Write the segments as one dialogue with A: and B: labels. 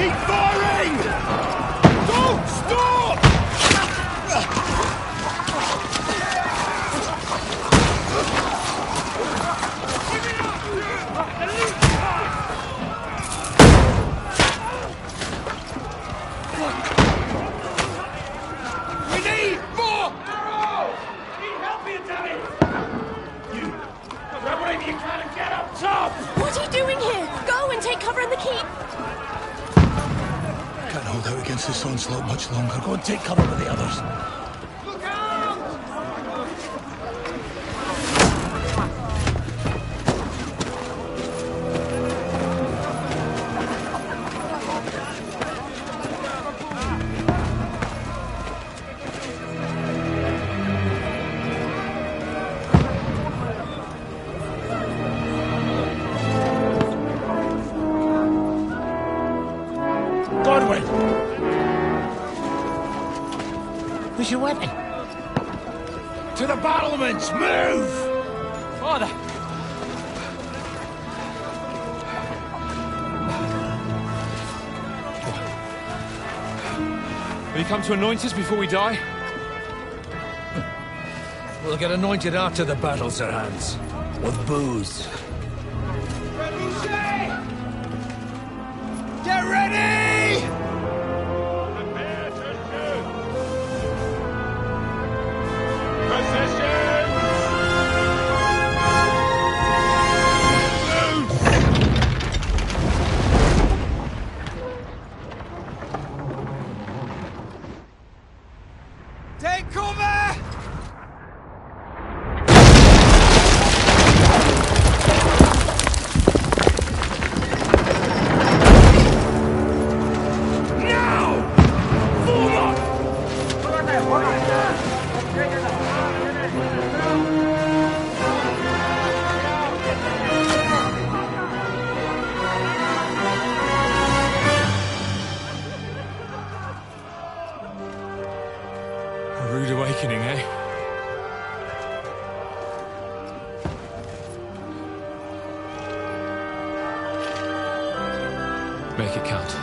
A: Keep firing! Don't stop! We need more arrows! Need help here, Danny! You grab whatever you can and get up top!
B: What are you doing here? Go and take cover in the keep!
A: Can't hold out against this onslaught much longer. Go and take cover with the others. Look out!
C: Where's your weapon?
A: To the battlements! Move!
C: Father!
D: Will you come to anoint us before we die?
C: We'll get anointed after the battles are hands. With booze.
A: Get ready!
E: Prepare to shoot! Position!
A: Take cover!
D: A rude awakening, eh? Make it count.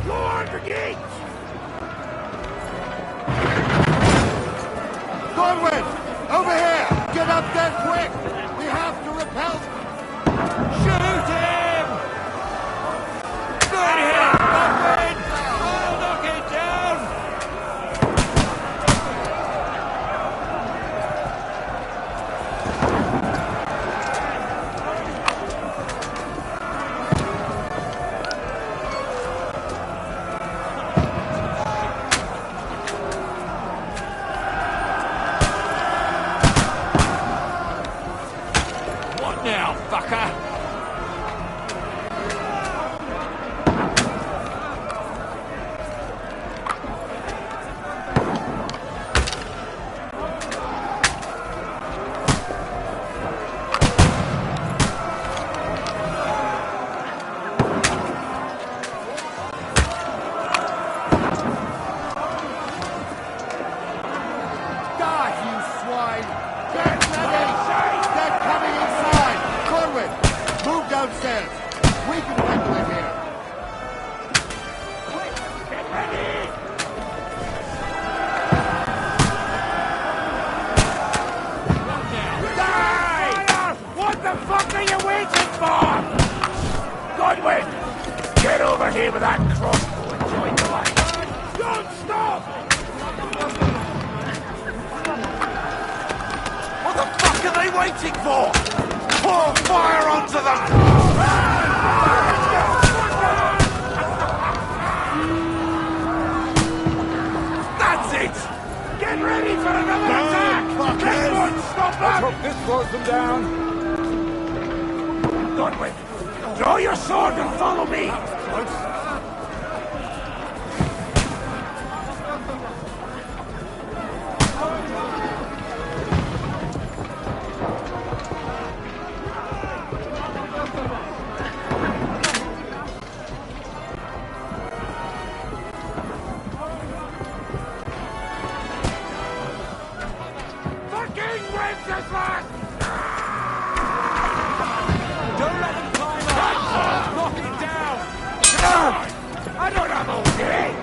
A: Go on, brigade! Godwin! Over here! Get up there quick! We have to repel... Shoot him! Good hit, Godwin! I'll knock it down! What now, fucker? Die, you swine! Get ready! They're coming inside! Corwin, move downstairs! We can handle it here! Get ready! Die! What the fuck are you waiting for? Godwin! Get over here with that crossbow and join the line! Don't stop! What the fuck are they waiting for? Pour fire onto them! That's it! Get ready for another attack! This won't stop them!
E: This slows them down.
A: Godwin, draw your sword and follow me! Jesus, lad!
E: Don't let them climb up! Knock it down!
A: I don't have all day!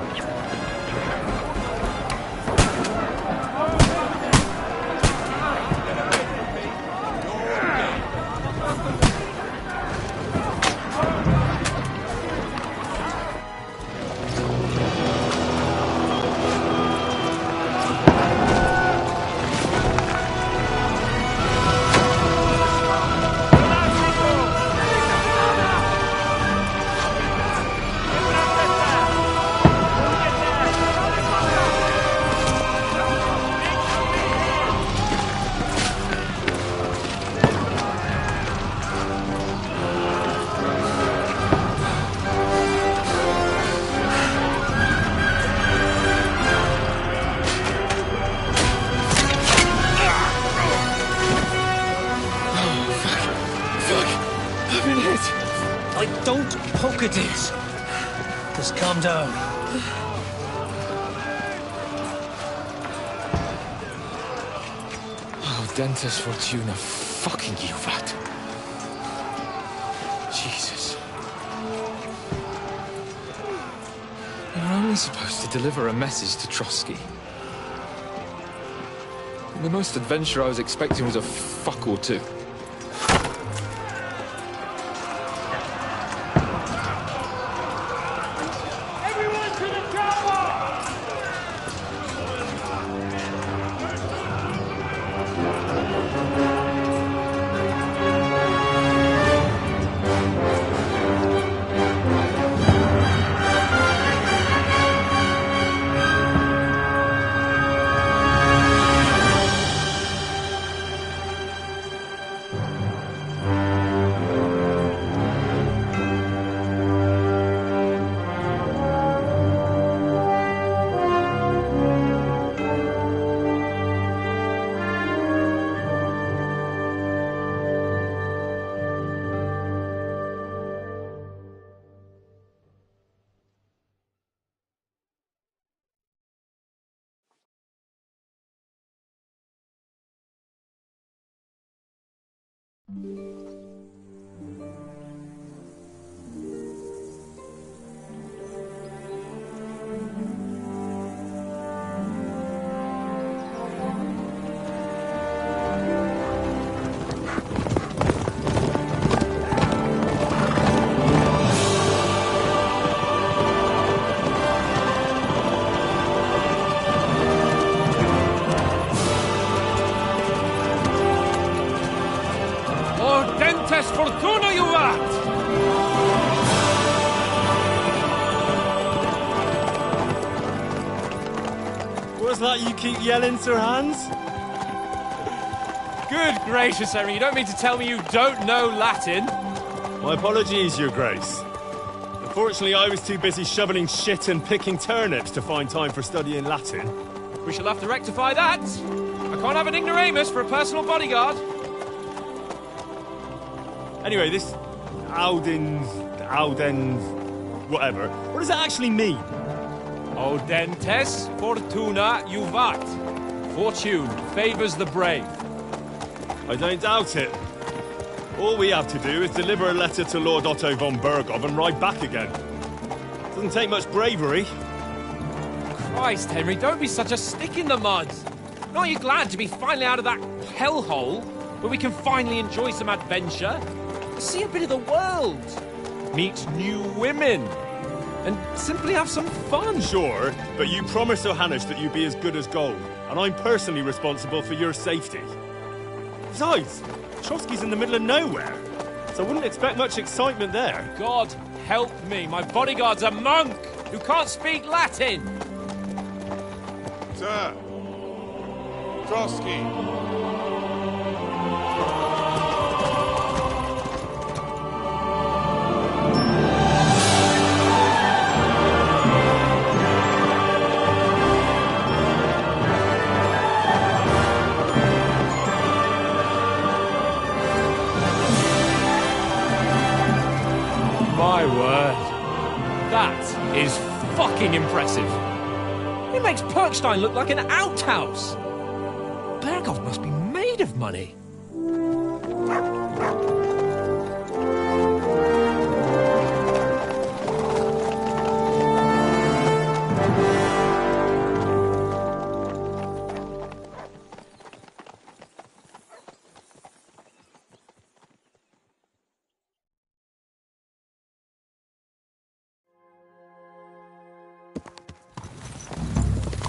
C: Don't poke at it. Just calm down.
D: Oh, Dentes Fortuna, fucking you, vat. Jesus. You're only supposed to deliver a message to Trotsky. The most adventure I was expecting was a fuck or two.
C: Fortuna, you vat!
F: What's that you keep yelling, Sir Hans?
D: Good gracious, Henry, you don't mean to tell me you don't know Latin?
F: My apologies, Your Grace. Unfortunately, I was too busy shoveling shit and picking turnips to find time for studying Latin.
D: We shall have to rectify that. I can't have an ignoramus for a personal bodyguard.
F: Anyway, this Audens, whatever. What does that actually mean?
D: Audentes Fortuna Juvat. Fortune favours the brave.
F: I don't doubt it. All we have to do is deliver a letter to Lord Otto von Bergov and ride back again. Doesn't take much bravery.
D: Christ, Henry, don't be such a stick in the mud. Aren't you glad to be finally out of that hellhole where we can finally enjoy some adventure? See a bit of the world, meet new women, and simply have some fun.
F: Sure, but you promised Johannes that you'd be as good as gold, and I'm personally responsible for your safety. Besides, Trotsky's in the middle of nowhere, so I wouldn't expect much excitement there.
D: God help me, my bodyguard's a monk who can't speak Latin.
E: Sir! Trotsky!
D: My word. That is fucking impressive. It makes Perkstein look like an outhouse. Bergov must be made
C: need of money.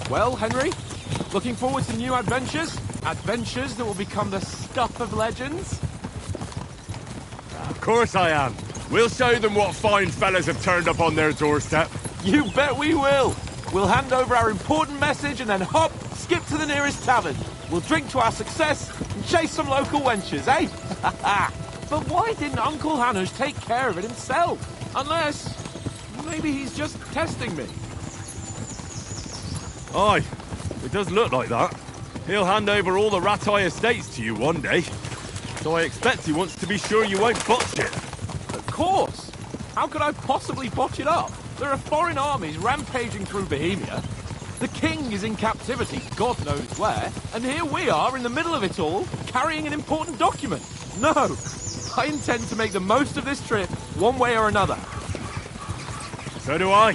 D: Well, Henry, looking forward to new adventures? Adventures that will become the stuff of legends?
F: Of course I am. We'll show them what fine fellas have turned up on their doorstep.
D: You bet we will! We'll hand over our important message and then hop, skip to the nearest tavern. We'll drink to our success and chase some local wenches, eh? But why didn't Uncle Hanush take care of it himself? Unless, maybe he's just testing me.
F: Aye, it does look like that. He'll hand over all the Ratai estates to you one day. So I expect he wants to be sure you won't botch it.
D: Of course! How could I possibly botch it up? There are foreign armies rampaging through Bohemia. The king is in captivity, God knows where, and here we are in the middle of it all, carrying an important document. No! I intend to make the most of this trip, one way or another.
F: So do I.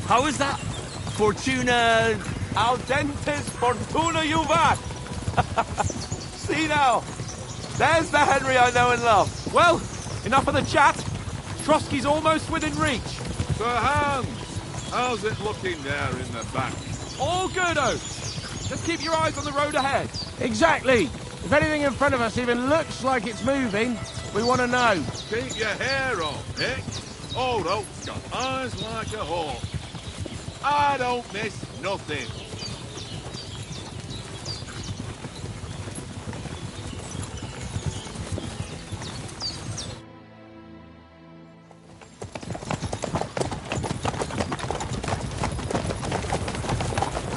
F: How is that? Fortuna...
D: Audentes fortuna juvat! See now, there's the Henry I know and love. Well, enough of the chat. Trotsky's almost within reach.
A: Sir Hans, how's it looking there in the back?
D: All good, Oates. Just keep your eyes on the road ahead.
E: Exactly. If anything in front of us even looks like it's moving, we want to know.
A: Keep your hair on, Nick. Old Oak's got eyes like a hawk. I don't miss nothing.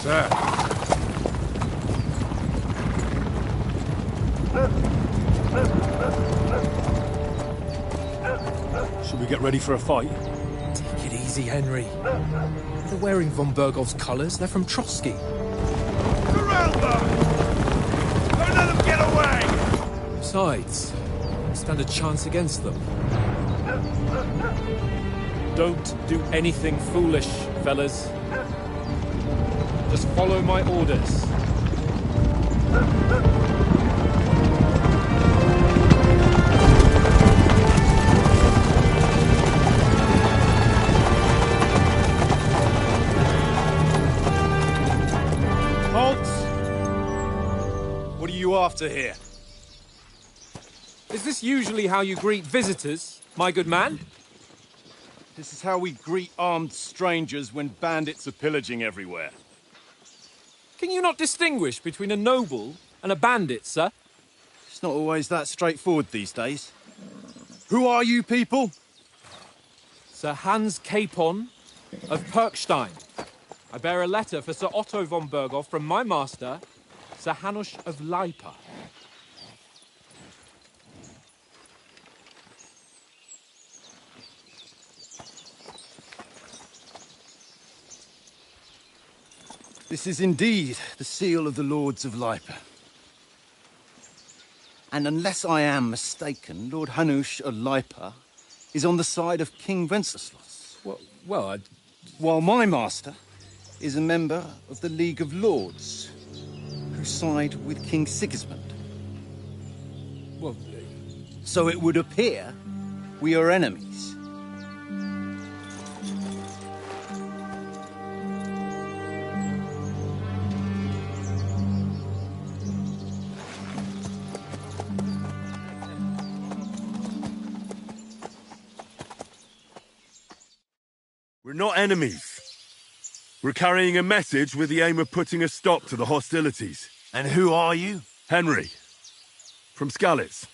E: Sir.
F: Should we get ready for a fight?
C: Take it easy, Henry. They're wearing von Bergov's colours. They're from Trotsky.
A: Corral them! Don't let them get away!
C: Besides, stand a chance against them.
D: Don't do anything foolish, fellas. Just follow my orders.
F: What are you after here?
D: Is this usually how you greet visitors, my good man?
F: This is how we greet armed strangers when bandits are pillaging everywhere.
D: Can you not distinguish between a noble and a bandit, sir?
F: It's not always that straightforward these days. Who are you people?
D: Sir Hans Capon of Perkstein. I bear a letter for Sir Otto von Berghoff from my master, Sir Hanush of Leipa.
G: This is indeed the seal of the Lords of Leipa. And unless I am mistaken, Lord Hanush of Leipa is on the side of King Wenceslas. While my master is a member of the League of Lords, who side with King Sigismund. So it would appear we are enemies.
F: We're not enemies. We're carrying a message with the aim of putting a stop to the hostilities.
A: And who are you?
F: Henry, from Skalitz.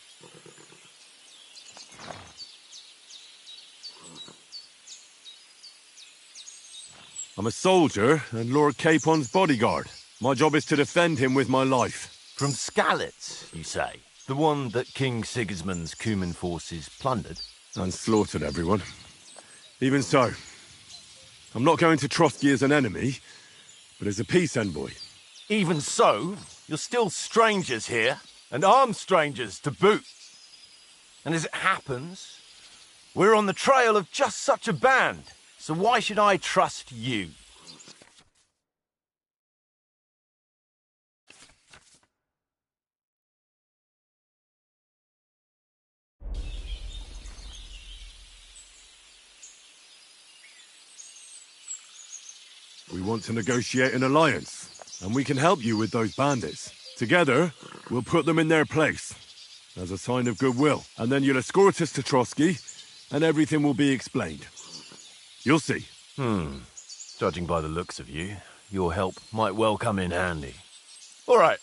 F: I'm a soldier and Lord Capon's bodyguard. My job is to defend him with my life.
H: From Skalitz, you say? The one that King Sigismund's Cuman forces plundered?
F: And slaughtered everyone. Even so, I'm not going to Trotsky as an enemy, but as a peace envoy.
H: Even so, you're still strangers here. and armed strangers to boot. And as it happens, we're on the trail of just such a band, so why should I trust you?
I: We want to negotiate an alliance, and we can help you with those bandits. Together, we'll put them in their place, as a sign of goodwill. And then you'll escort us to Trotsky, and everything will be explained. You'll see.
H: Judging by the looks of you, your help might well come in handy. All right.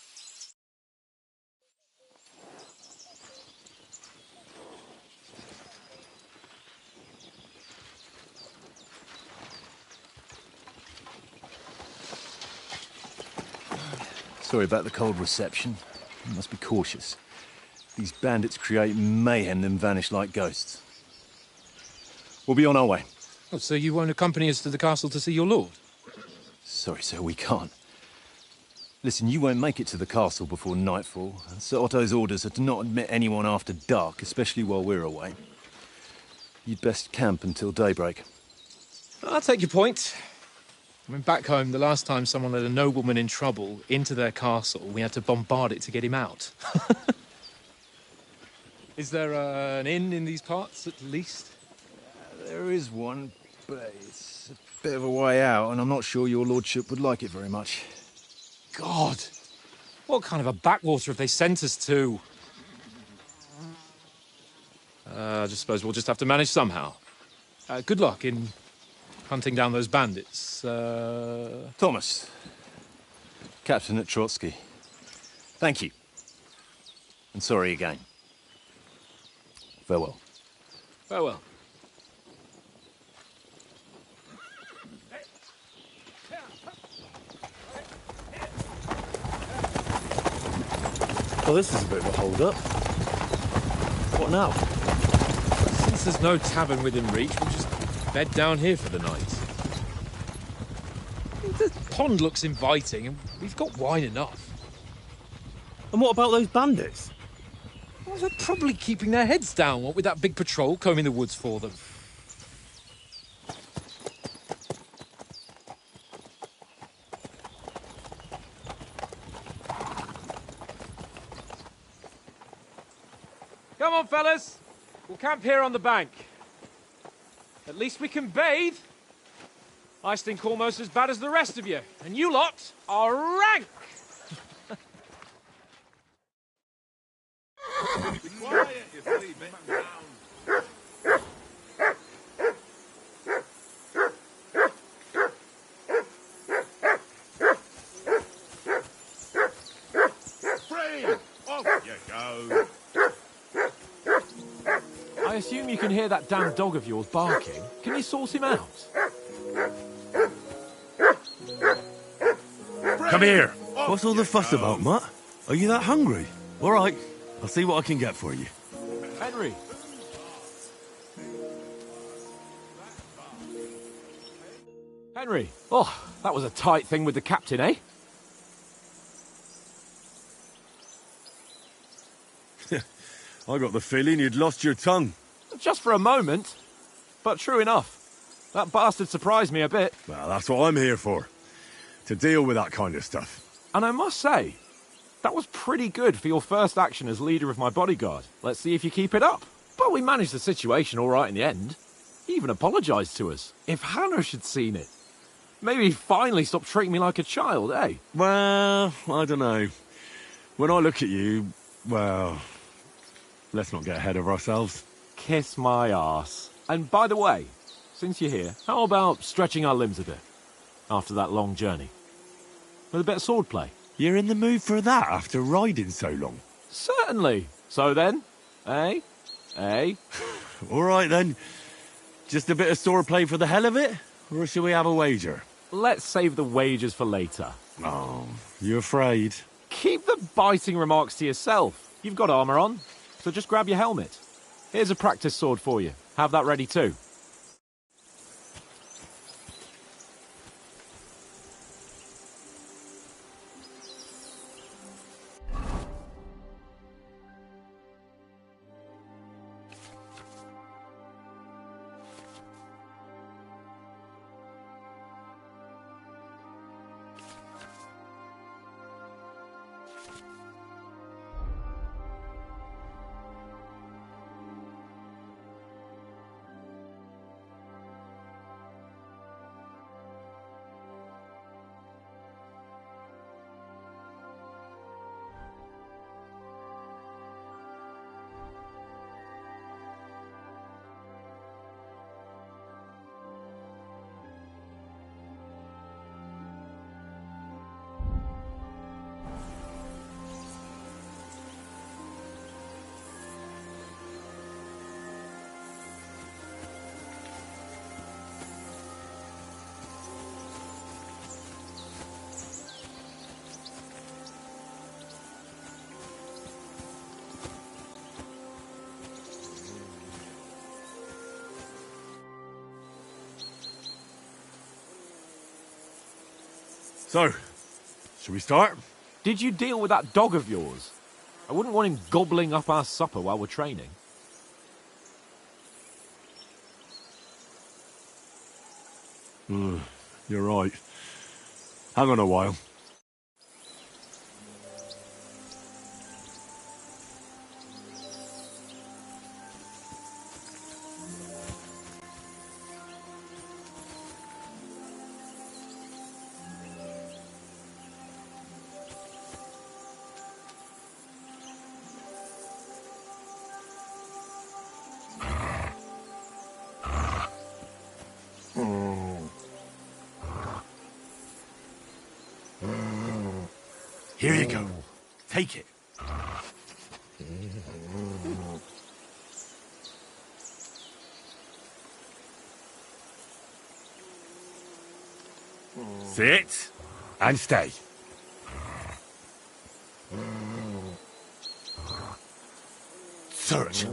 G: Sorry about the cold reception. You must be cautious. These bandits create mayhem, then vanish like ghosts. We'll be on our way.
C: Oh, so you won't accompany us to the castle to see your lord?
G: Sorry, sir, we can't. Listen, you won't make it to the castle before nightfall, and Sir Otto's orders are to not admit anyone after dark, especially while we're away. You'd best camp until daybreak.
C: I'll take your point. I mean, back home, the last time someone let a nobleman in trouble into their castle, we had to bombard it to get him out. Is there an inn in these parts, at least?
G: There is one, but it's a bit of a way out, and I'm not sure your lordship would like it very much.
C: God! What kind of a backwater have they sent us to? I just suppose we'll just have to manage somehow. Good luck in hunting down those bandits.
G: Thomas, captain at Trotsky. Thank you. And sorry again. Farewell.
C: Farewell.
J: Well, this is a bit of a hold-up. What now?
C: Since there's no tavern within reach, we'll just bed down here for the night. The pond looks inviting, and we've got wine enough.
J: And what about those bandits?
C: Well, they're probably keeping their heads down, what with that big patrol combing the woods for them. Come on, fellas. We'll camp here on the bank. At least we can bathe. I stink almost as bad as the rest of you, and you lot are rank!
A: Be quiet, you flea-bitten hound. Free! Off you go.
D: I assume you can hear that damn dog of yours barking. Can you sort him out?
I: Come here!
J: What's all the fuss about, Mutt? Are you that hungry? All right, I'll see what I can get for you.
D: Henry. Henry. Oh, that was a tight thing with the captain, eh?
I: I got the feeling you'd lost your tongue.
D: Just for a moment. But true enough. That bastard surprised me a bit.
I: Well, that's what I'm here for. To deal with that kind of stuff.
D: And I must say, that was pretty good for your first action as leader of my bodyguard. Let's see if you keep it up. But we managed the situation all right in the end. He even apologised to us. If Hanush had seen it. Maybe he'd finally stop treating me like a child, eh?
I: Well, I don't know. When I look at you, well, let's not get ahead of ourselves.
D: Kiss my arse. And by the way, since you're here, how about stretching our limbs a bit? After that long journey. With a bit of swordplay.
I: You're in the mood for that after riding so long?
D: Certainly. So then, eh? Eh?
I: All right then. Just a bit of swordplay for the hell of it? Or shall we have a wager?
D: Let's save the wagers for later.
I: Oh, you afraid?
D: Keep the biting remarks to yourself. You've got armour on, so just grab your helmet. Here's a practice sword for you. Have that ready too.
I: So, shall we start?
D: Did you deal with that dog of yours? I wouldn't want him gobbling up our supper while we're training.
I: You're right. Hang on a while.
H: Here you go. Take it.
I: Sit
H: And stay. Search.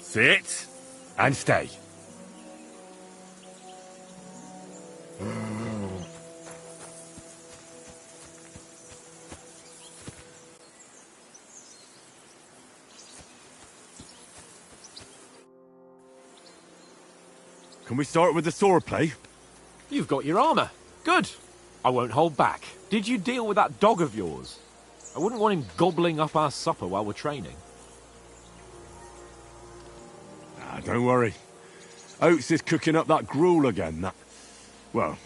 I: Sit.
H: And stay.
I: Can we start with the sword play?
D: You've got your armour. Good. I won't hold back. Did you deal with that dog of yours? I wouldn't want him gobbling up our supper while we're training.
I: Don't worry. Oates is cooking up that gruel again, that... Well,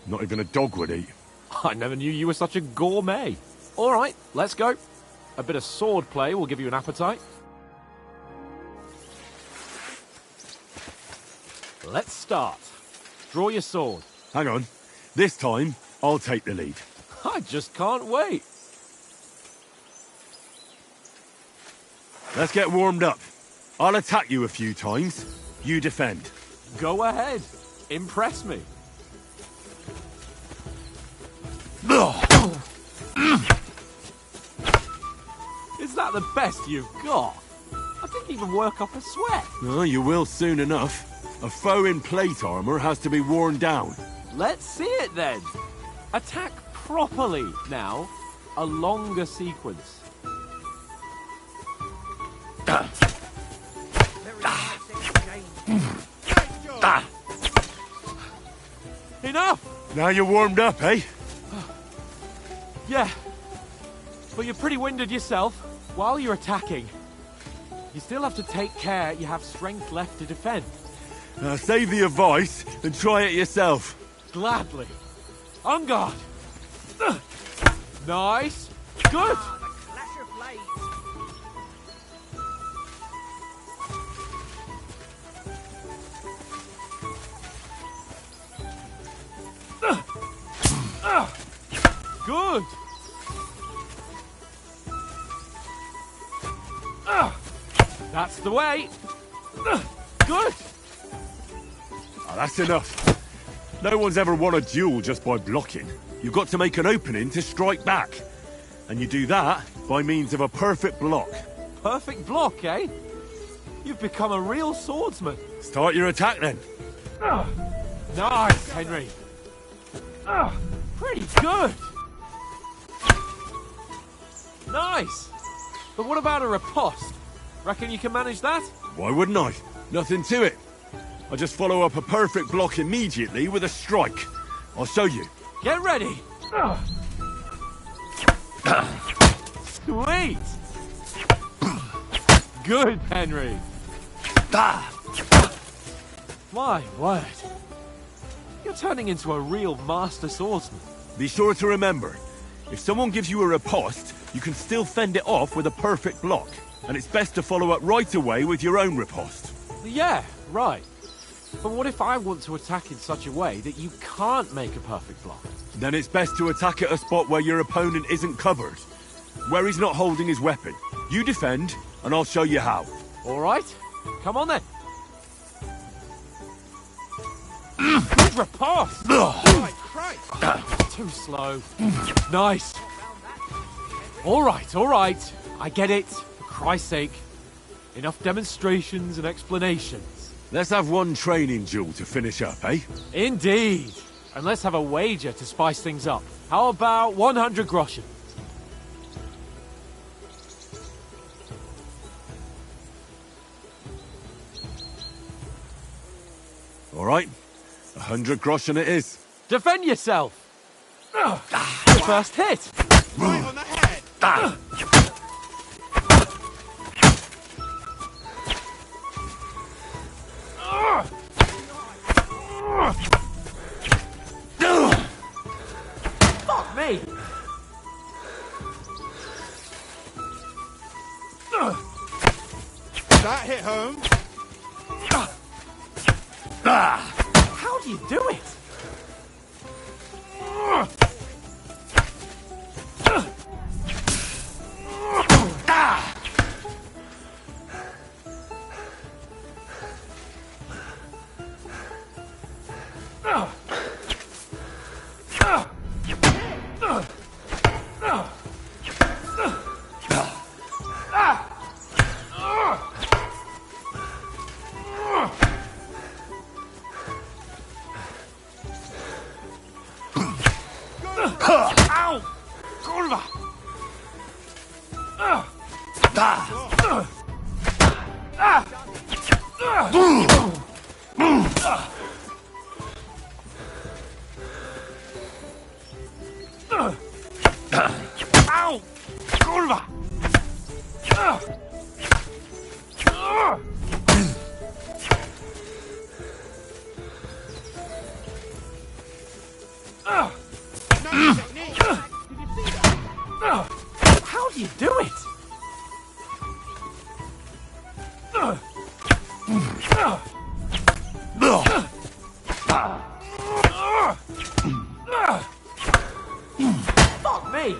I: not even a dog would eat.
D: I never knew you were such a gourmet. All right, let's go. A bit of sword play will give you an appetite. Let's start. Draw your sword.
I: Hang on. This time, I'll take the lead.
D: I just can't wait.
I: Let's get warmed up. I'll attack you a few times. You defend.
D: Go ahead. Impress me. Is that the best you've got? I didn't even work up a sweat.
I: Oh, you will soon enough. A foe in plate armor has to be worn down.
D: Let's see it then. Attack properly now. A longer sequence. Enough!
I: Now you're warmed up, eh?
D: Yeah. But you're pretty winded yourself. While you're attacking, you still have to take care you have strength left to defend.
I: Save the advice and try it yourself.
D: Gladly. On guard. Nice. Good. Good. That's the way. Good.
I: Oh, that's enough. No one's ever won a duel just by blocking. You've got to make an opening to strike back. And you do that by means of a perfect block.
D: Perfect block, eh? You've become a real swordsman.
I: Start your attack then.
D: Nice, Henry. Pretty good. Nice. But what about a riposte? Reckon you can manage that?
I: Why wouldn't I? Nothing to it. I just follow up a perfect block immediately with a strike. I'll show you.
D: Get ready. Sweet. Good, Henry. My word. You're turning into a real master swordsman.
I: Be sure to remember, if someone gives you a riposte, you can still fend it off with a perfect block. And it's best to follow up right away with your own riposte.
D: Yeah, right. But what if I want to attack in such a way that you can't make a perfect block?
I: Then it's best to attack at a spot where your opponent isn't covered. Where he's not holding his weapon. You defend, and I'll show you how.
D: All right. Come on then. Good riposte!
E: Right, Christ!
D: Too slow. Nice. All right. I get it. For Christ's sake. Enough demonstrations and explanations.
I: Let's have one training duel to finish up, eh?
D: Indeed. And let's have a wager to spice things up. How about 100 groschen?
I: All right. 100 groschen it is.
D: Defend yourself! First hit!
E: Right on the head!
D: Fuck me!
E: That hit home.
D: How do you do it? How do you do it? Fuck me!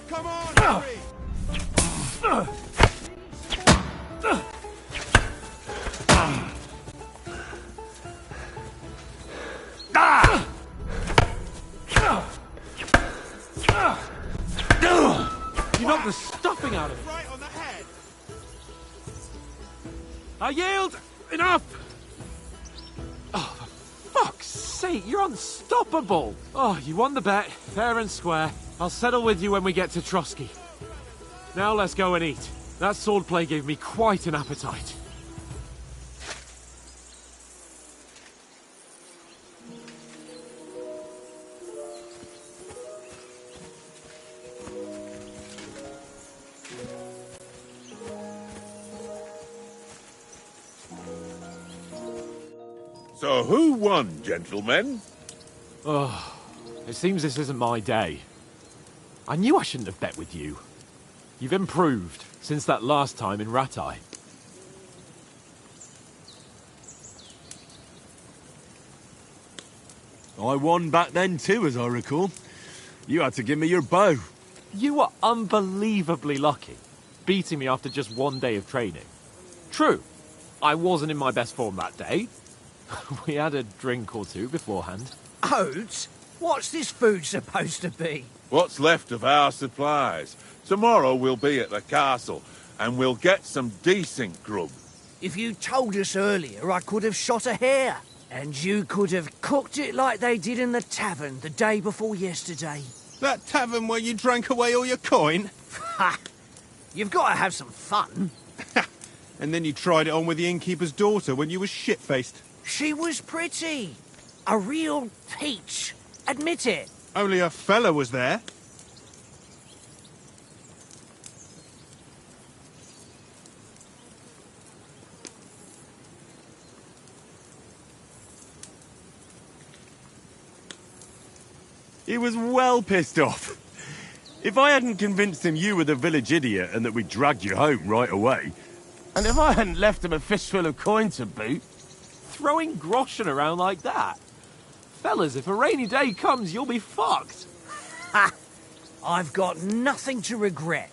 E: Come on, hurry!
D: You knocked the stuffing out of it.
E: Right on the head!
D: I yield! Enough! Oh, for fuck's sake, you're unstoppable! Oh, you won the bet, fair and square. I'll settle with you when we get to Trotsky. Now let's go and eat. That swordplay gave me quite an appetite.
A: So who won, gentlemen?
D: Oh, it seems this isn't my day. I knew I shouldn't have bet with you. You've improved since that last time in Ratai.
I: I won back then too, as I recall. You had to give me your bow.
D: You were unbelievably lucky, beating me after just one day of training. True, I wasn't in my best form that day. We had a drink or two beforehand.
K: Oats? What's this food supposed to be?
A: What's left of our supplies. Tomorrow we'll be at the castle, and we'll get some decent grub.
K: If you told us earlier, I could have shot a hare. And you could have cooked it like they did in the tavern the day before yesterday.
E: That tavern where you drank away all your coin?
K: Ha! You've got to have some fun.
E: And then you tried it on with the innkeeper's daughter when you were shit-faced.
K: She was pretty. A real peach. Admit it.
E: Only a fella was there.
I: He was well pissed off. If I hadn't convinced him you were the village idiot and that we'd dragged you home right away...
H: And if I hadn't left him a fistful of coin to boot...
D: Throwing groschen around like that? Fellas, if a rainy day comes, you'll be fucked.
K: Ha! I've got nothing to regret.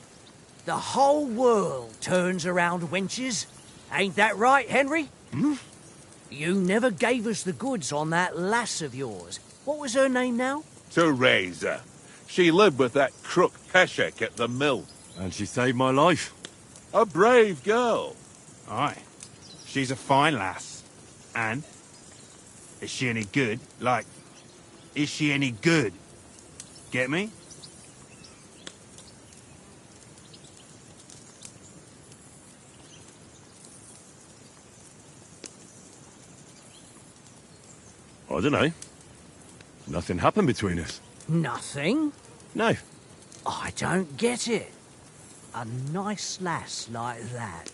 K: The whole world turns around wenches. Ain't that right, Henry?
I: Hmm?
K: You never gave us the goods on that lass of yours. What was her name now?
A: Teresa. She lived with that crook Peshek at the mill.
I: And she saved my life.
A: A brave girl.
E: Aye. She's a fine lass. And? Is she any good? Like, is she any good? Get me?
I: I don't know. Nothing happened between us.
K: Nothing?
I: No.
K: I don't get it. A nice lass like that.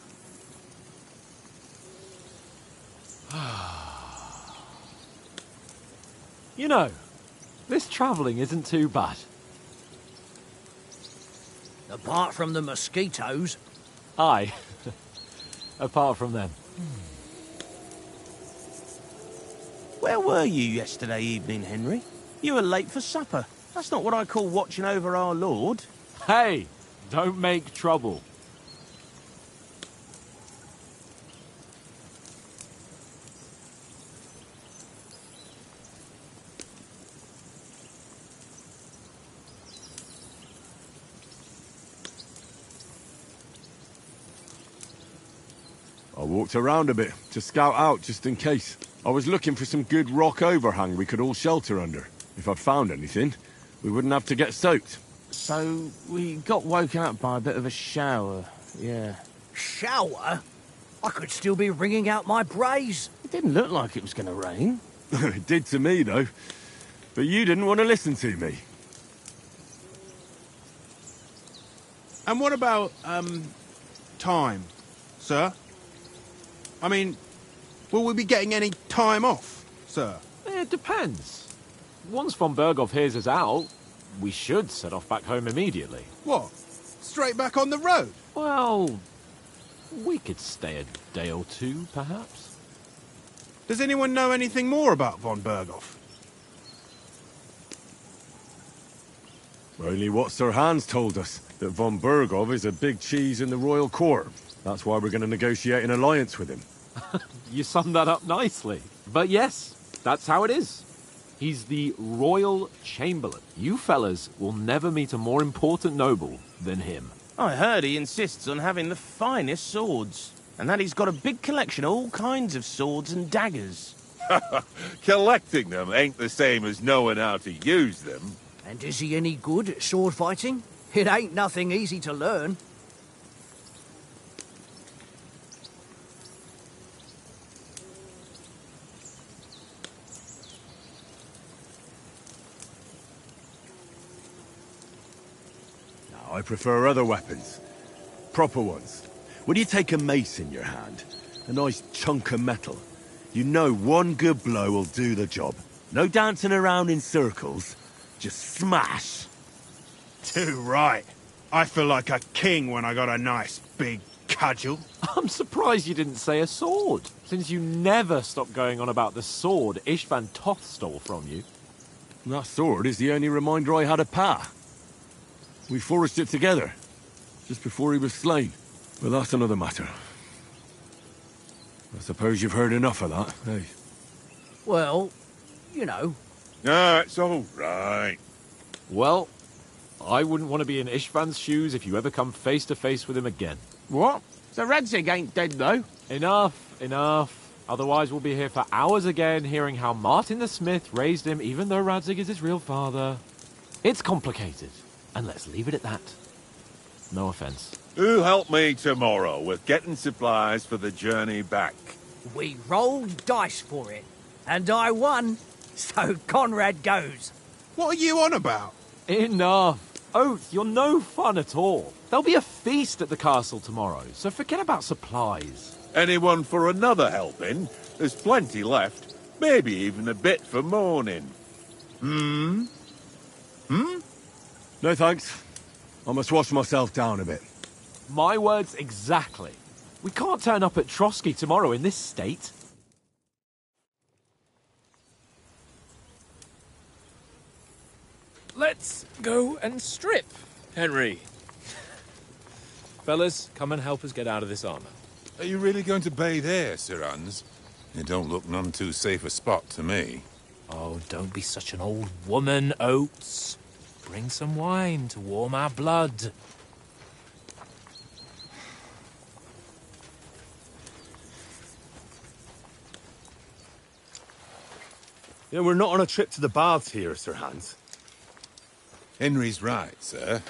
D: You know, this travelling isn't too bad.
K: Apart from the mosquitoes.
D: Aye. Apart from them.
H: Where were you yesterday evening, Henry? You were late for supper. That's not what I call watching over our Lord.
D: Hey, don't make trouble.
I: I walked around a bit to scout out just in case. I was looking for some good rock overhang we could all shelter under. If I'd found anything, we wouldn't have to get soaked.
H: So, we got woken up by a bit of a shower, yeah.
K: Shower? I could still be wringing out my brays.
H: It didn't look like it was going to rain.
I: It did to me, though. But you didn't want to listen to me.
E: And what about, time, sir? I mean, will we be getting any time off, sir?
D: It depends. Once von Berghoff hears us out, we should set off back home immediately.
E: What? Straight back on the road?
D: Well, we could stay a day or two, perhaps.
E: Does anyone know anything more about von Berghoff?
I: Only what Sir Hans told us, that von Berghoff is a big cheese in the royal court. That's why we're going to negotiate an alliance with him.
D: You summed that up nicely. But yes, that's how it is. He's the Royal Chamberlain. You fellas will never meet a more important noble than him.
H: I heard he insists on having the finest swords, and that he's got a big collection of all kinds of swords and daggers.
A: Collecting them ain't the same as knowing how to use them.
K: And is he any good at sword fighting? It ain't nothing easy to learn.
I: I prefer other weapons. Proper ones. When you take a mace in your hand, a nice chunk of metal, you know one good blow will do the job. No dancing around in circles. Just smash.
E: Too right. I feel like a king when I got a nice big cudgel.
D: I'm surprised you didn't say a sword, since you never stop going on about the sword Ishvan Toth stole from you.
I: That sword is the only reminder I had of Pa. We forged it together, just before he was slain. But that's another matter. I suppose you've heard enough of that, eh?
K: Well, you know.
A: No, it's all right.
D: Well, I wouldn't want to be in Ishvan's shoes if you ever come face to face with him again.
H: What? So Radzig ain't dead, though?
D: Enough, enough. Otherwise we'll be here for hours again, hearing how Martin the Smith raised him, even though Radzig is his real father. It's complicated, and let's leave it at that. No offense.
A: Who'll help me tomorrow with getting supplies for the journey back?
K: We rolled dice for it, and I won, so Conrad goes.
E: What are you on about?
D: Enough. Oath, you're no fun at all. There'll be a feast at the castle tomorrow, so forget about supplies.
A: Anyone for another helping? There's plenty left. Maybe even a bit for morning.
I: No thanks. I must wash myself down a bit.
D: My words exactly. We can't turn up at Trotsky tomorrow in this state. Let's go and strip, Henry. Fellas, come and help us get out of this armor.
A: Are you really going to bathe here, Sir Hans? It don't look none too safe a spot to me.
D: Oh, don't be such an old woman, Oates. Bring some wine to warm our blood.
J: Yeah, we're not on a trip to the baths here, Sir Hans.
A: Henry's right, sir.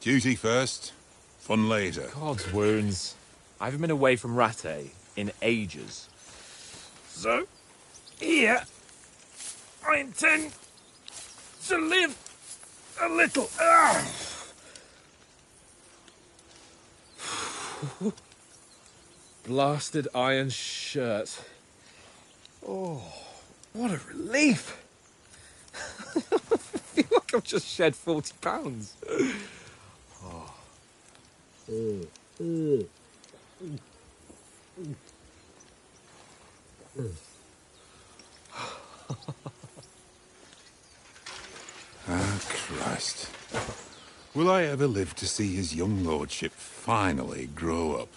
A: Duty first, fun later.
D: God's wounds. I haven't been away from Rattay in ages. So, here, I intend to live a little. Blasted iron shirt. Oh, what a relief. I feel like I've just shed 40 pounds.
A: Ah, Christ. Will I ever live to see his young lordship finally grow up?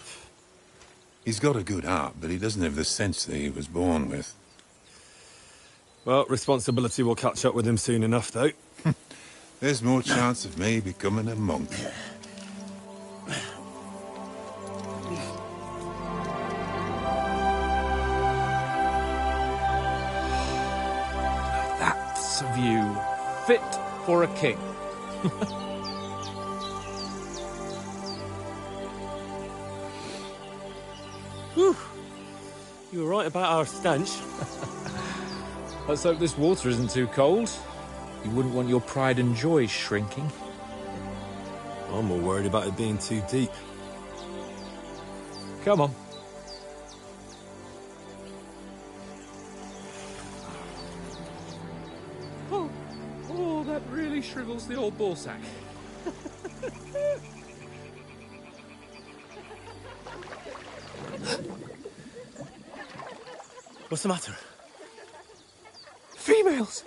A: He's got a good heart, but he doesn't have the sense that he was born with.
J: Well, responsibility will catch up with him soon enough, though.
A: There's more chance of me becoming a monk.
D: That's a view fit for a king.
J: Whew. You were right about our stench.
D: Let's hope this water isn't too cold. You wouldn't want your pride and joy shrinking.
J: I'm more worried about it being too deep.
D: Come on. Oh, that really shrivels the old ball sack.
J: What's the matter?
D: Females!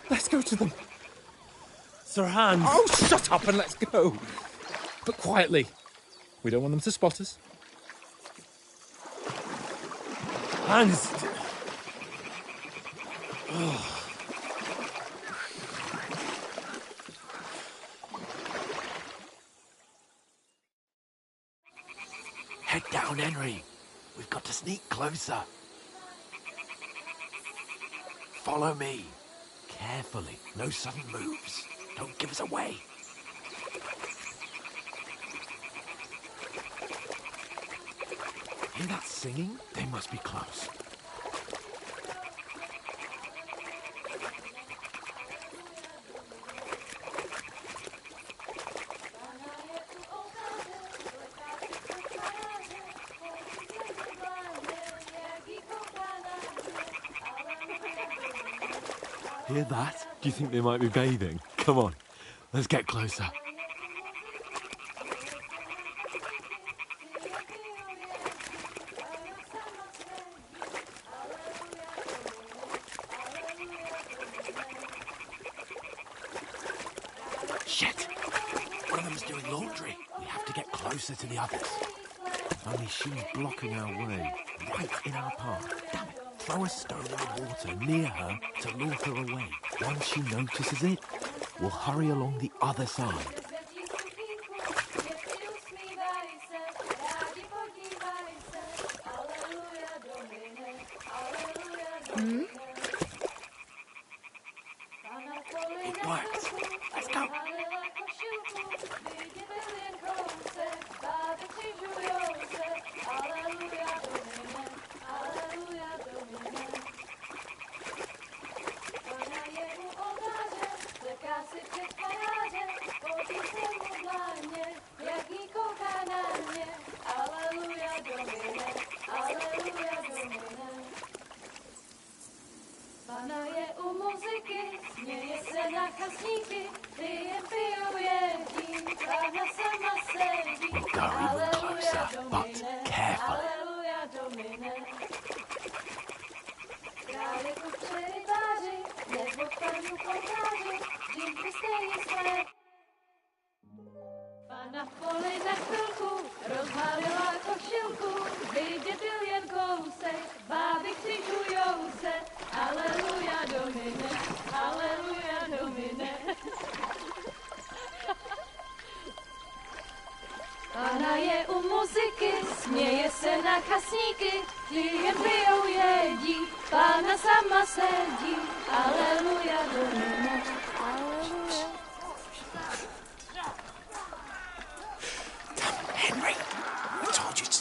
D: Let's go to them.
J: Sir Hans!
D: Oh, shut up and let's go. But quietly. We don't want them to spot us.
J: Hans!
K: Head down, Henry. We've got to sneak closer. Follow me. Carefully. No sudden moves. Don't give us away. Hear that singing? They must be close.
J: Hear that? Do you think they might be bathing? Come on, let's get closer.
K: Shit! One of them's doing laundry. We have to get closer to the others. Only she's blocking our way, right in our path. Damn it! Throw a stone in the water near her to lure her away. Once she notices it, we'll hurry along the other side. It worked. Let's go.
L: Na poli na chvilku rozhalila košilku, vidět byl jen kousek, báby křižujou se, aleluja Domine, aleluja Domine. Pána je u muziky, směje se na kasníky, ti jen pijou jedí, Pána sama sedí, aleluja Domine, aleluja.
K: Henry, I told you to...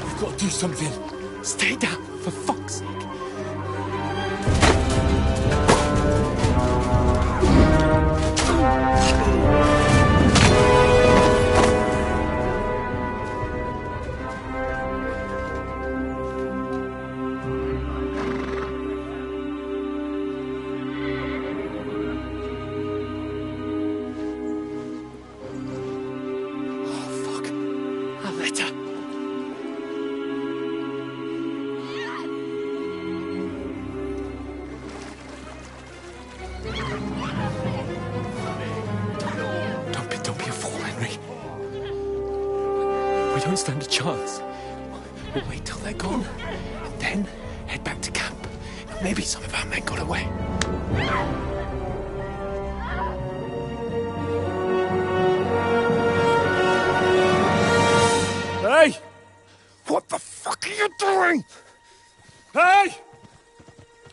J: We've got to do something.
K: Stay down, for fuck's sake.
J: Don't be a fool, Henry. We don't stand a chance. We'll wait till they're gone, and then head back to camp. Maybe some of our men got away. Hey! What the fuck are you doing? Hey!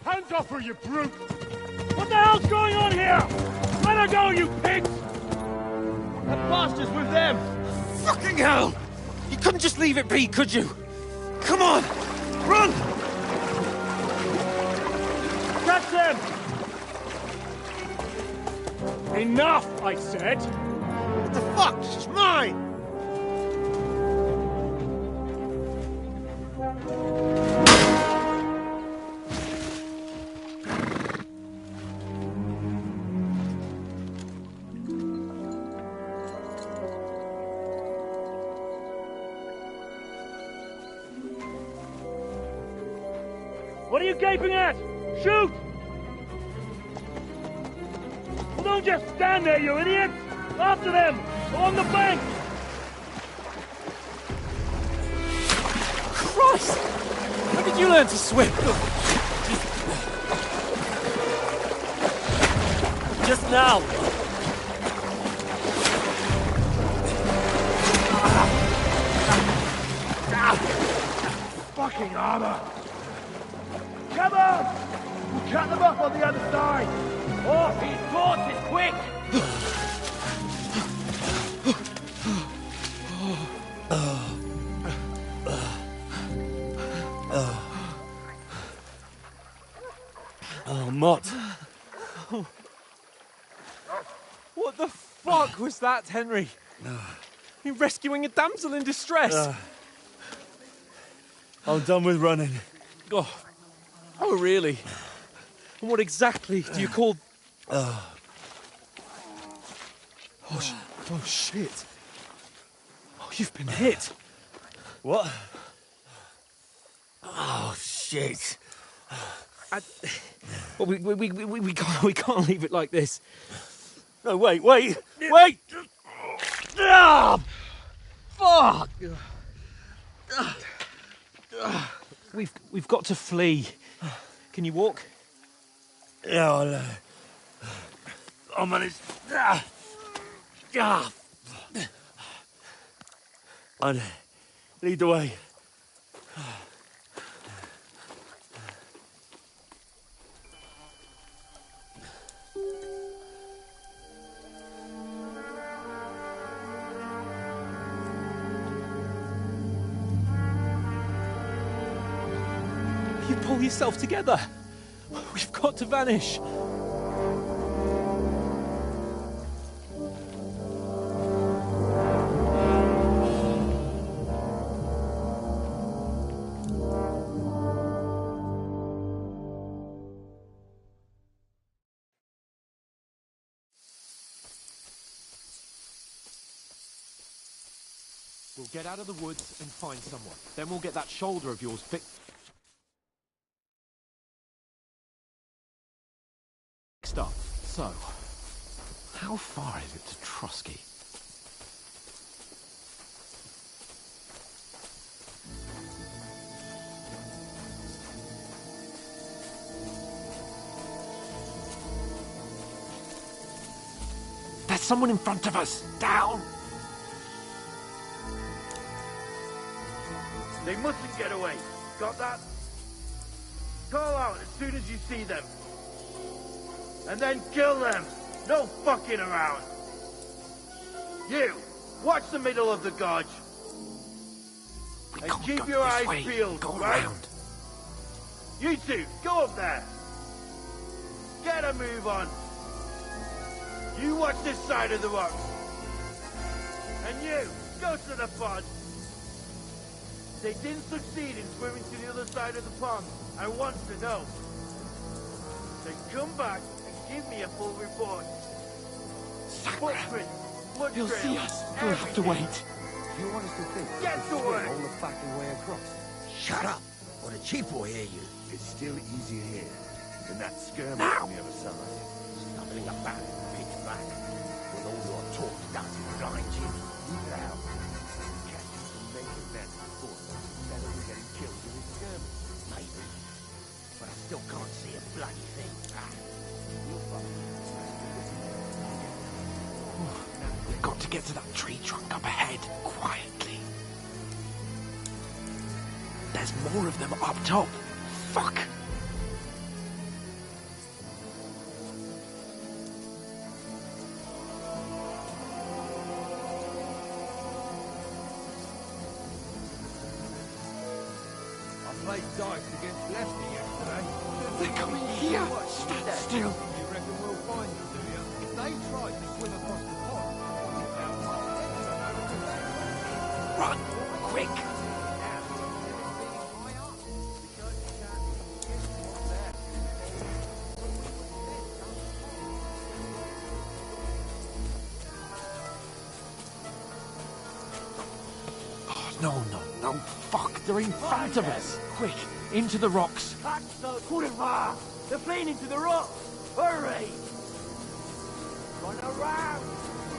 M: Hands off her, you brute! What the hell's going on here? Let her go, you pigs!
D: That bastard's with them!
J: Fucking hell! You couldn't just leave it be, could you? Come on! Run!
M: Catch them! Enough, I said!
H: What the fuck? She's mine!
M: What are you gaping at? Shoot! Well, don't just stand there, you idiots! After them! Along the bank!
J: Christ! When did you learn to swim?
M: Just now! Fucking armor! Come on! We'll cut them off on the other side! Off his horses, quick!
J: Oh, Mott.
D: What the fuck was that, Henry? You rescuing a damsel in distress?
J: I'm done with running.
D: Oh, really? And what exactly do you call... Oh, shit. Oh, you've been hit.
J: What?
H: Oh, shit.
D: Well, we can't leave it like this.
J: No, wait! Ah!
D: Fuck! We've got to flee. Can you walk?
J: Yeah, I'll manage. And lead the way.
D: You pull yourself together. We've got to vanish.
K: We'll get out of the woods and find someone. Then we'll get that shoulder of yours fixed up. So, how far is it to Trotsky? There's someone in front of us! Down!
M: They mustn't get away. Got that? Call out as soon as you see them. And then kill them. No fucking around. You, watch the middle of the gorge. And keep your eyes peeled, right? Around. You two, go up there. Get a move on. You watch this side of the rocks. And you, go to the pond. They didn't succeed in swimming to the other side of the pond. I want to know. Then come back and give me a full report. Footprint, blood
K: He'll
M: trail,
K: see us. We'll have to wait.
N: You want us to think
M: Get
N: we
M: to
N: swim
M: work.
N: all the fucking way across?
O: Shut up, or the chief will hear you.
N: It's still easier here than that skirmish
O: Now.
N: on the other side.
O: Stumbling about in pitch black, with all your talk doesn't blind you.
N: Leave it out. Catch you some naked men before instead of getting killed in this skirmish.
O: Maybe. But I still can't see a bloody thing.
K: We've got to get to that tree trunk up ahead, quietly. There's more of them up top. Fuck!
N: I played dice against Lefty yesterday.
K: They're coming here! Stand still!
N: You reckon we'll find them, do you? If they tried to swim across the pond,
K: Run! Quick! Oh, no, fuck, they're in front of us! Quick, into the rocks!
M: They're playing into the rocks! Hurry! Run around!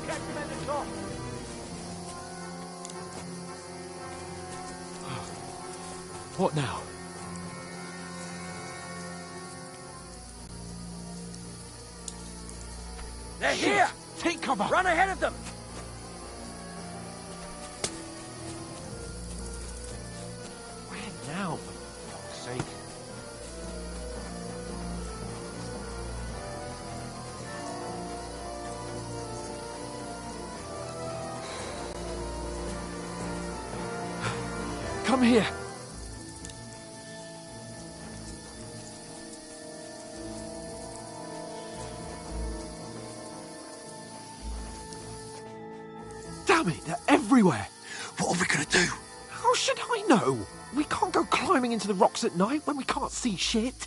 M: Catch them at the top!
K: What now?
M: They're
K: Shit.
M: here!
K: Take cover!
M: Run ahead of them!
K: Where now, for fuck's sake? Come here! Damn it, they're everywhere!
O: What are we gonna do?
K: How should I know? We can't go climbing into the rocks at night when we can't see shit.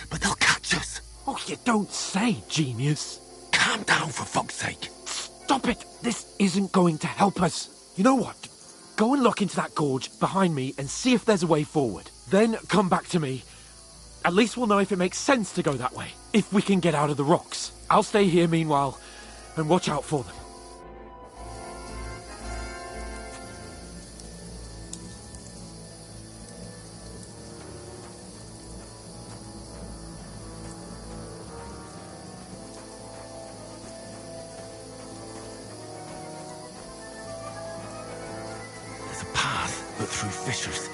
O: But they'll catch us.
K: Oh, you don't say, genius.
O: Calm down, for fuck's sake.
K: Stop it! This isn't going to help us. You know what? Go and look into that gorge behind me and see if there's a way forward. Then come back to me. At least we'll know if it makes sense to go that way. If we can get out of the rocks. I'll stay here meanwhile and watch out for them.
O: There's a path, but through fissures.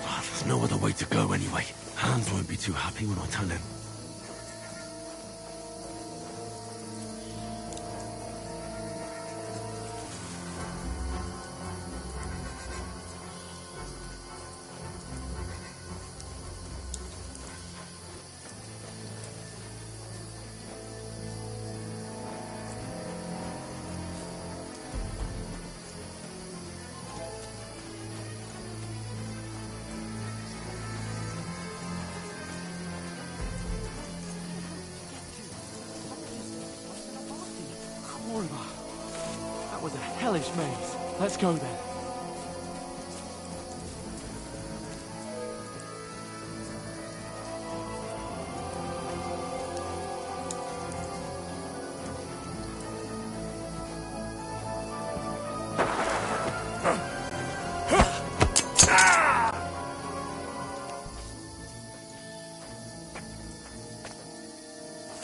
O: Oh, there's no other way to go anyway. Hans won't be too happy when I tell him.
K: That was a hellish maze. Let's go then.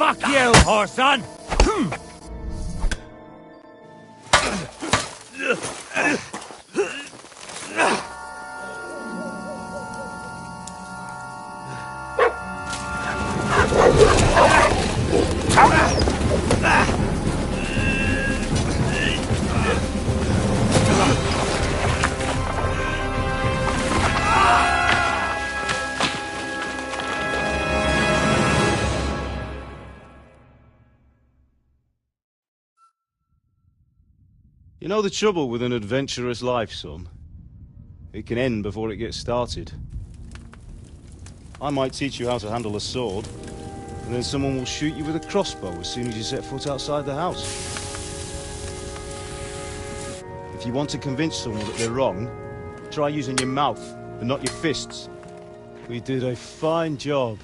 H: Fuck you, whoreson!
P: You know the trouble with an adventurous life, son? It can end before it gets started. I might teach you how to handle a sword, and then someone will shoot you with a crossbow as soon as you set foot outside the house. If you want to convince someone that they're wrong, try using your mouth and not your fists. We did a fine job.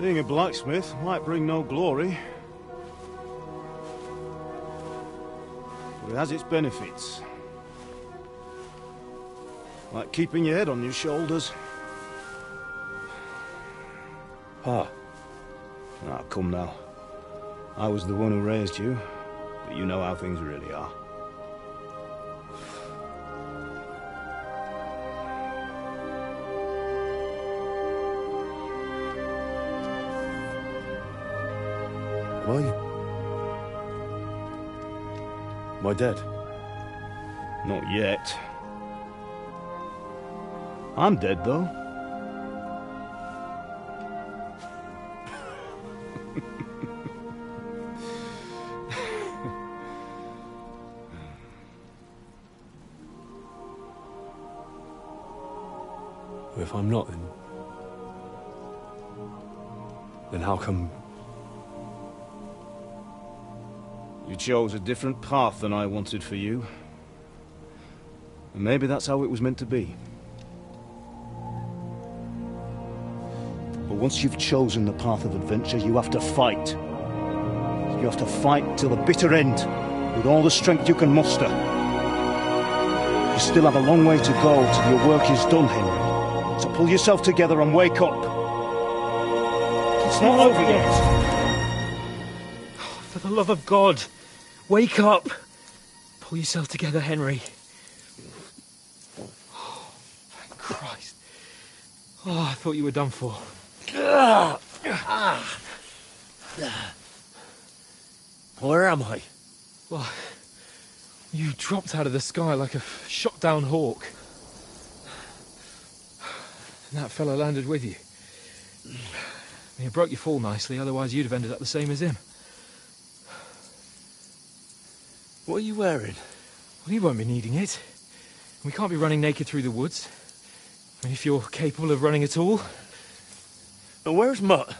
P: Being a blacksmith might bring no glory, but it has its benefits. Like keeping your head on your shoulders.
J: Pa.
P: Ah, come now. I was the one who raised you, but you know how things really are.
J: Am I dead?
P: Not yet. I'm dead, though.
J: If I'm not, then how come...
P: You chose a different path than I wanted for you. And maybe that's how it was meant to be. But once you've chosen the path of adventure, you have to fight. You have to fight till the bitter end, with all the strength you can muster. You still have a long way to go till your work is done, Henry. So pull yourself together and wake up. It's not over yet.
D: For the love of God, wake up! Pull yourself together, Henry. Oh, thank Christ. Oh, I thought you were done for.
K: Where am I?
D: Well, you dropped out of the sky like a shot-down hawk. And that fella landed with you. You broke your fall nicely, otherwise you'd have ended up the same as him.
K: What are you wearing?
D: Well, you won't be needing it. We can't be running naked through the woods. I mean, if you're capable of running at all.
K: And where's Mutt?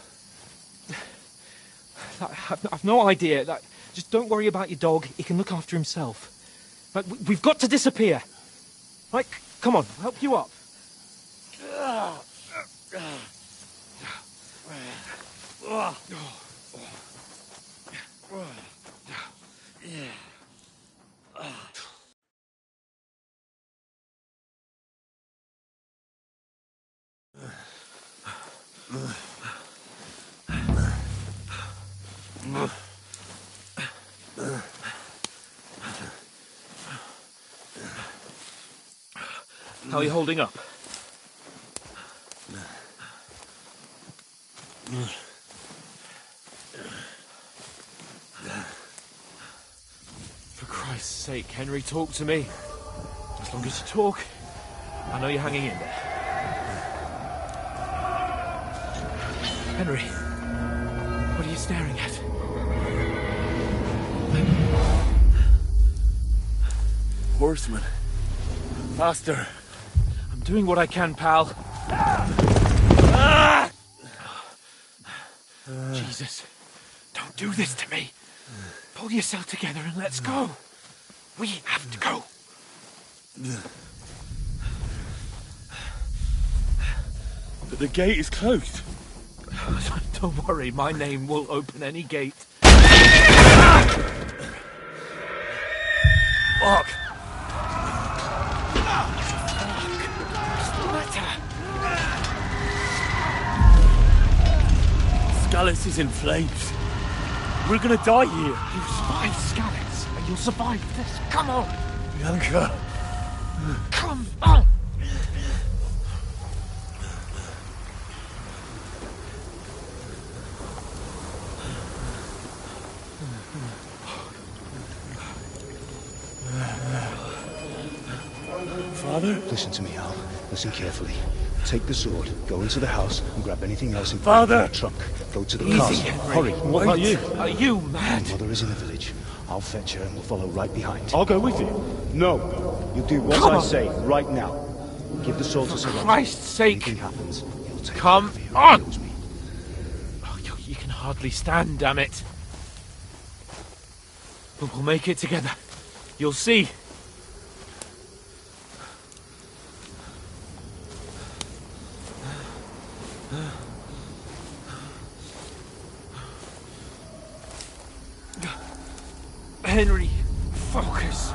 D: I've no idea. Just don't worry about your dog. He can look after himself. We've got to disappear. Right, come on, I'll help you up. How are you holding up? For Christ's sake, Henry, talk to me. As long as you talk, I know you're hanging in there. Henry, what are you staring at?
K: Horseman. Faster.
D: I'm doing what I can, pal. Jesus, don't do this to me. Pull yourself together and let's go. We have to go.
O: But the gate is closed.
D: Don't worry, my name will open any gate.
O: Fuck! Scallis is in flames. We're gonna die here.
D: You survived Scallis, and you'll survive this. Come on!
O: Bianca.
D: Come on!
O: Father?
P: Listen to me, Al. Listen carefully. Take the sword, go into the house, and grab anything else in
O: Father!
P: the truck. Go to the
D: Easy,
P: castle.
D: Henry.
P: Hurry.
O: What about you?
D: Are you mad?
P: Mother is in the village. I'll fetch her and we'll follow right behind.
O: I'll go with you.
P: No. You do what
D: Come
P: I
D: on.
P: say right now. Give the sword to Sir
D: Christ's sake!
P: Anything happens, he'll take
D: Come
P: care of you.
D: on!
P: He knows me.
D: Oh, you can hardly stand, damn it. But we'll make it together. You'll see. Henry, focus.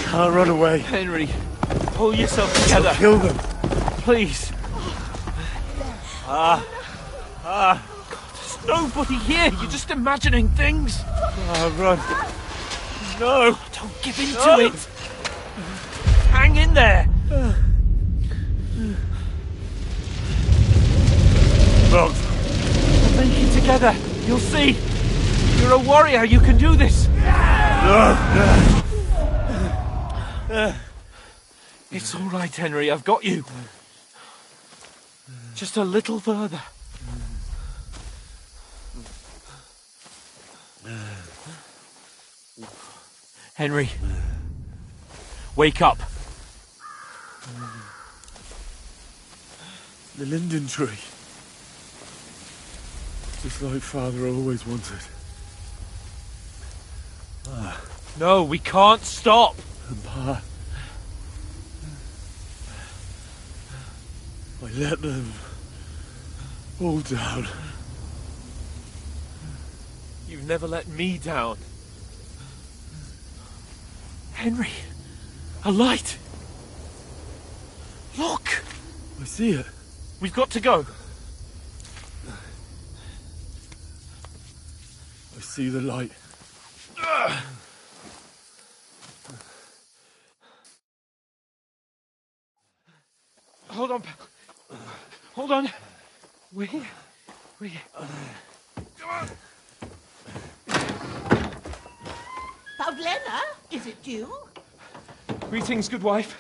O: Can't run away.
D: Henry, pull yourself together.
O: Kill them.
D: Please. God, there's nobody here. You're just imagining things.
O: Run. No.
D: Don't give in to it. Hang in there.
O: Run.
D: We'll make it together. You'll see. You're a warrior. You can do this. It's all right, Henry. I've got you. Just a little further. Henry, wake up.
O: The linden tree. Just like Father always wanted.
D: No, we can't stop.
O: And Pa. I let them all down.
D: You've never let me down. Henry, a light. Look.
O: I see it.
D: We've got to go.
O: I see the light.
D: Hold on, pal. Hold on. We're here. Come on.
Q: Pavlena, is it you?
D: Greetings, good wife.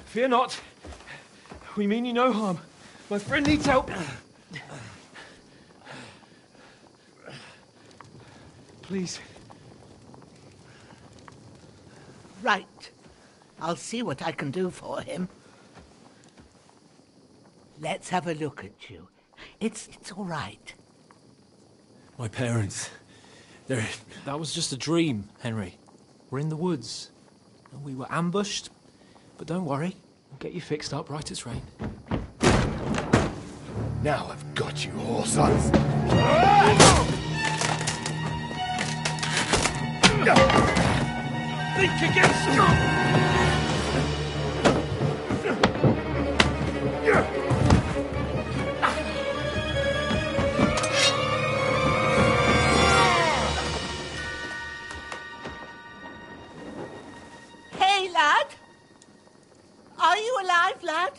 D: Fear not. We mean you no harm. My friend needs help. Please.
Q: Right. I'll see what I can do for him. Let's have a look at you. It's all right.
J: My parents, they're... That was just a dream, Henry. We're in the woods. We were ambushed, but don't worry. We'll get you fixed up right as rain.
I: Now I've got you, whore sons.
D: Think against them!
Q: Hey, lad! Are you alive, lad?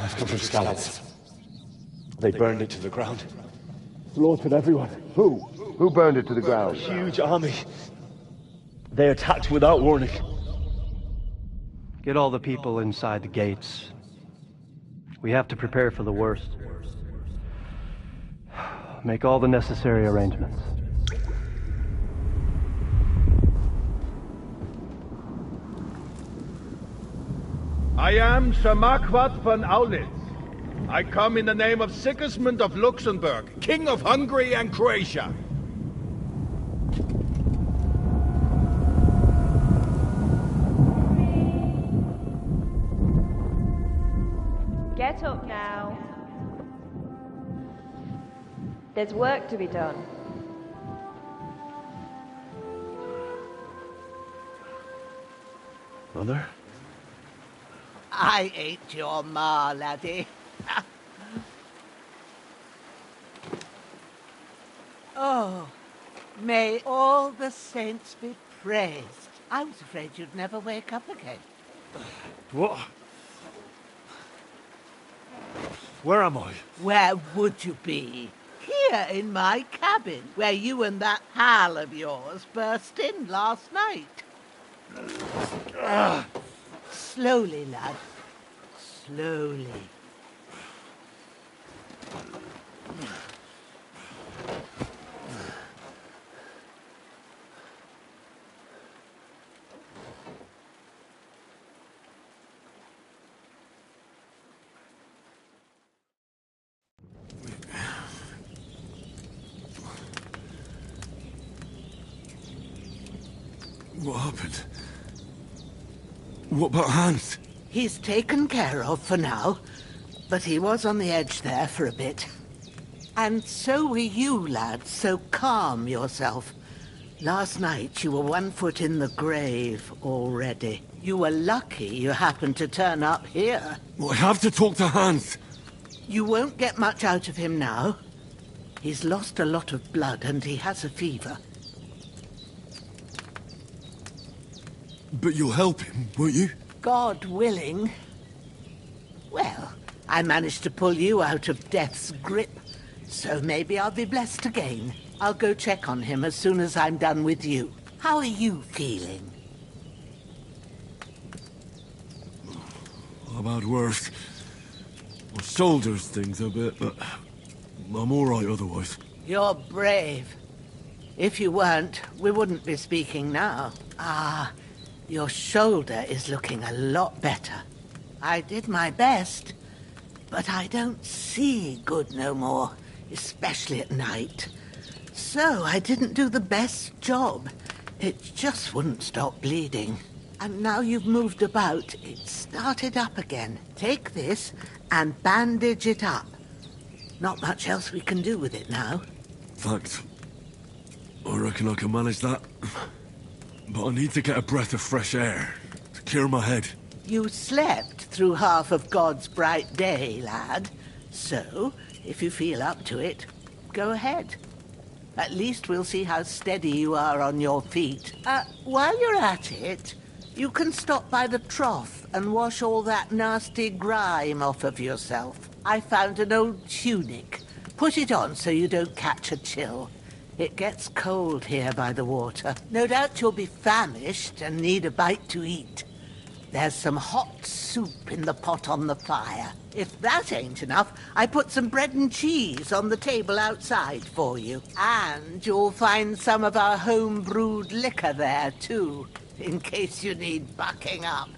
O: I've come from Skalitz. They burned it to the ground. Slaughtered everyone.
N: Who? Who burned it to the ground?
O: Huge army. They attacked without warning.
R: Get all the people inside the gates. We have to prepare for the worst. Make all the necessary arrangements.
M: I am Sir Marquardt von Aulitz. I come in the name of Sigismund of Luxembourg, King of Hungary and Croatia.
S: Get up now. There's work to be done.
O: Mother?
Q: I ain't your ma, laddie. Oh, may all the saints be praised. I was afraid you'd never wake up again.
O: What? Where am I?
Q: Where would you be? Here in my cabin, where you and that pal of yours burst in last night. Slowly, lad. Slowly.
O: What happened? What about Hans?
Q: He's taken care of for now, but he was on the edge there for a bit. And so were you, lad, so calm yourself. Last night you were 1 foot in the grave already. You were lucky you happened to turn up here.
O: Well, I have to talk to Hans.
Q: You won't get much out of him now. He's lost a lot of blood and he has a fever.
O: But you'll help him, won't you?
Q: God willing. Well, I managed to pull you out of death's grip, so maybe I'll be blessed again. I'll go check on him as soon as I'm done with you. How are you feeling?
O: I've had worse. My shoulders stings a bit, but I'm all right otherwise.
Q: You're brave. If you weren't, we wouldn't be speaking now. Your shoulder is looking a lot better. I did my best, but I don't see good no more, especially at night. So I didn't do the best job. It just wouldn't stop bleeding. And now you've moved about, it started up again. Take this and bandage it up. Not much else we can do with it now.
O: Thanks. I reckon I can manage that. But I need to get a breath of fresh air to clear my head.
Q: You slept through half of God's bright day, lad. So, if you feel up to it, go ahead. At least we'll see how steady you are on your feet. While you're at it, you can stop by the trough and wash all that nasty grime off of yourself. I found an old tunic. Put it on so you don't catch a chill. It gets cold here by the water. No doubt you'll be famished and need a bite to eat. There's some hot soup in the pot on the fire. If that ain't enough, I put some bread and cheese on the table outside for you. And you'll find some of our home-brewed liquor there, too, in case you need bucking up.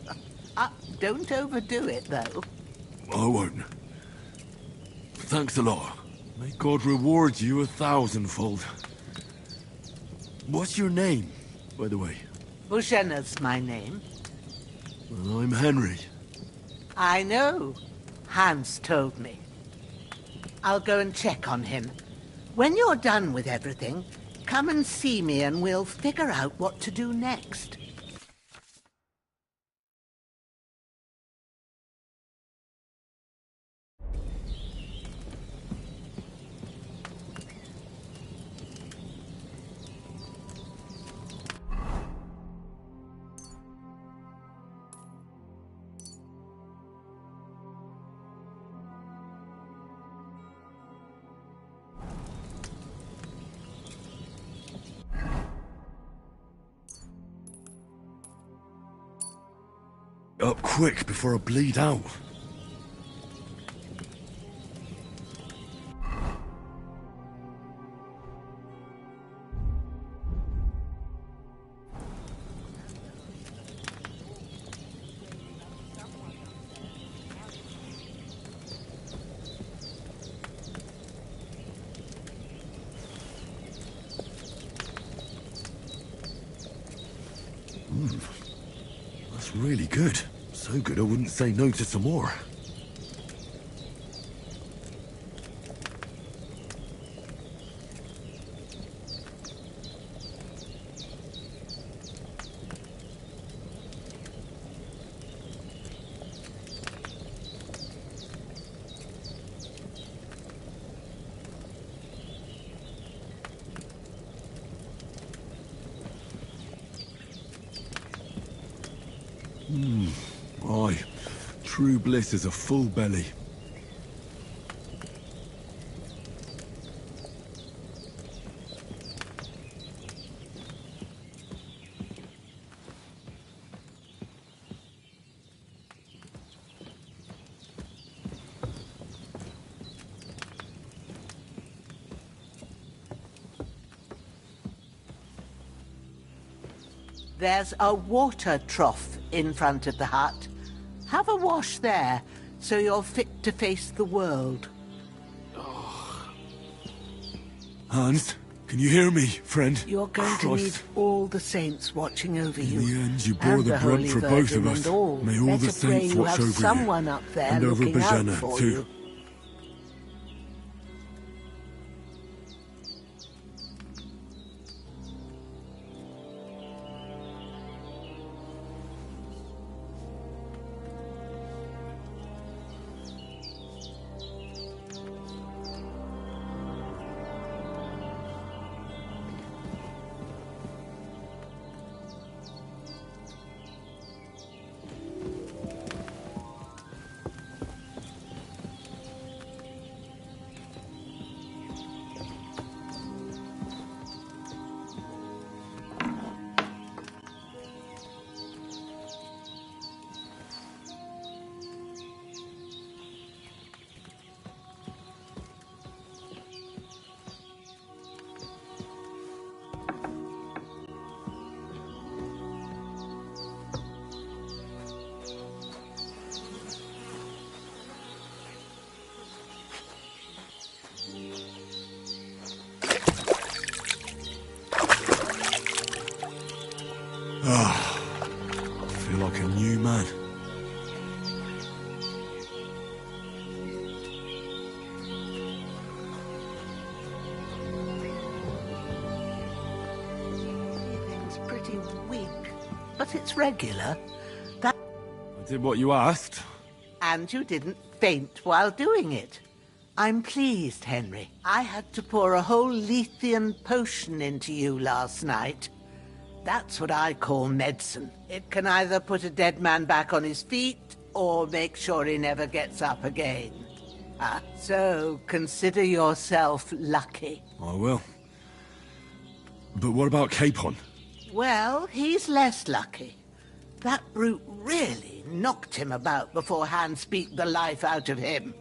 Q: Don't overdo it, though.
O: I won't. Thanks a lot. May God reward you 1,000-fold. What's your name, by the way?
Q: Bushenna's my name.
O: Well, I'm Henry.
Q: I know. Hans told me. I'll go and check on him. When you're done with everything, come and see me and we'll figure out what to do next.
O: Up quick before I bleed out. That's really good. So good I wouldn't say no to some more. Aye, true bliss is a full belly.
Q: There's a water trough in front of the hut. Have a wash there, so you're fit to face the world.
O: Hans, can you hear me, friend?
Q: You're going to need
O: Christ.
Q: all the saints watching over you.
O: In the end, you bore
Q: and
O: the brunt
Q: Holy
O: for both of
Q: Virgin
O: us.
Q: and all.
O: May all the
Q: Better pray
O: saints
Q: you
O: watch
Q: have
O: over
Q: someone
O: you.
Q: up there
O: And over
Q: looking out
O: Bajana,
Q: for
O: too.
Q: you.
O: Ah, I feel like a new man.
Q: It's pretty weak, but it's regular. That
O: I did what you asked.
Q: And you didn't faint while doing it. I'm pleased, Henry. I had to pour a whole Lethean potion into you last night. That's what I call medicine. It can either put a dead man back on his feet or make sure he never gets up again. So consider yourself lucky.
O: I will. But what about Capon?
Q: Well, he's less lucky. That brute really knocked him about before Hans beat the life out of him.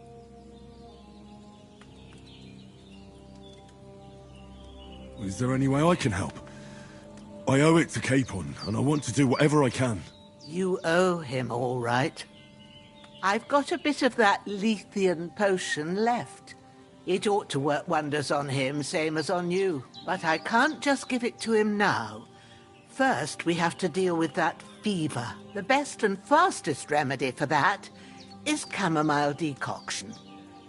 O: Is there any way I can help? I owe it to Capon, and I want to do whatever I can.
Q: You owe him, all right. I've got a bit of that Lethean potion left. It ought to work wonders on him, same as on you. But I can't just give it to him now. First, we have to deal with that fever. The best and fastest remedy for that is chamomile decoction.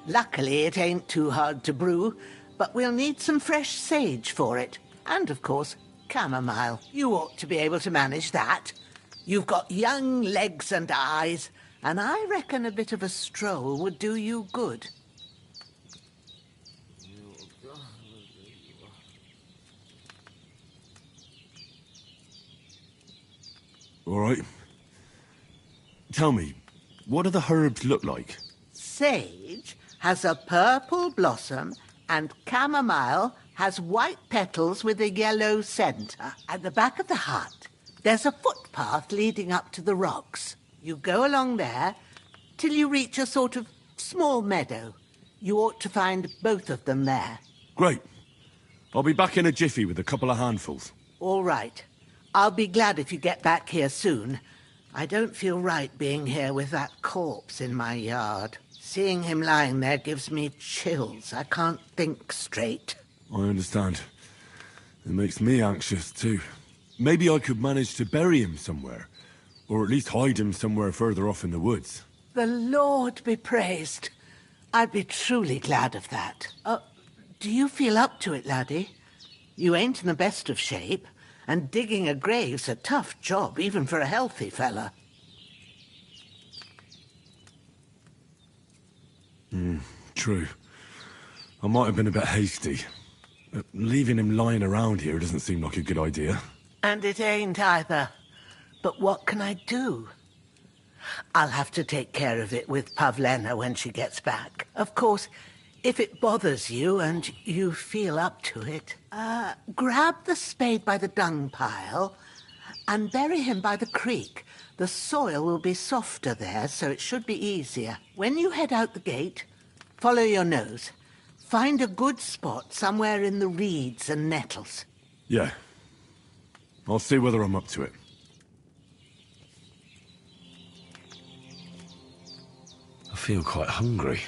Q: Luckily, it ain't too hard to brew, but we'll need some fresh sage for it. And, of course, chamomile. You ought to be able to manage that. You've got young legs and eyes, and I reckon a bit of a stroll would do you good.
O: All right. Tell me, what do the herbs look like?
Q: Sage has a purple blossom, and chamomile has white petals with a yellow centre. At the back of the hut, there's a footpath leading up to the rocks. You go along there till you reach a sort of small meadow. You ought to find both of them there.
I: Great. I'll be back in a jiffy with a couple of handfuls.
Q: All right. I'll be glad if you get back here soon. I don't feel right being here with that corpse in my yard. Seeing him lying there gives me chills. I can't think straight.
I: I understand. It makes me anxious, too. Maybe I could manage to bury him somewhere. Or at least hide him somewhere further off in the woods.
Q: The Lord be praised. I'd be truly glad of that. Do you feel up to it, laddie? You ain't in the best of shape, and digging a grave's a tough job, even for a healthy fella.
I: True. I might have been a bit hasty. Leaving him lying around here doesn't seem like a good idea.
Q: And it ain't either. But what can I do? I'll have to take care of it with Pavlena when she gets back. Of course, if it bothers you and you feel up to it, grab the spade by the dung pile and bury him by the creek. The soil will be softer there, so it should be easier. When you head out the gate, follow your nose. Find a good spot somewhere in the reeds and nettles.
I: Yeah. I'll see whether I'm up to it.
K: I feel quite hungry.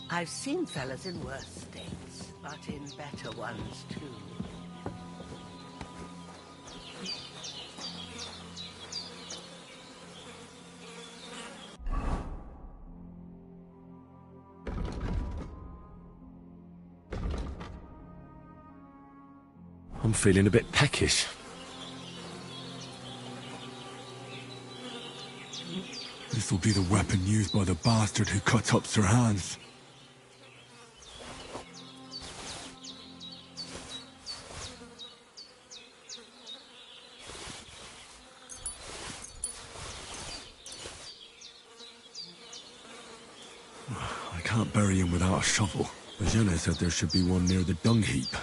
Q: I've seen fellas in worse states, but in better ones too.
K: I'm feeling a bit peckish.
I: This'll be the weapon used by the bastard who cut up Sir Hans. I can't bury him without a shovel. Bajana said there should be one near the dung heap.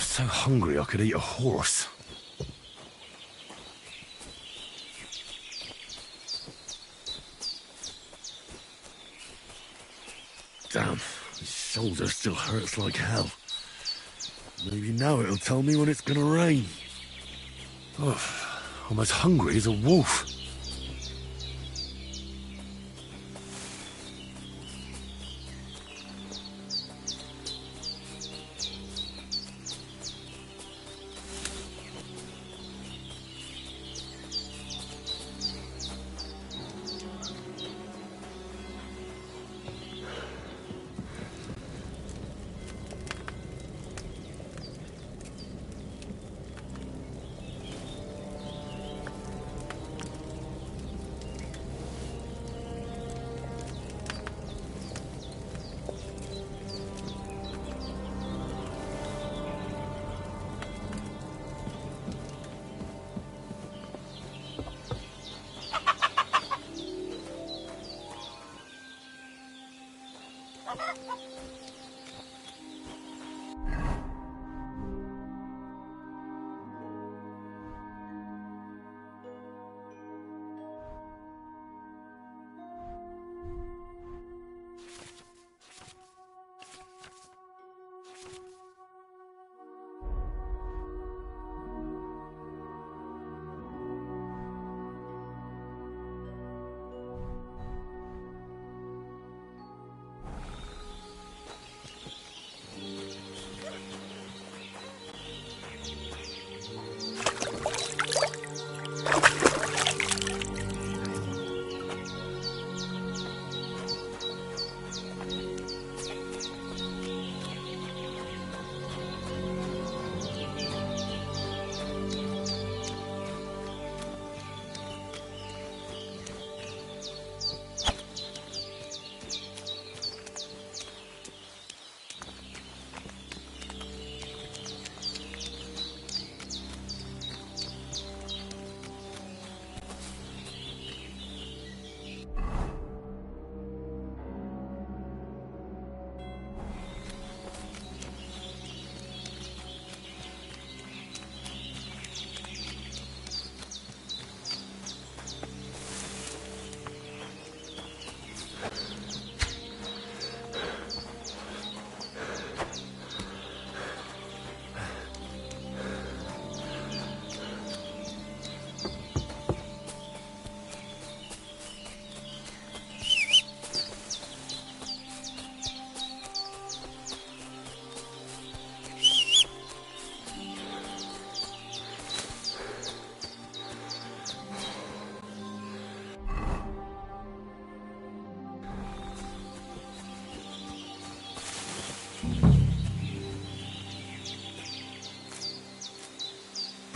K: So hungry I could eat a horse.
I: Damn, his shoulder still hurts like hell. Maybe now it'll tell me when it's gonna rain.
K: Oh, I'm as hungry as a wolf.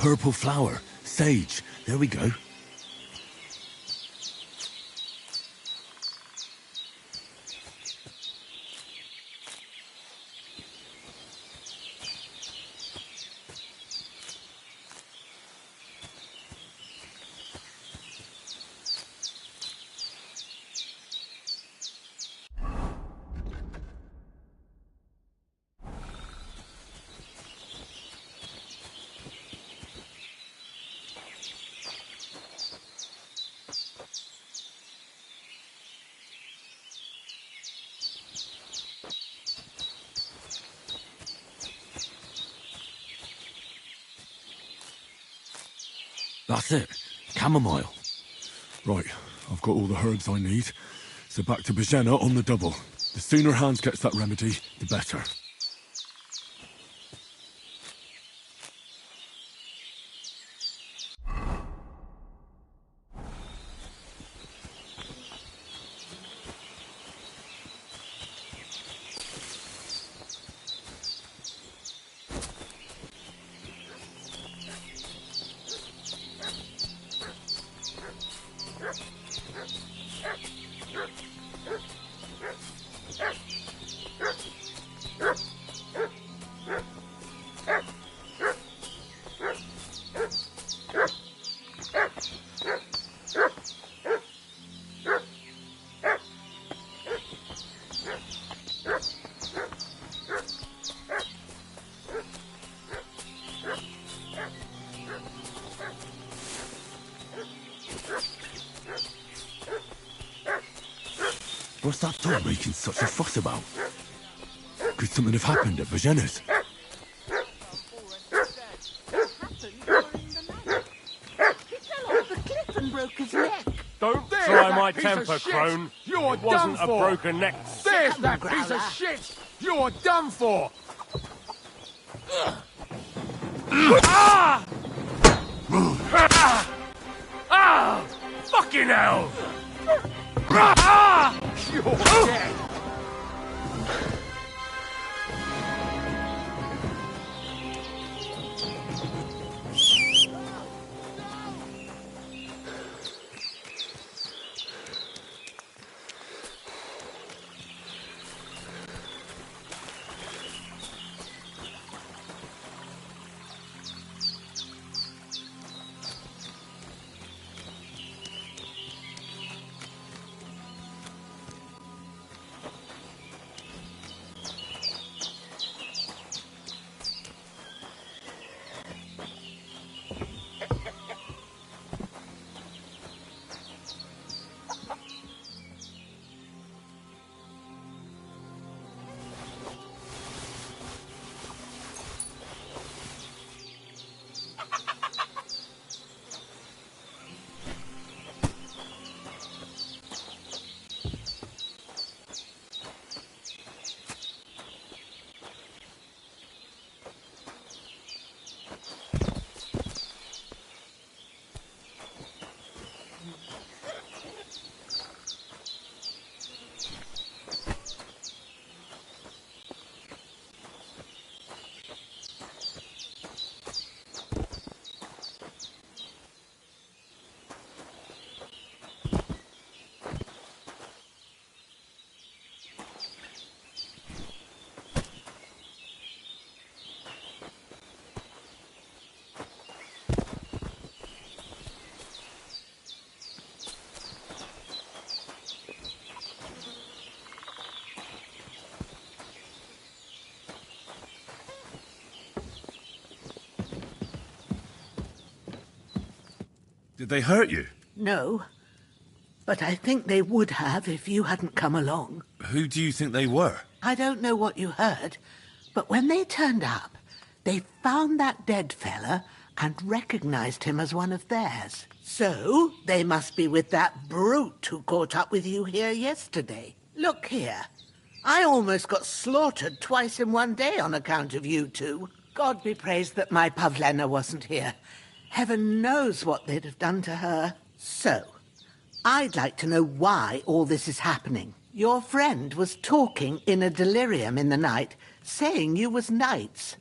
O: purple flower. Sage. There we go. That's it. Chamomile.
I: Right, I've got all the herbs I need. So back to Bajena on the double. The sooner Hans gets that remedy, the better.
O: What's that dog making such a fuss about? Could something have happened at Bajena's?
Q: Broke his neck.
F: Don't
E: There's
F: try
E: that
F: my
E: piece of
F: temper,
E: shit.
F: crone.
E: You're
F: It wasn't
E: done
F: a
E: for.
F: broken neck.
E: There's that piece of shit! You're done for!
F: Ah! Ah! Fucking hell! Ah!
E: You're dead!
O: Did they hurt you?
Q: No, but I think they would have if you hadn't come along.
O: Who do you think they were?
Q: I don't know what you heard, but when they turned up, they found that dead fella and recognized him as one of theirs. So, they must be with that brute who caught up with you here yesterday. Look here. I almost got slaughtered twice in one day on account of you two. God be praised that my Pavlena wasn't here. Heaven knows what they'd have done to her. So, I'd like to know why all this is happening. Your friend was talking in a delirium in the night, saying you was knights.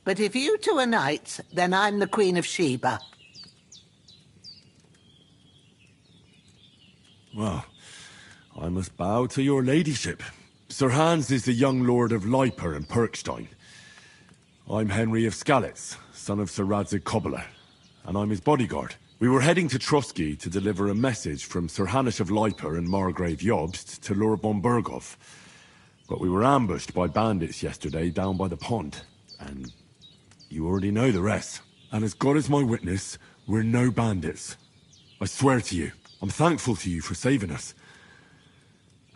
Q: But if you two are knights, then I'm the Queen of Sheba.
O: Well, I must bow to your ladyship. Sir Hans is the young lord of Leiper and Perkstein. I'm Henry of Skalitz, son of Sir Radzig Cobbler, and I'm his bodyguard. We were heading to Trotsky to deliver a message from Sir Hanush of Leiper and Margrave Jobst to Lord von Burgov. But we were ambushed by bandits yesterday down by the pond, and you already know the rest. And as God is my witness, we're no bandits. I swear to you, I'm thankful to you for saving us.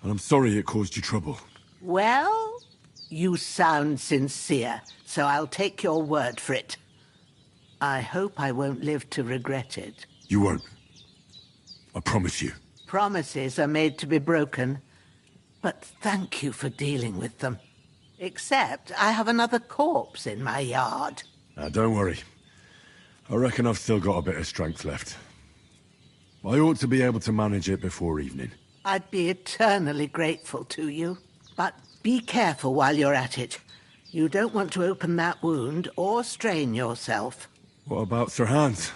O: And I'm sorry it caused you trouble.
Q: Well, you sound sincere, so I'll take your word for it. I hope I won't live to regret it.
O: You won't. I promise you.
Q: Promises are made to be broken, but thank you for dealing with them. Except I have another corpse in my yard.
O: Now, don't worry. I reckon I've still got a bit of strength left. I ought to be able to manage it before evening.
Q: I'd be eternally grateful to you. But be careful while you're at it. You don't want to open that wound or strain yourself.
O: What about Sir Hans?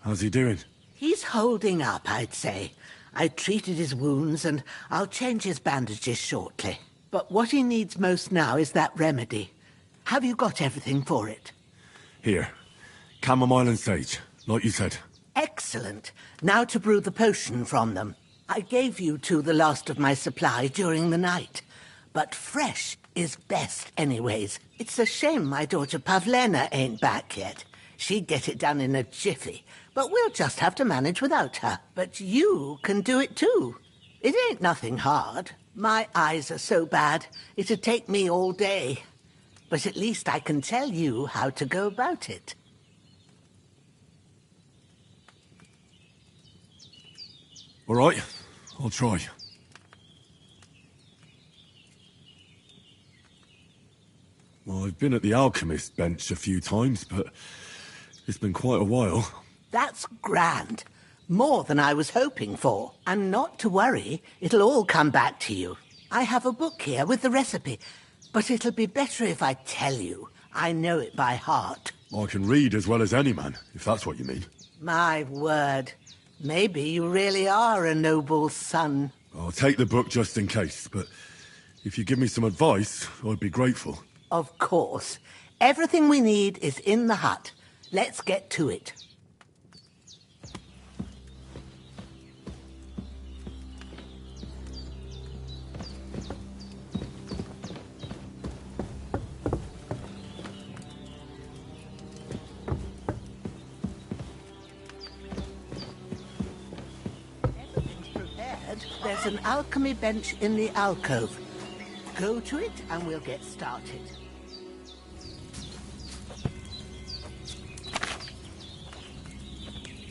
O: How's he doing?
Q: He's holding up, I'd say. I treated his wounds and I'll change his bandages shortly. But what he needs most now is that remedy. Have you got everything for it?
O: Here. Chamomile and sage, like you said.
Q: Excellent. Now to brew the potion from them. I gave you two the last of my supply during the night. But fresh is best anyways. It's a shame my daughter Pavlena ain't back yet. She'd get it done in a jiffy, but we'll just have to manage without her. But you can do it too. It ain't nothing hard. My eyes are so bad, it'd take me all day. But at least I can tell you how to go about it.
O: All right, I'll try. Well, I've been at the alchemist bench a few times, but it's been quite a while.
Q: That's grand. More than I was hoping for. And not to worry, it'll all come back to you. I have a book here with the recipe, but it'll be better if I tell you. I know it by heart.
O: I can read as well as any man, if that's what you mean.
Q: My word. Maybe you really are a noble son.
O: I'll take the book just in case, but if you give me some advice, I'd be grateful.
Q: Of course. Everything we need is in the hut. Let's get to it. Everything's prepared. There's an alchemy bench in the alcove. Go to it and we'll get started.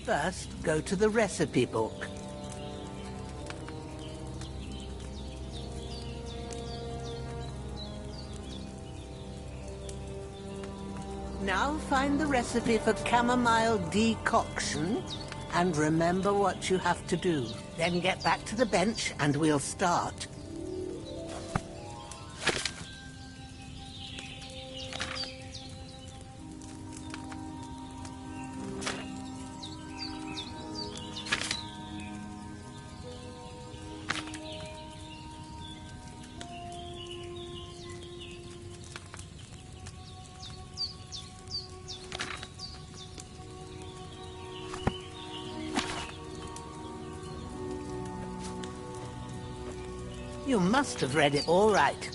Q: First, go to the recipe book. Now find the recipe for chamomile decoction and remember what you have to do. Then get back to the bench and we'll start. You must have read it all right.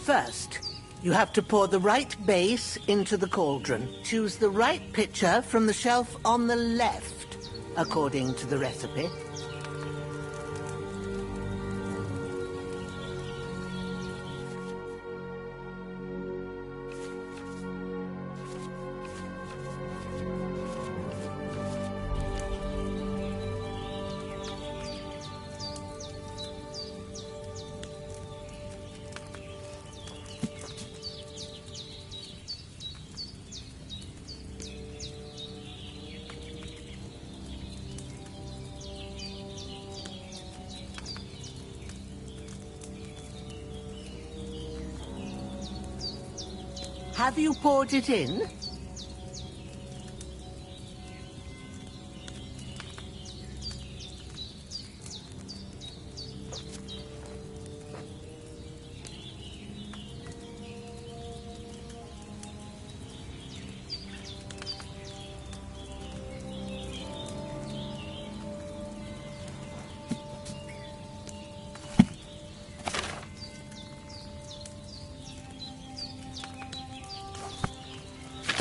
Q: First, you have to pour the right base into the cauldron. Choose the right pitcher from the shelf on the left, according to the recipe. Have you poured it in?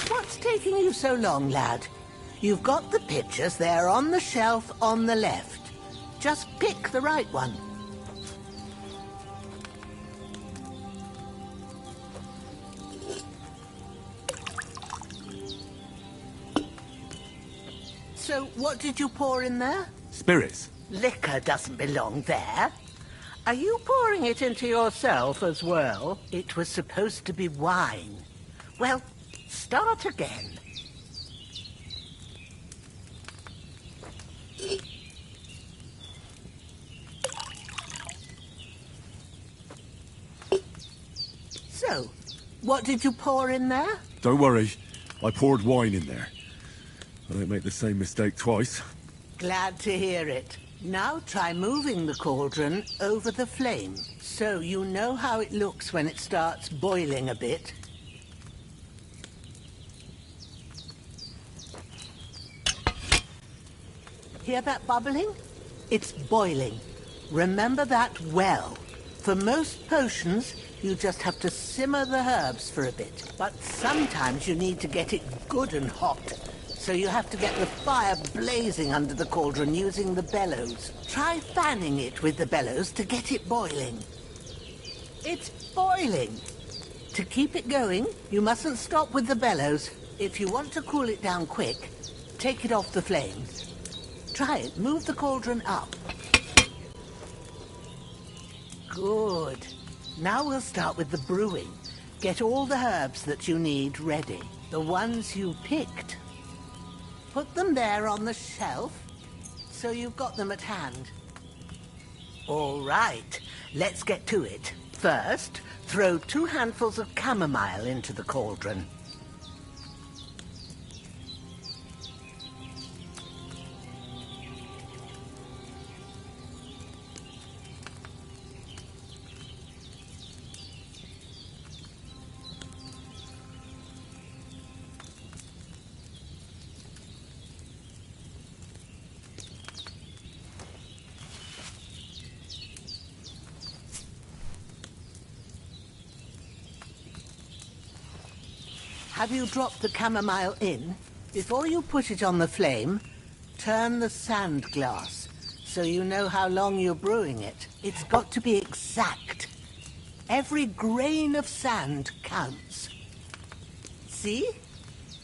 Q: What's taking you so long, lad? You've got the pictures there on the shelf on the left. Just pick the right one. So, what did you pour in there?
O: Spirits.
Q: Liquor doesn't belong there. Are you pouring it into yourself as well? It was supposed to be wine. Well, start again. So, what did you pour in there?
O: Don't worry. I poured wine in there. I don't make the same mistake twice.
Q: Glad to hear it. Now try moving the cauldron over the flame, so you know how it looks when it starts boiling a bit. Hear that bubbling? It's boiling. Remember that well. For most potions, you just have to simmer the herbs for a bit. But sometimes you need to get it good and hot. So you have to get the fire blazing under the cauldron using the bellows. Try fanning it with the bellows to get it boiling. It's boiling. To keep it going, you mustn't stop with the bellows. If you want to cool it down quick, take it off the flames. Try it. Move the cauldron up. Good. Now we'll start with the brewing. Get all the herbs that you need ready. The ones you picked. Put them there on the shelf, so you've got them at hand. All right, let's get to it. First, throw 2 handfuls of chamomile into the cauldron. Have you dropped the chamomile in? Before you put it on the flame, turn the sand glass, so you know how long you're brewing it. It's got to be exact. Every grain of sand counts. See?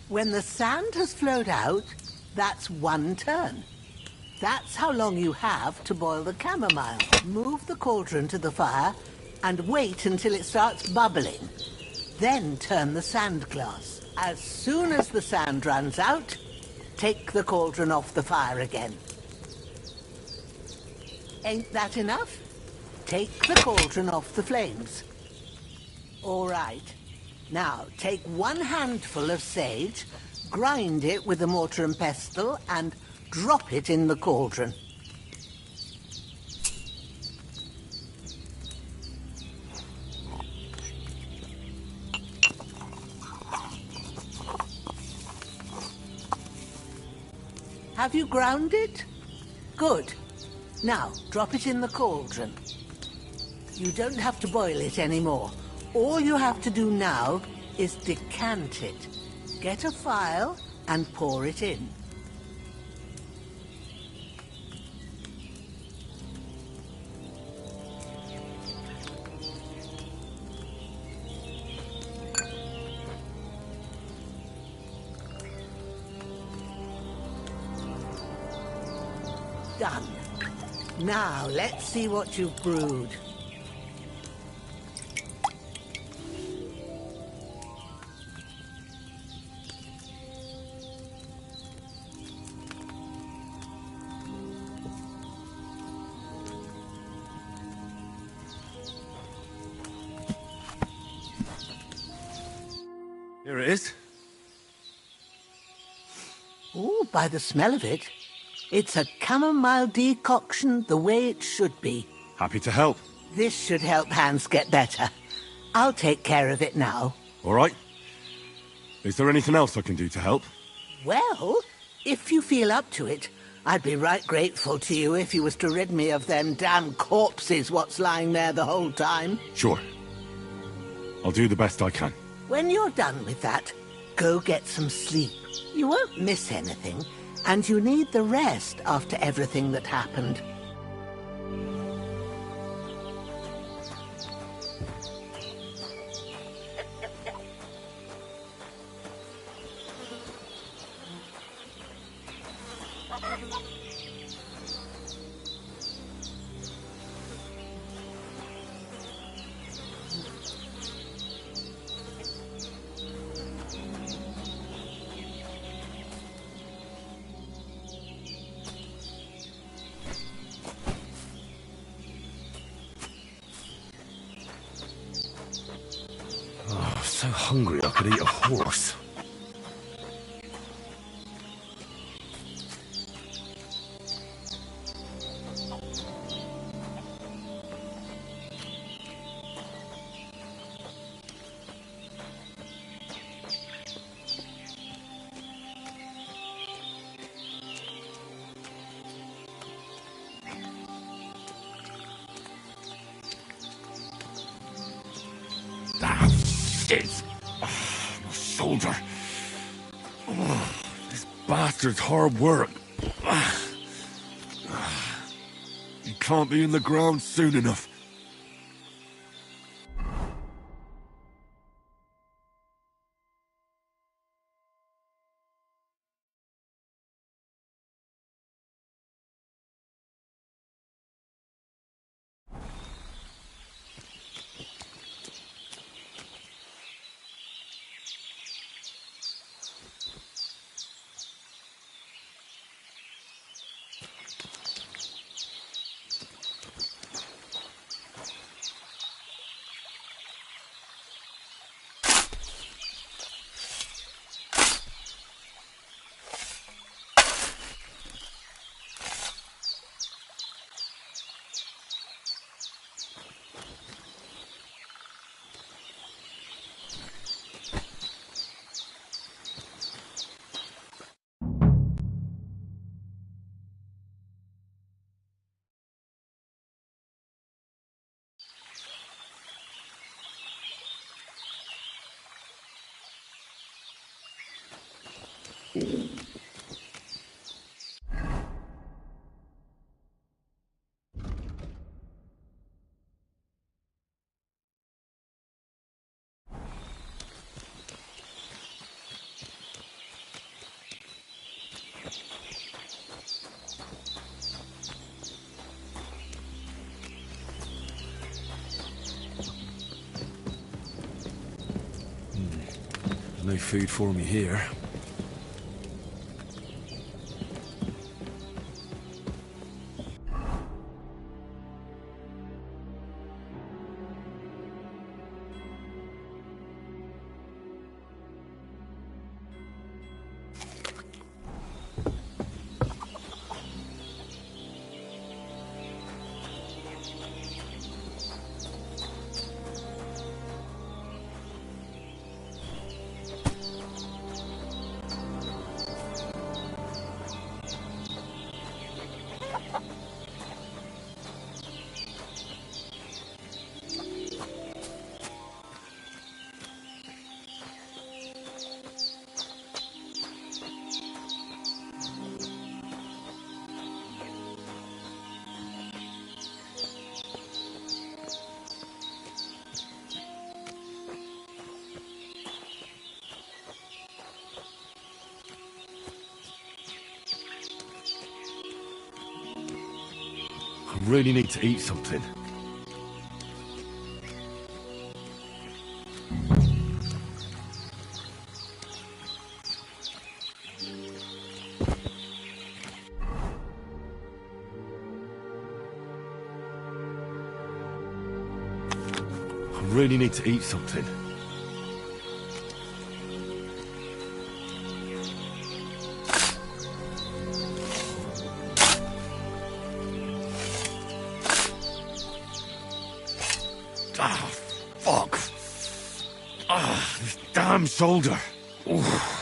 Q: When the sand has flowed out, that's 1 turn. That's how long you have to boil the chamomile. Move the cauldron to the fire and wait until it starts bubbling. Then turn the sand glass. As soon as the sand runs out, take the cauldron off the fire again. Ain't that enough? Take the cauldron off the flames. All right. Now, take 1 handful of sage, grind it with a mortar and pestle, and drop it in the cauldron. Have you ground it? Good. Now, drop it in the cauldron. You don't have to boil it anymore. All you have to do now is decant it. Get a phial and pour it in. Done. Now, let's see what you've brewed.
O: Here it is.
Q: Oh, by the smell of it, it's a chamomile decoction the way it should be.
O: Happy to help.
Q: This should help Hans get better. I'll take care of it now.
O: All right. Is there anything else I can do to help?
Q: Well, if you feel up to it, I'd be right grateful to you if you was to rid me of them damn corpses what's lying there the whole time.
O: Sure. I'll do the best I can.
Q: When you're done with that, go get some sleep. You won't miss anything, and you need the rest after everything that happened.
K: I'm so hungry I could eat a horse.
O: My shoulder. This bastard's hard work. He can't be in the ground soon enough.
K: There's no food for me here.
O: I really need to eat something. I really need to eat something. This damn shoulder. Oof.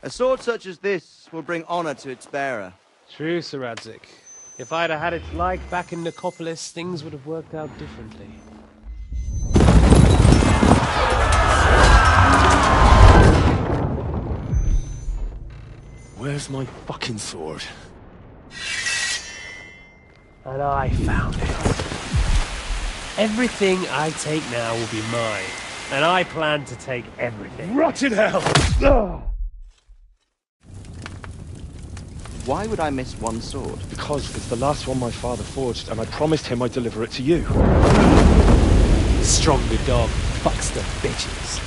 T: A sword such as this will bring honor to its bearer.
J: True, Sir Radzik. If I'd have had its like back in Nicopolis, things would have worked out differently.
O: Where's my fucking sword?
J: And I found it. Everything I take now will be mine, and I plan to take everything.
O: Rotted hell!
T: Why would I miss one sword?
K: Because it's the last one my father forged, and I promised him I'd deliver it to you.
J: Stronger dog fucks the bitches,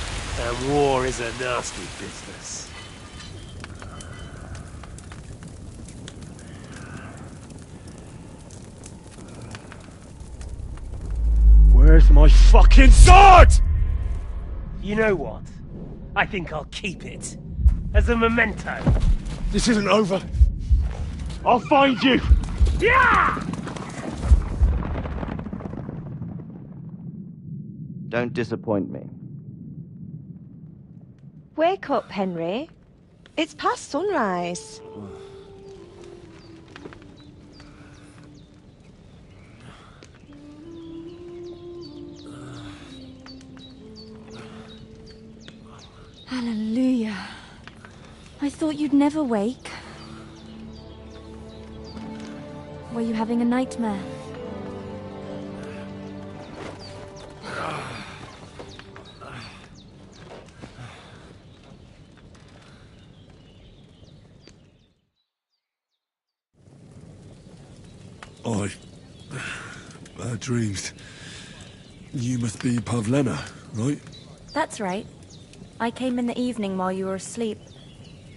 J: and war is a nasty business.
K: Where's my fucking sword?
J: You know what? I think I'll keep it. As a memento.
K: This isn't over. I'll find you!
J: Yeah!
T: Don't disappoint me.
S: Wake up, Henry. It's past sunrise.
U: Hallelujah. I thought you'd never wake. Were you having a nightmare?
O: Bad dreams. You must be Pavlena, right?
U: That's right. I came in the evening while you were asleep.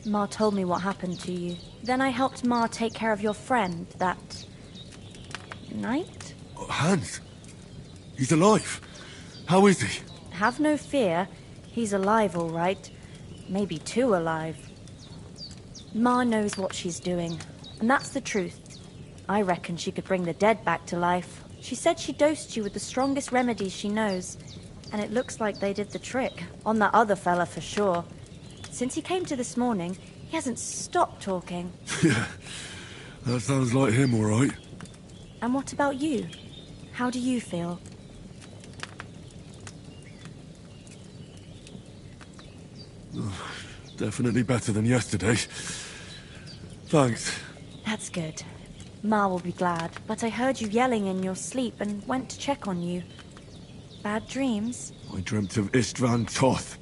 U: Ma told me what happened to you. Then I helped Ma take care of your friend that night?
O: Hans? He's alive. How is he?
U: Have no fear. He's alive, all right. Maybe too alive. Ma knows what she's doing, and that's the truth. I reckon she could bring the dead back to life. She said she dosed you with the strongest remedies she knows, and it looks like they did the trick. On that other fella for sure. Since he came to this morning, he hasn't stopped talking.
O: Yeah, that sounds like him, all right.
U: And what about you? How do you feel?
O: Definitely better than yesterday. Thanks.
U: That's good. Ma will be glad, but I heard you yelling in your sleep and went to check on you. Bad dreams?
O: I dreamt of Istvan Toth,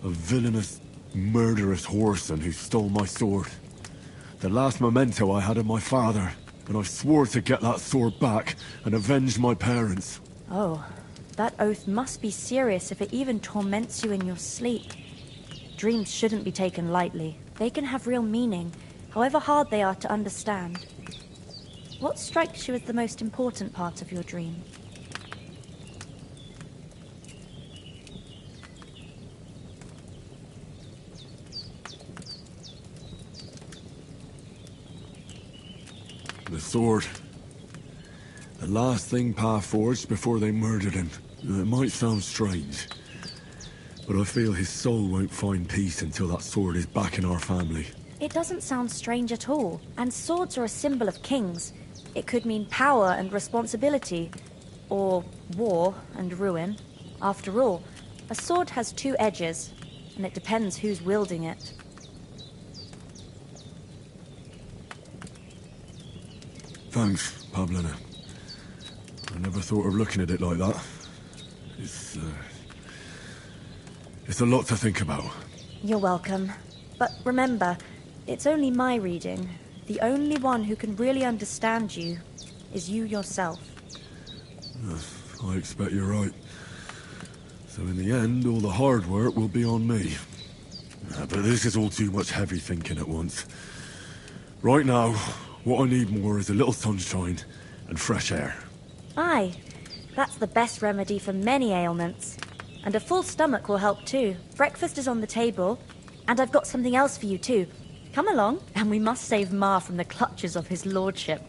O: a villainous, murderous whoreson who stole my sword. The last memento I had of my father, and I swore to get that sword back and avenge my parents.
U: Oh, that oath must be serious if it even torments you in your sleep. Dreams shouldn't be taken lightly. They can have real meaning, however hard they are to understand. What strikes you as the most important part of your dream?
O: The sword. The last thing Pa forged before they murdered him. It might sound strange, but I feel his soul won't find peace until that sword is back in our family.
U: It doesn't sound strange at all, and swords are a symbol of kings. It could mean power and responsibility, or war and ruin. After all, a sword has two edges, and it depends who's wielding it.
O: Thanks, Pavlina. I never thought of looking at it like that. It's a lot to think about.
U: You're welcome. But remember, it's only my reading. The only one who can really understand you is you yourself.
O: I expect you're right. So in the end, all the hard work will be on me. But this is all too much heavy thinking at once. Right now, what I need more is a little sunshine and fresh air.
U: Aye, that's the best remedy for many ailments. And a full stomach will help too. Breakfast is on the table, and I've got something else for you too. Come along, and we must save Ma from the clutches of his lordship.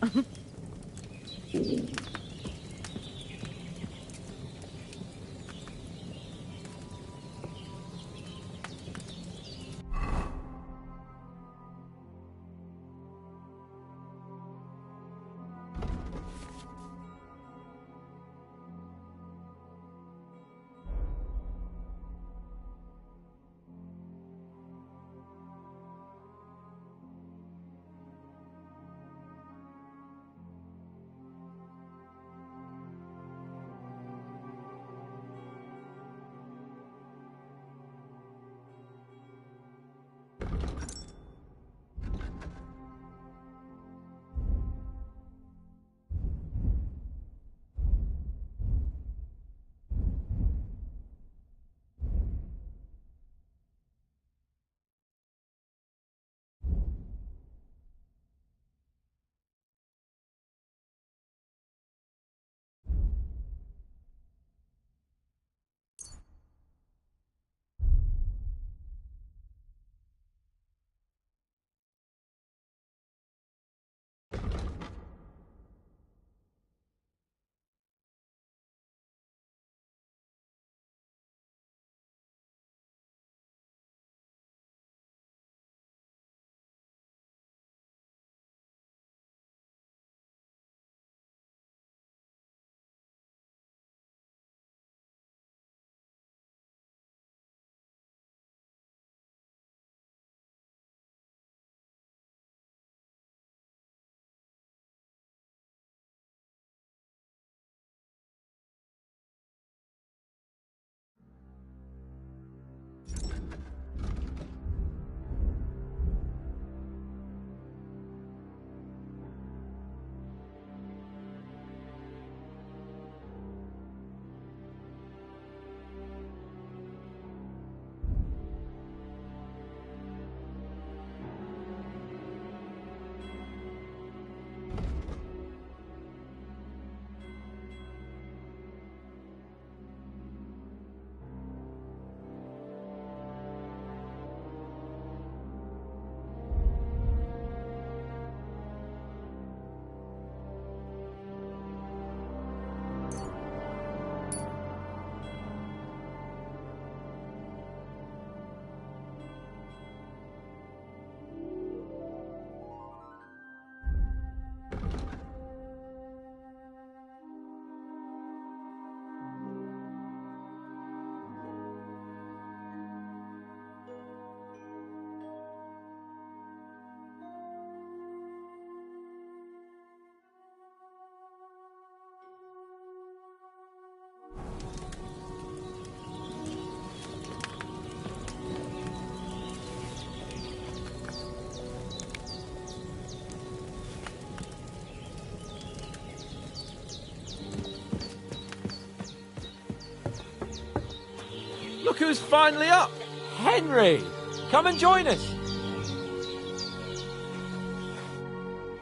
D: Look who's finally up! Henry! Come and join us!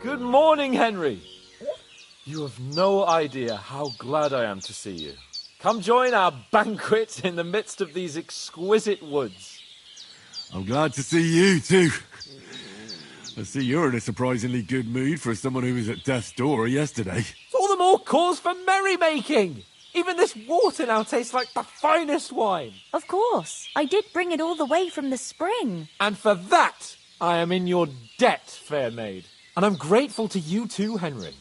D: Good morning, Henry! You have no idea how glad I am to see you. Come join our banquet in the midst of these exquisite woods.
O: I'm glad to see you too. I see you're in a surprisingly good mood for someone who was at death's door yesterday.
D: It's all the more cause for merrymaking. Even this water now tastes like the finest wine.
U: Of course. I did bring it all the way from the spring.
D: And for that, I am in your debt, fair maid. And I'm grateful to you too, Henry.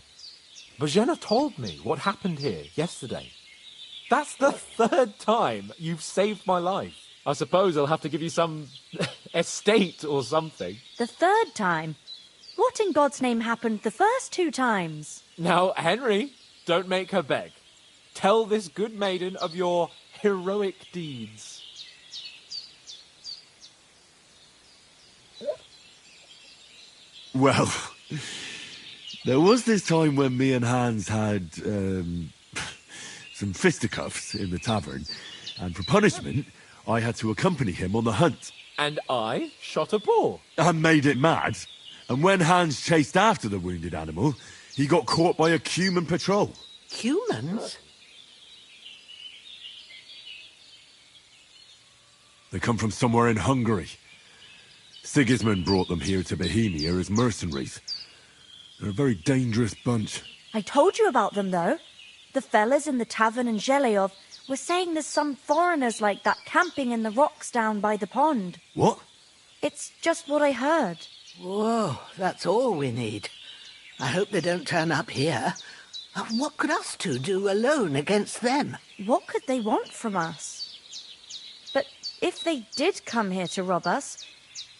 D: Bajena told me what happened here yesterday. That's the 3rd time you've saved my life. I suppose I'll have to give you some estate or something.
U: The 3rd time? What in God's name happened the first 2 times?
D: Now, Henry, don't make her beg. Tell this good maiden of your heroic deeds.
O: Well, there was this time when me and Hans had some fisticuffs in the tavern, and for punishment, I had to accompany him on the hunt.
D: And I shot a boar.
O: And made it mad. And when Hans chased after the wounded animal, he got caught by a Cuman patrol.
Q: Cumans?
O: They come from somewhere in Hungary. Sigismund brought them here to Bohemia as mercenaries. They're a very dangerous bunch.
U: I told you about them, though. The fellas in the tavern in Zheleov were saying there's some foreigners like that camping in the rocks down by the pond.
O: What?
U: It's just what I heard.
Q: Whoa, that's all we need. I hope they don't turn up here. What could us two do alone against them?
U: What could they want from us? But if they did come here to rob us,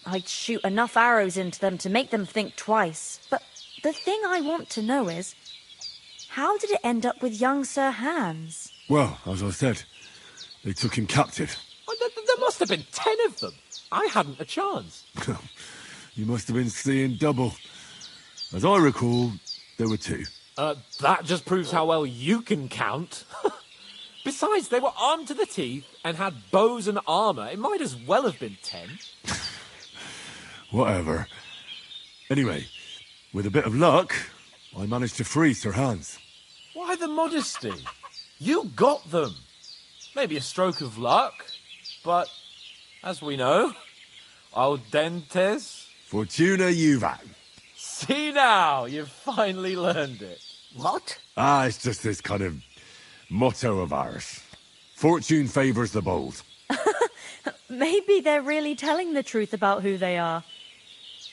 U: I'd shoot enough arrows into them to make them think twice. But the thing I want to know is, how did it end up with young Sir Hans?
O: Well, as I said, they took him captive.
D: Well, there must have been 10 of them. I hadn't a chance.
O: You must have been seeing double. As I recall, there were 2.
D: That just proves how well you can count. Besides, they were armed to the teeth and had bows and armour. It might as well have been 10.
O: Whatever. Anyway, with a bit of luck, I managed to free Sir Hans.
D: Why the modesty? You got them. Maybe a stroke of luck, but as we know, audentes...
O: Fortuna juvat.
D: See now, you've finally learned it.
Q: What?
O: It's just this kind of motto of ours. Fortune favours the bold.
U: Maybe they're really telling the truth about who they are.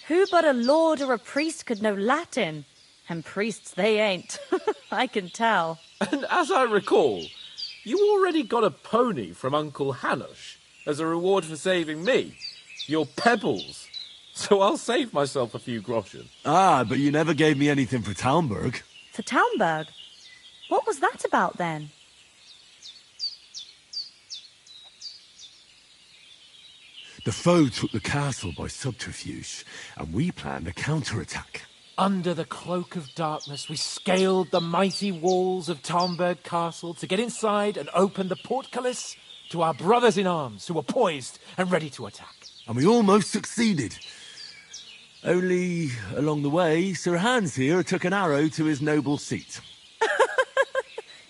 U: Who but a lord or a priest could know Latin? And priests they ain't. I can tell.
D: And as I recall, you already got a pony from Uncle Hanush as a reward for saving me. Your pebbles. So I'll save myself a few groschen.
O: But you never gave me anything for Talmberg.
U: For Talmberg? What was that about then?
O: The foe took the castle by subterfuge, and we planned a counterattack.
D: Under the cloak of darkness, we scaled the mighty walls of Talmberg Castle to get inside and open the portcullis to our brothers-in-arms who were poised and ready to attack.
O: And we almost succeeded. Only, along the way, Sir Hans here took an arrow to his noble seat.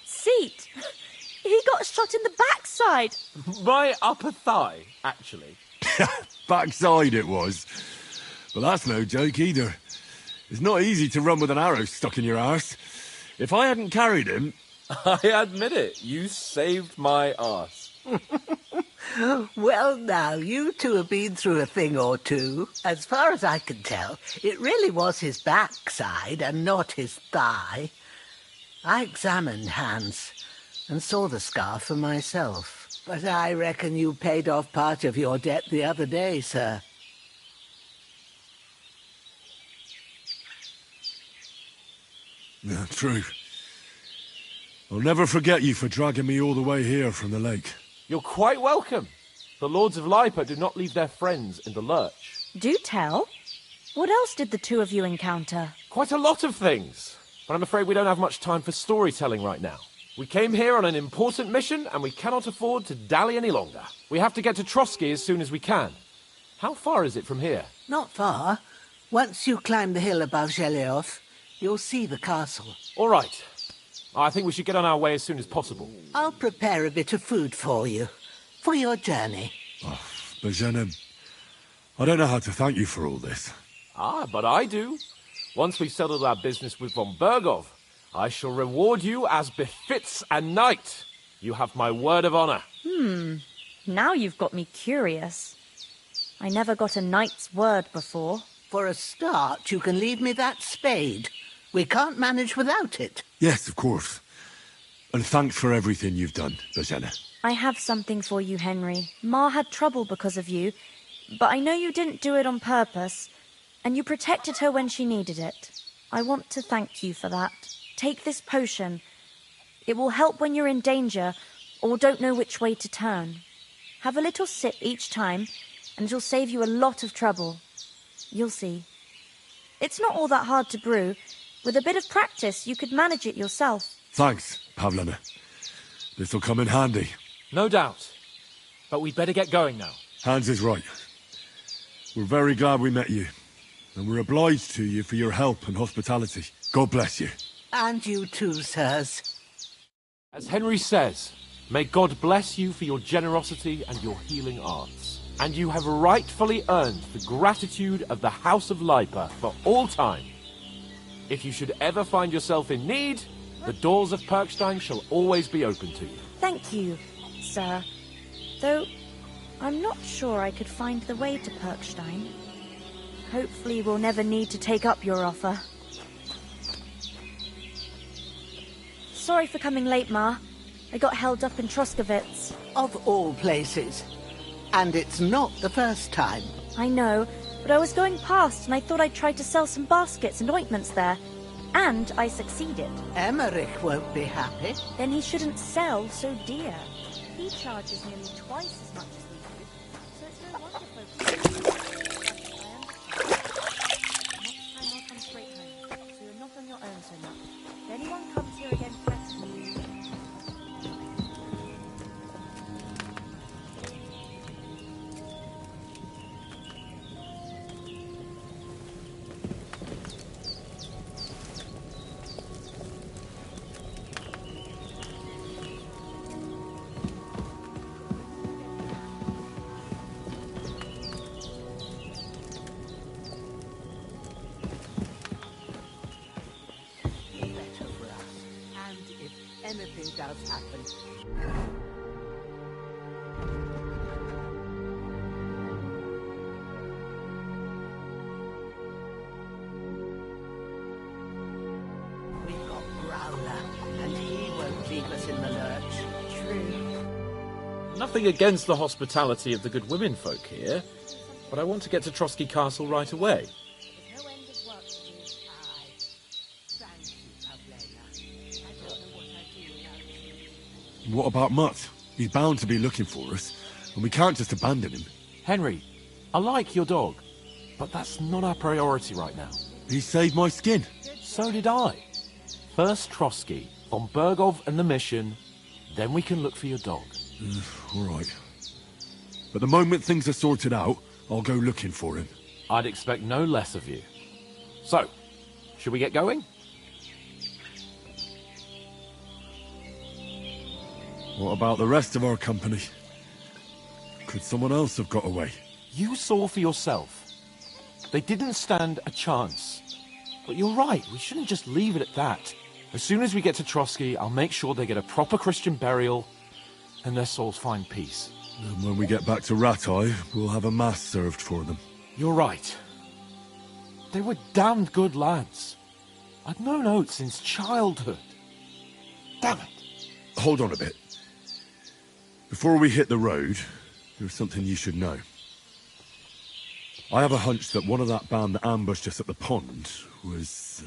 U: Seat? He got shot in the backside.
D: My upper thigh, actually.
O: Backside it was. But that's no joke either. It's not easy to run with an arrow stuck in your arse. If I hadn't carried him...
D: I admit it, you saved my arse.
Q: Well, now, you two have been through a thing or two. As far as I can tell, it really was his backside and not his thigh. I examined Hans and saw the scar for myself. But I reckon you paid off part of your debt the other day, sir.
O: Yeah, true. I'll never forget you for dragging me all the way here from the lake.
D: You're quite welcome. The Lords of Lipa do not leave their friends in the lurch.
U: Do tell. What else did the two of you encounter?
D: Quite a lot of things. But I'm afraid we don't have much time for storytelling right now. We came here on an important mission, and we cannot afford to dally any longer. We have to get to Trotsky as soon as we can. How far is it from here?
Q: Not far. Once you climb the hill above Zheleov, you'll see the castle.
D: All right. I think we should get on our way as soon as possible.
Q: I'll prepare a bit of food for you, for your journey.
O: Bajena, I don't know how to thank you for all this.
D: Ah, but I do. Once we've settled our business with von Bergov, I shall reward you as befits a knight. You have my word of honor.
U: Now you've got me curious. I never got a knight's word before.
Q: For a start, you can leave me that spade. We can't manage without it.
O: Yes, of course. And thanks for everything you've done, Bozena.
U: I have something for you, Henry. Ma had trouble because of you, but I know you didn't do it on purpose, and you protected her when she needed it. I want to thank you for that. Take this potion. It will help when you're in danger or don't know which way to turn. Have a little sip each time, and it'll save you a lot of trouble. You'll see. It's not all that hard to brew. With a bit of practice, you could manage it yourself.
O: Thanks, Pavlena. This'll come in handy.
D: No doubt. But we'd better get going now.
O: Hans is right. We're very glad we met you. And we're obliged to you for your help and hospitality. God bless you.
Q: And you too, sirs.
D: As Henry says, may God bless you for your generosity and your healing arts. And you have rightfully earned the gratitude of the House of Lipa for all time. If you should ever find yourself in need, the doors of Perkstein shall always be open to you.
U: Thank you, sir. Though, I'm not sure I could find the way to Perkstein. Hopefully we'll never need to take up your offer. Sorry for coming late, Ma. I got held up in Troskowitz.
Q: Of all places. And it's not the first time.
U: I know, but I was going past and I thought I'd try to sell some baskets and ointments there. And I succeeded.
Q: Emmerich won't be happy.
U: Then he shouldn't sell so dear. He charges nearly twice as much as we do, so it's no wonder folks... Next time I'll come straight home, so you're not on your own so much. If anyone comes here again threatening you...
Q: Anything does happen. We've got Growler, and he won't leave us in the lurch.
U: True.
D: Nothing against the hospitality of the good women folk here, but I want to get to Trotsky Castle right away.
U: There's no end of work to do. Thank you, Pavlena. I don't know what I'd do without you.
O: What about Mutt? He's bound to be looking for us, and we can't just abandon him.
D: Henry, I like your dog, but that's not our priority right now.
O: He saved my skin.
D: So did I. First Trotsky, von Bergov and the mission, then we can look for your dog.
O: All right. But the moment things are sorted out, I'll go looking for him.
D: I'd expect no less of you. So, should we get going?
O: What about the rest of our company? Could someone else have got away?
D: You saw for yourself. They didn't stand a chance. But you're right, we shouldn't just leave it at that. As soon as we get to Trotsky, I'll make sure they get a proper Christian burial and their souls find peace.
O: And when we get back to Ratai, we'll have a mass served for them.
D: You're right. They were damned good lads. I'd known Oates since childhood. Damn it.
O: Hold on a bit. Before we hit the road, there's something you should know. I have a hunch that one of that band that ambushed us at the pond was...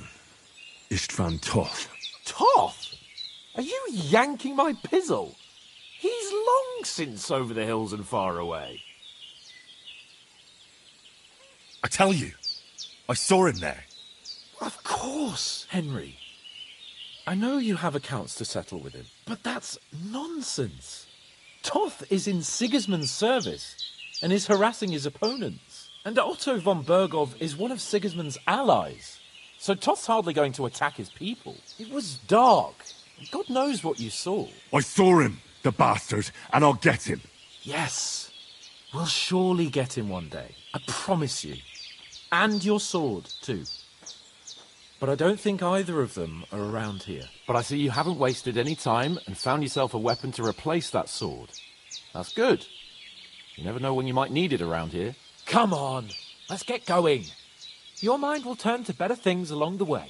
O: Istvan Toth.
D: Toth? Are you yanking my pizzle? He's long since over the hills and far away.
O: I tell you, I saw him there.
D: Of course, Henry. I know you have accounts to settle with him, but that's nonsense. Toth is in Sigismund's service and is harassing his opponents. And Otto von Bergov is one of Sigismund's allies. So Toth's hardly going to attack his people. It was dark. God knows what you saw.
O: I saw him, the bastard, and I'll get him.
D: Yes. We'll surely get him one day. I promise you.
J: And your sword, too. But I don't think either of them are around here. But I see you haven't wasted any time and found yourself a weapon to replace that sword. That's good. You never know when you might need it around here. Come on, let's get going. Your mind will turn to better things along the way.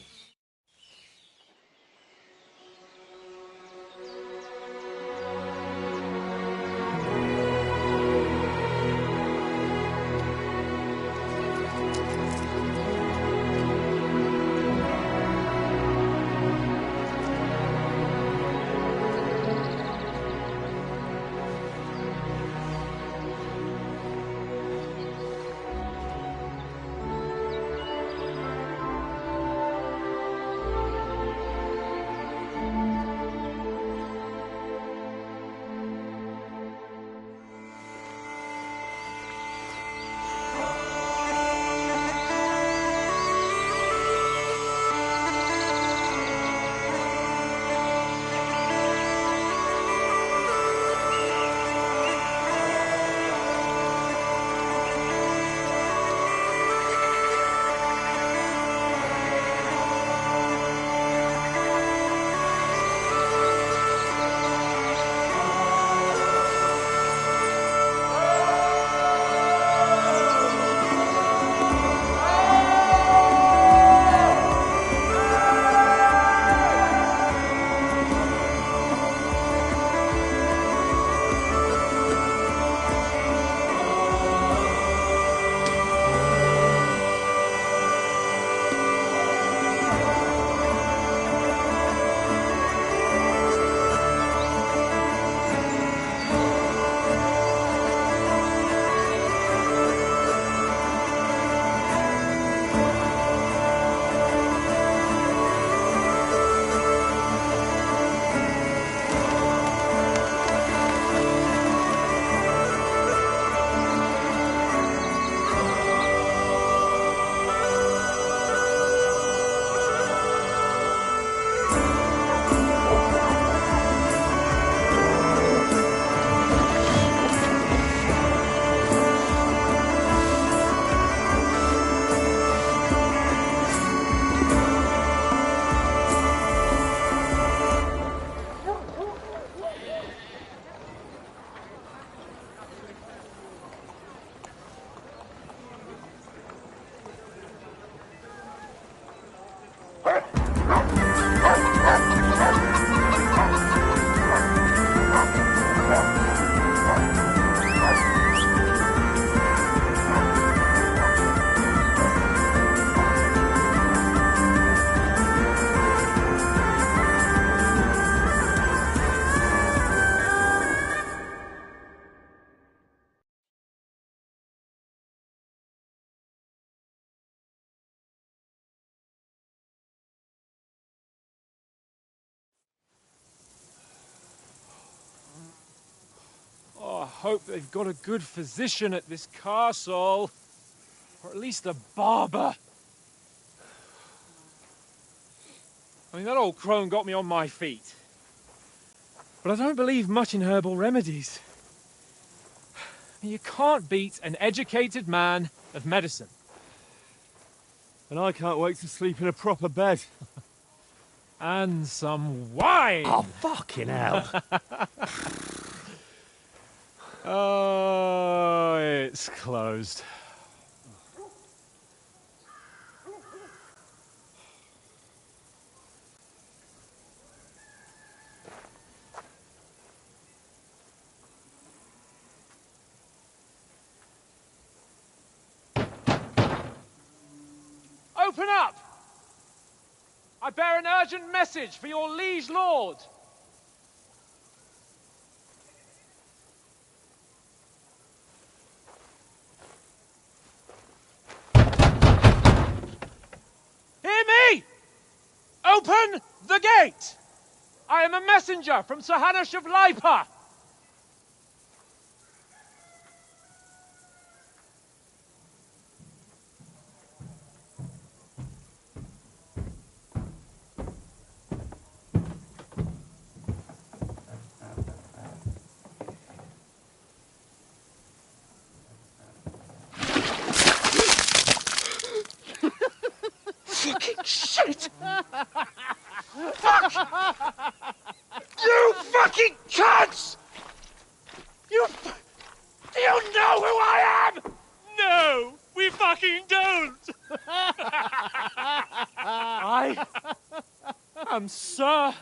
C: I hope they've got a good physician at this castle. Or at least a barber. I mean, that old crone got me on my feet. But I don't believe much in herbal remedies. You can't beat an educated man of medicine.
F: And I can't wait to sleep in a proper bed.
C: And some wine!
P: Oh, fucking hell.
C: Oh, it's closed. Open up! I bear an urgent message for your liege lord. Hear me! Open the gate! I am a messenger from Sir Hanush of Lipa.
B: fucking shit! Fuck! You fucking cunts! Do you know who I am?
C: No, we fucking don't! I am Sir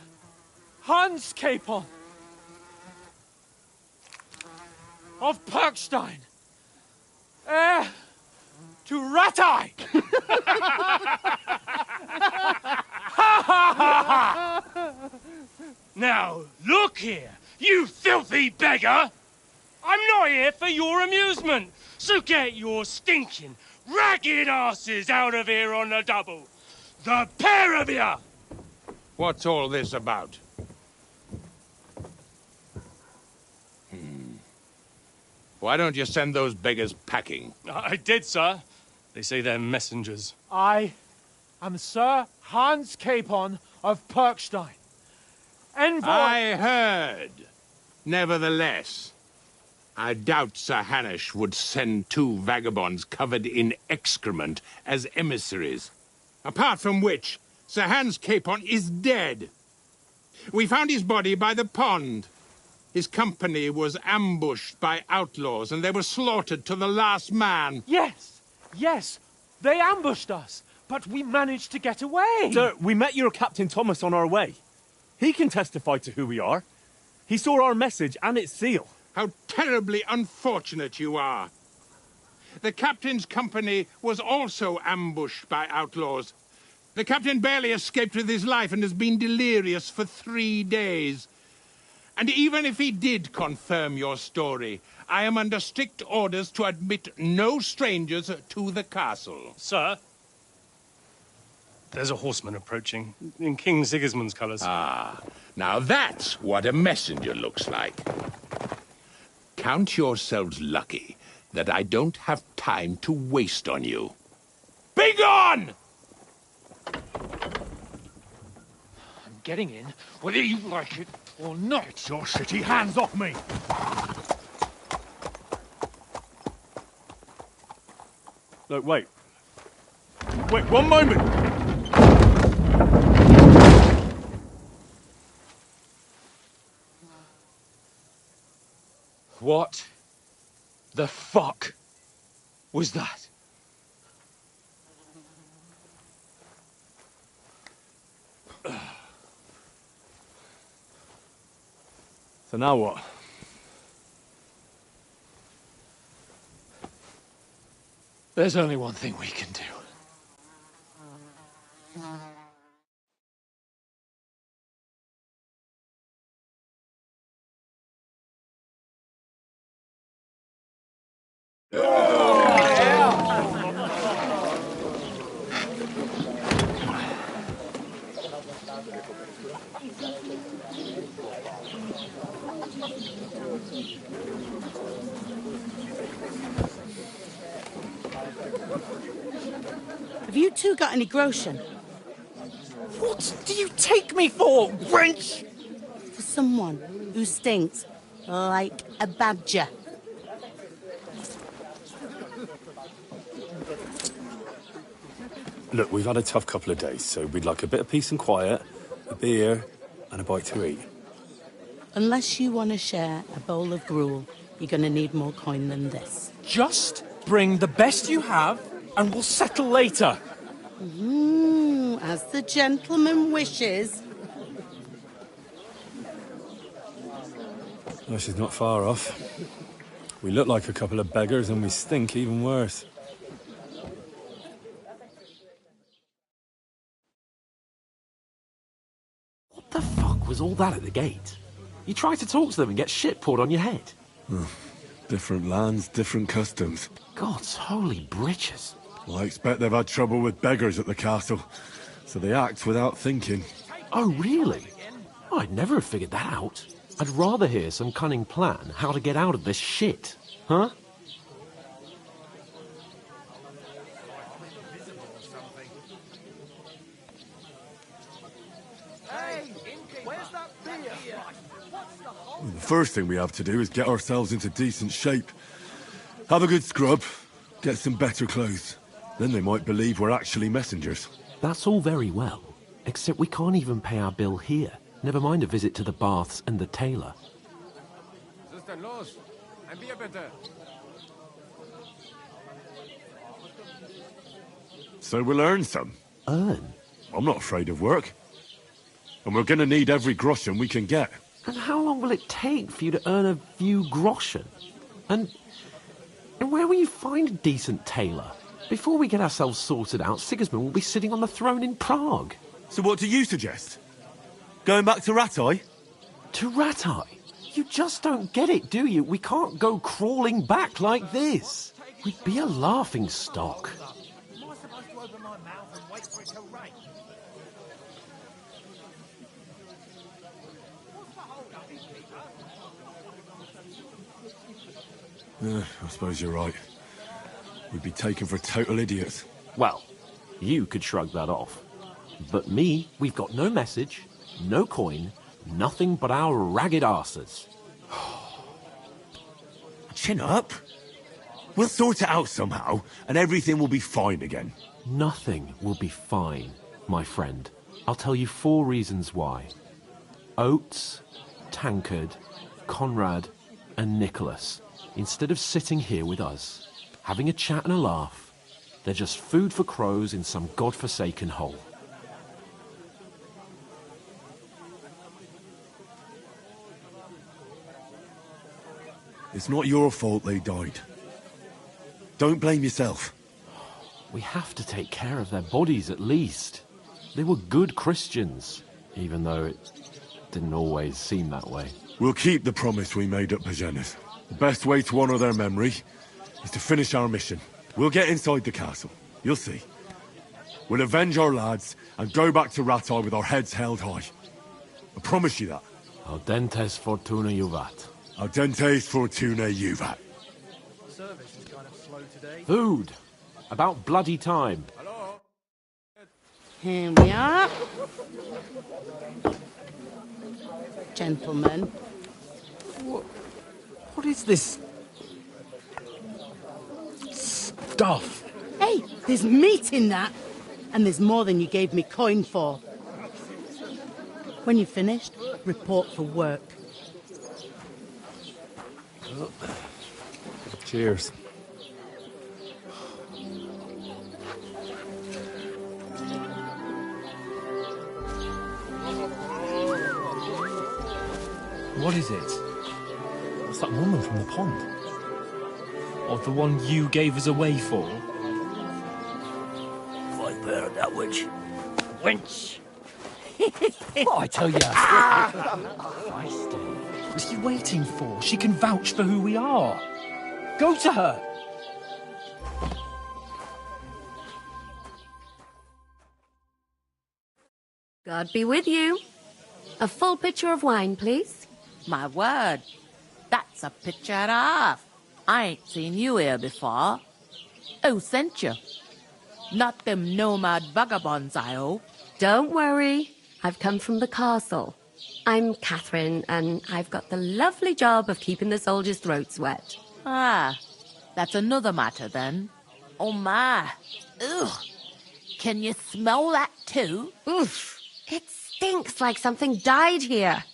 C: Hans Capon of Perkstein, heir to Ratai!
B: Now, look here, you filthy beggar! I'm not here for your amusement, so get your stinking, ragged asses out of here on the double. The pair of you!
A: What's all this about? Why don't you send those beggars packing?
B: I did, sir. They say they're messengers.
C: I am Sir Hans Capon of Perkstein, envoy...
A: I heard. Nevertheless, I doubt Sir Hanush would send two vagabonds covered in excrement as emissaries. Apart from which, Sir Hans Capon is dead. We found his body by the pond. His company was ambushed by outlaws, and they were slaughtered to the last man.
C: Yes, yes, they ambushed us, but we managed to get away.
F: Sir, we met your Captain Thomas on our way. He can testify to who we are. He saw our message and its seal.
A: How terribly unfortunate you are. The captain's company was also ambushed by outlaws. The captain barely escaped with his life and has been delirious for 3 days. And even if he did confirm your story, I am under strict orders to admit no strangers to the castle.
B: Sir, there's a horseman approaching, in King Sigismund's colours.
A: Ah, now that's what a messenger looks like. Count yourselves lucky that I don't have time to waste on you. Be gone!
C: I'm getting in, whether you like it or not.
B: Get your shitty hands off me!
F: Look, wait. Wait, one moment!
D: What the fuck was that?
F: So now what?
C: There's only one thing we can do.
Q: Have you two got any groschen?
B: What do you take me for, wench?
Q: For someone who stinks like a badger.
O: Look, we've had a tough couple of days, so we'd like a bit of peace and quiet, a beer, and a bite to eat.
Q: Unless you want to share a bowl of gruel, you're going to need more coin than this.
C: Just bring the best you have, and we'll settle later.
Q: As the gentleman wishes.
O: Well, she's not far off. We look like a couple of beggars, and we stink even worse.
K: What the fuck was all that at the gate? You try to talk to them and get shit poured on your head.
O: Different lands, different customs.
K: God's holy britches.
O: Well, I expect they've had trouble with beggars at the castle, so they act without thinking.
K: Oh, really? I'd never have figured that out. I'd rather hear some cunning plan how to get out of this shit. Huh?
O: The first thing we have to do is get ourselves into decent shape. Have a good scrub, get some better clothes. Then they might believe we're actually messengers.
K: That's all very well, except we can't even pay our bill here. Never mind a visit to the baths and the tailor.
O: So we'll earn some.
K: Earn?
O: I'm not afraid of work. And we're gonna need every groschen we can get.
K: And how long will it take for you to earn a few groschen? And where will you find a decent tailor? Before we get ourselves sorted out, Sigismund will be sitting on the throne in Prague.
O: So what do you suggest? Going back to Ratai?
K: To Ratai? You just don't get it, do you? We can't go crawling back like this. We'd be a laughing stock.
H: Am I supposed to open my mouth and wait for it to rain?
O: I suppose you're right. We'd be taken for total idiots.
K: Well, you could shrug that off. But me, we've got no message, no coin, nothing but our ragged arses.
O: Chin up. We'll sort it out somehow, and everything will be fine again.
K: Nothing will be fine, my friend. I'll tell you 4 reasons why. Oates, Tankard, Conrad, and Nicholas, instead of sitting here with us, having a chat and a laugh, they're just food for crows in some godforsaken hole.
O: It's not your fault they died. Don't blame yourself.
K: We have to take care of their bodies at least. They were good Christians, even though it didn't always seem that way.
O: We'll keep the promise we made at Pagenis. The best way to honor their memory is to finish our mission. We'll get inside the castle. You'll see. We'll avenge our lads and go back to Ratai with our heads held high. I promise you that.
K: Audentes fortuna juvat.
O: Audentes fortuna juvat.
C: Service is kind of slow today.
K: Food. About bloody time.
Q: Here we are. Gentlemen.
J: What is this stuff?
Q: Hey, there's meat in that. And there's more than you gave me coin for. When you've finished, report for work.
J: Cheers. What is it? What's that woman from the pond? Or the one you gave us away for?
N: If I heard that witch. Wench!
J: What I tell you? What are you waiting for? She can vouch for who we are. Go to her.
G: God be with you. A full pitcher of wine, please.
Q: My word, that's a picture and a half. I ain't seen you here before. Who sent you? Not them nomad vagabonds, I hope.
G: Don't worry. I've come from the castle. I'm Catherine, and I've got the lovely job of keeping the soldiers' throats wet.
Q: Ah, that's another matter then. Oh my. Ugh. Can you smell that too?
G: Oof. It stinks like something died here.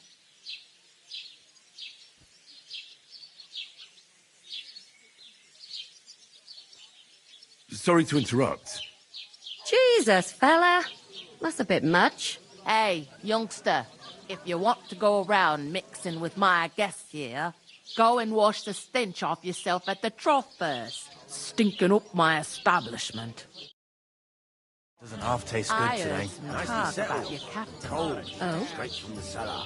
O: Sorry to interrupt.
G: Jesus, fella. That's a bit much.
Q: Hey, youngster, if you want to go around mixing with my guests here, go and wash the stench off yourself at the trough first. Stinking up my establishment.
H: Doesn't half taste good today.
Q: Nicely about your captain.
H: Cold.
G: Oh?
H: Straight from the cellar.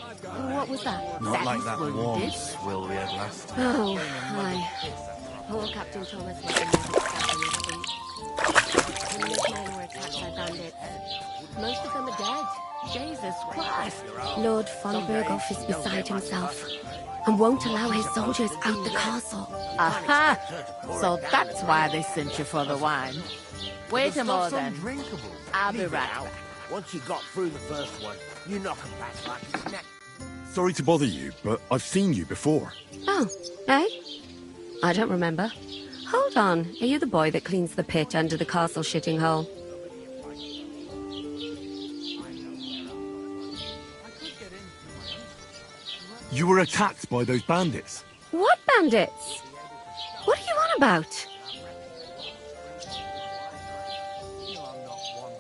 G: What was that?
H: Not like that
Q: wounded.
H: warm swill we had last time.
G: Oh, aye. Poor Captain Thomas was in the Him and his men were attacked by bandits. Most of them are dead.
Q: Jesus Christ.
G: Lord von Berghoff is beside himself and won't allow his soldiers out the castle.
Q: Aha! So that's why they sent you for the wine. Wait a moment then. I'll be right back.
N: Once you got through the first one, you knock him back like his neck.
O: Sorry to bother you, but I've seen you before.
G: Oh, eh? I don't remember. Hold on. Are you the boy that cleans the pit under the castle shitting hole?
O: You were attacked by those bandits.
G: What bandits? What are you on about?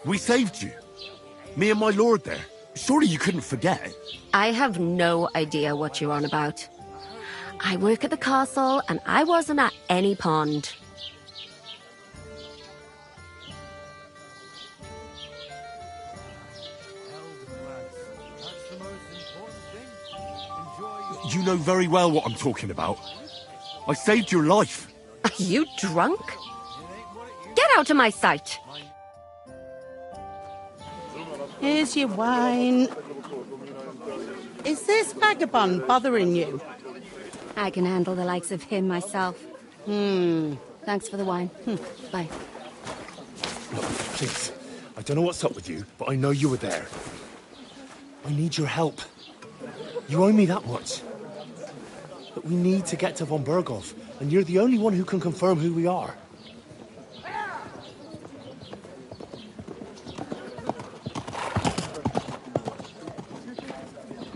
O: We saved you. Me and my lord there. Surely you couldn't forget.
G: I have no idea what you're on about. I work at the castle, and I wasn't at any pond.
O: You know very well what I'm talking about. I saved your life.
G: Are you drunk? Get out of my sight!
Q: Here's your wine. Is this vagabond bothering you?
G: I can handle the likes of him myself. Thanks for the wine. Bye.
K: Look, please. I don't know what's up with you, but I know you were there. I need your help. You owe me that much. But we need to get to von Berghoff, and you're the only one who can confirm who we are.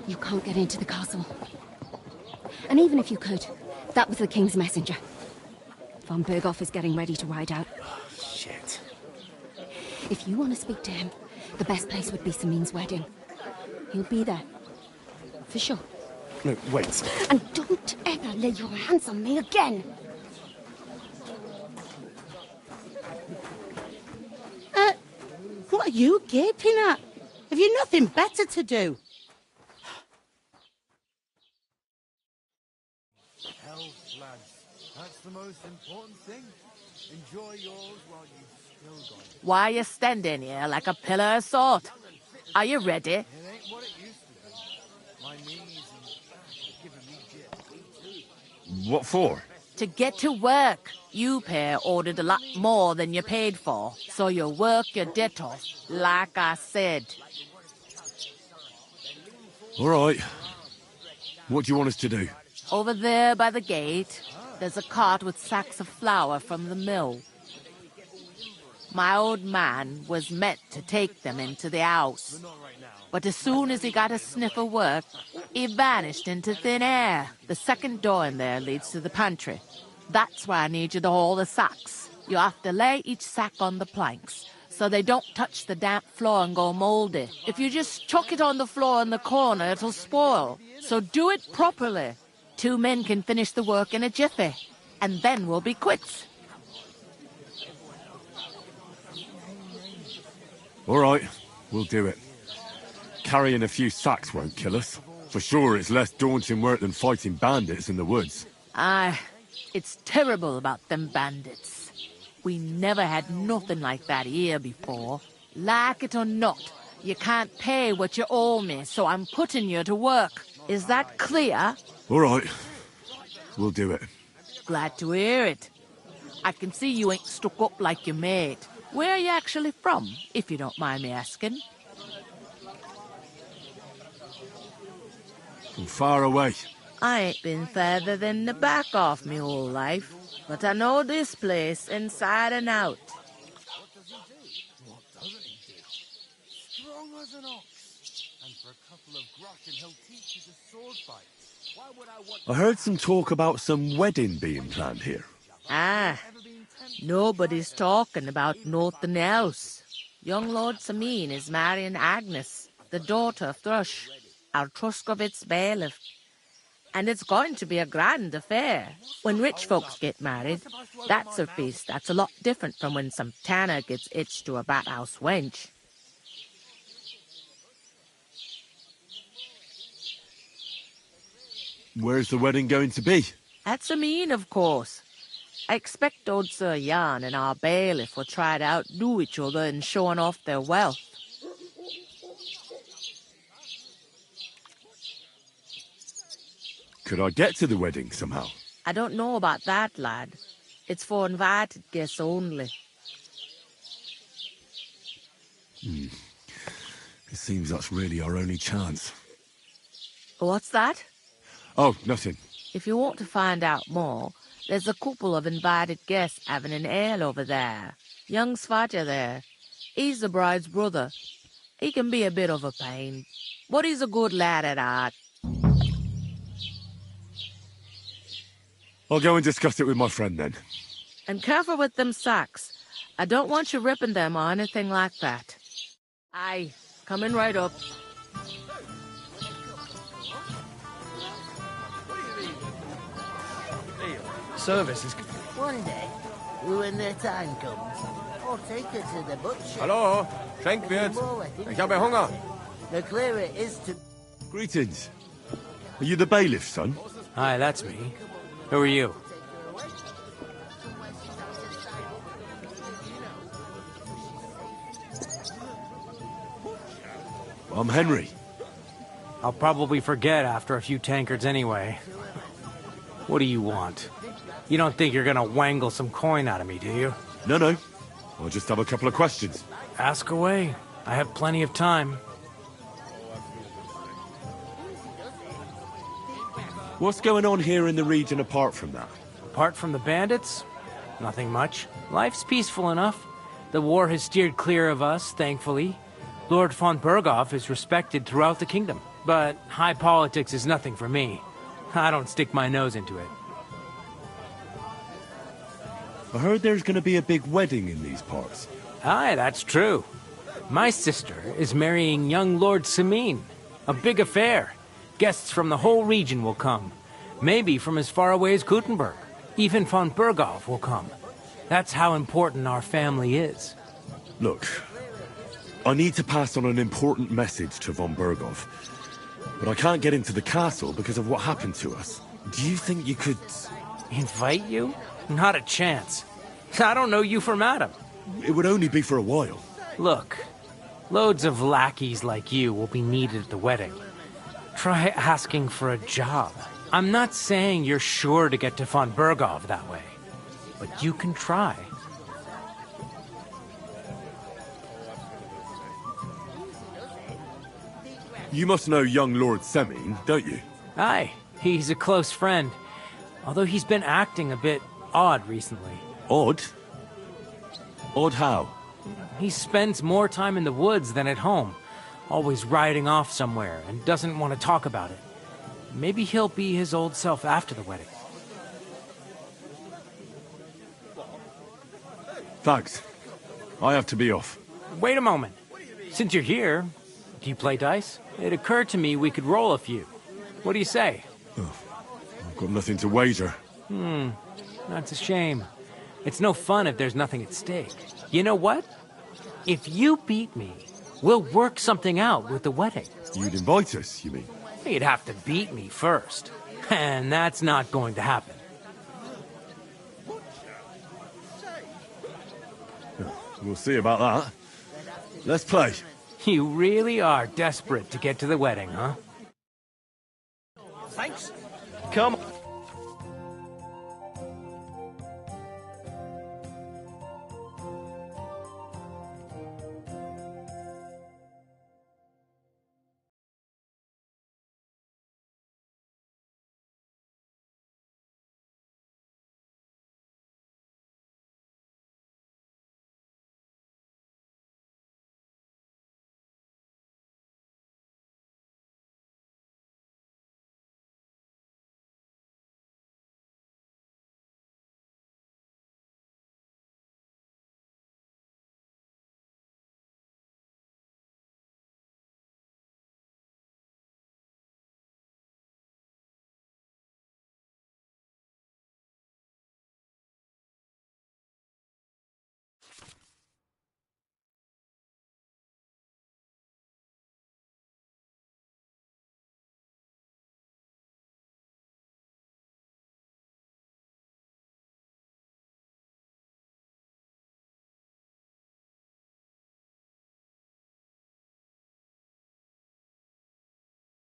G: You can't get into the castle. And even if you could, that was the King's messenger. Von Berghoff is getting ready to ride out.
K: Oh, shit.
G: If you want to speak to him, the best place would be Samin's wedding. He'll be there. For sure.
K: No, wait.
G: And don't ever lay your hands on me again!
Q: What are you gaping at? Have you nothing better to do?
H: Health, lads. That's the most important thing. Enjoy yours while you've still got it.
L: Why are you standing here like a pillar of salt? Are you ready?
H: It ain't what it used to be. My knees and back are giving me jet.
O: What for?
L: To get to work. You pair ordered a lot more than you paid for, so you work your debt off, like I said.
O: All right. What do you want us to do?
L: Over there by the gate, there's a cart with sacks of flour from the mill. My old man was meant to take them into the house. But as soon as he got a sniff of work, he vanished into thin air. The second door in there leads to the pantry. That's why I need you to haul the sacks. You have to lay each sack on the planks, so they don't touch the damp floor and go mouldy. If you just chuck it on the floor in the corner, it'll spoil. So do it properly. 2 men can finish the work in a jiffy, and then we'll be quits.
O: All right, we'll do it. Carrying a few sacks won't kill us. For sure, it's less daunting work than fighting bandits in the woods.
L: Aye, it's terrible about them bandits. We never had nothing like that here before. Like it or not, you can't pay what you owe me, so I'm putting you to work. Is that clear?
O: All right, we'll do it.
L: Glad to hear it. I can see you ain't stuck up like your mate. Where are you actually from, if you don't mind me asking?
O: From far away.
L: I ain't been further than the back off me whole life, but I know this place inside and out.
H: What doesn't he do? Strong as an ox. And for a couple of groschen, he'll teach you the sword fight. Why would I want...
O: I heard some talk about some wedding being planned here.
L: Ah, nobody's talking about nothing else. Young Lord Samin is marrying Agnes, the daughter of Thrush, our Truscovitz bailiff. And it's going to be a grand affair. When rich folks get married, that's a feast that's a lot different from when some tanner gets hitched to a bathouse wench.
O: Where's the wedding going to be?
L: At Samin, of course. I expect old Sir Jan and our bailiff will try to outdo each other in showing off their wealth.
O: Could I get to the wedding somehow?
L: I don't know about that, lad. It's for invited guests only.
O: It seems that's really our only chance.
L: What's that?
O: Oh, nothing.
L: If you want to find out more, there's a couple of invited guests having an ale over there. Young Svatja there. He's the bride's brother. He can be a bit of a pain, but he's a good lad at heart.
O: I'll go and discuss it with my friend then.
L: And careful with them sacks. I don't want you ripping them or anything like that. Aye, coming right up.
R: Service is...
Q: One day, when their time comes, I'll take her to the butcher.
V: Hallo, Schenkwirt. Ich habe Hunger.
Q: The clearer it is to...
O: Greetings. Are you the bailiff, son?
R: Hi, that's me. Who are you?
O: I'm Henry.
R: I'll probably forget after a few tankards anyway. What do you want? You don't think you're gonna wangle some coin out of me, do you?
O: No. I'll just have a couple of questions.
R: Ask away. I have plenty of time.
O: What's going on here in the region apart from that?
R: Apart from the bandits? Nothing much. Life's peaceful enough. The war has steered clear of us, thankfully. Lord von Berghoff is respected throughout the kingdom. But high politics is nothing for me. I don't stick my nose into it.
O: I heard there's gonna be a big wedding in these parts.
R: Aye, that's true. My sister is marrying young Lord Samin. A big affair. Guests from the whole region will come. Maybe from as far away as Gutenberg. Even von Berghoff will come. That's how important our family is.
O: Look, I need to pass on an important message to von Berghoff. But I can't get into the castle because of what happened to us. Do you think you could...
R: Invite you? Not a chance. I don't know you from Adam.
O: It would only be for a while.
R: Look, loads of lackeys like you will be needed at the wedding. Try asking for a job. I'm not saying you're sure to get to von Berghoff that way, but you can try.
O: You must know young Lord Semin, don't you?
R: Aye, he's a close friend. Although he's been acting a bit odd recently.
O: Odd? Odd how?
R: He spends more time in the woods than at home. Always riding off somewhere and doesn't want to talk about it. Maybe he'll be his old self after the wedding.
O: Thanks. I have to be off.
R: Wait a moment. Since you're here, do you play dice? It occurred to me we could roll a few. What do you say?
O: I've got nothing to wager.
R: That's a shame. It's no fun if there's nothing at stake. You know what? If you beat me, we'll work something out with the wedding.
O: You'd invite us, you mean?
R: You'd have to beat me first. And that's not going to happen.
O: We'll see about that. Let's play.
R: You really are desperate to get to the wedding, huh? Thanks.
V: Come.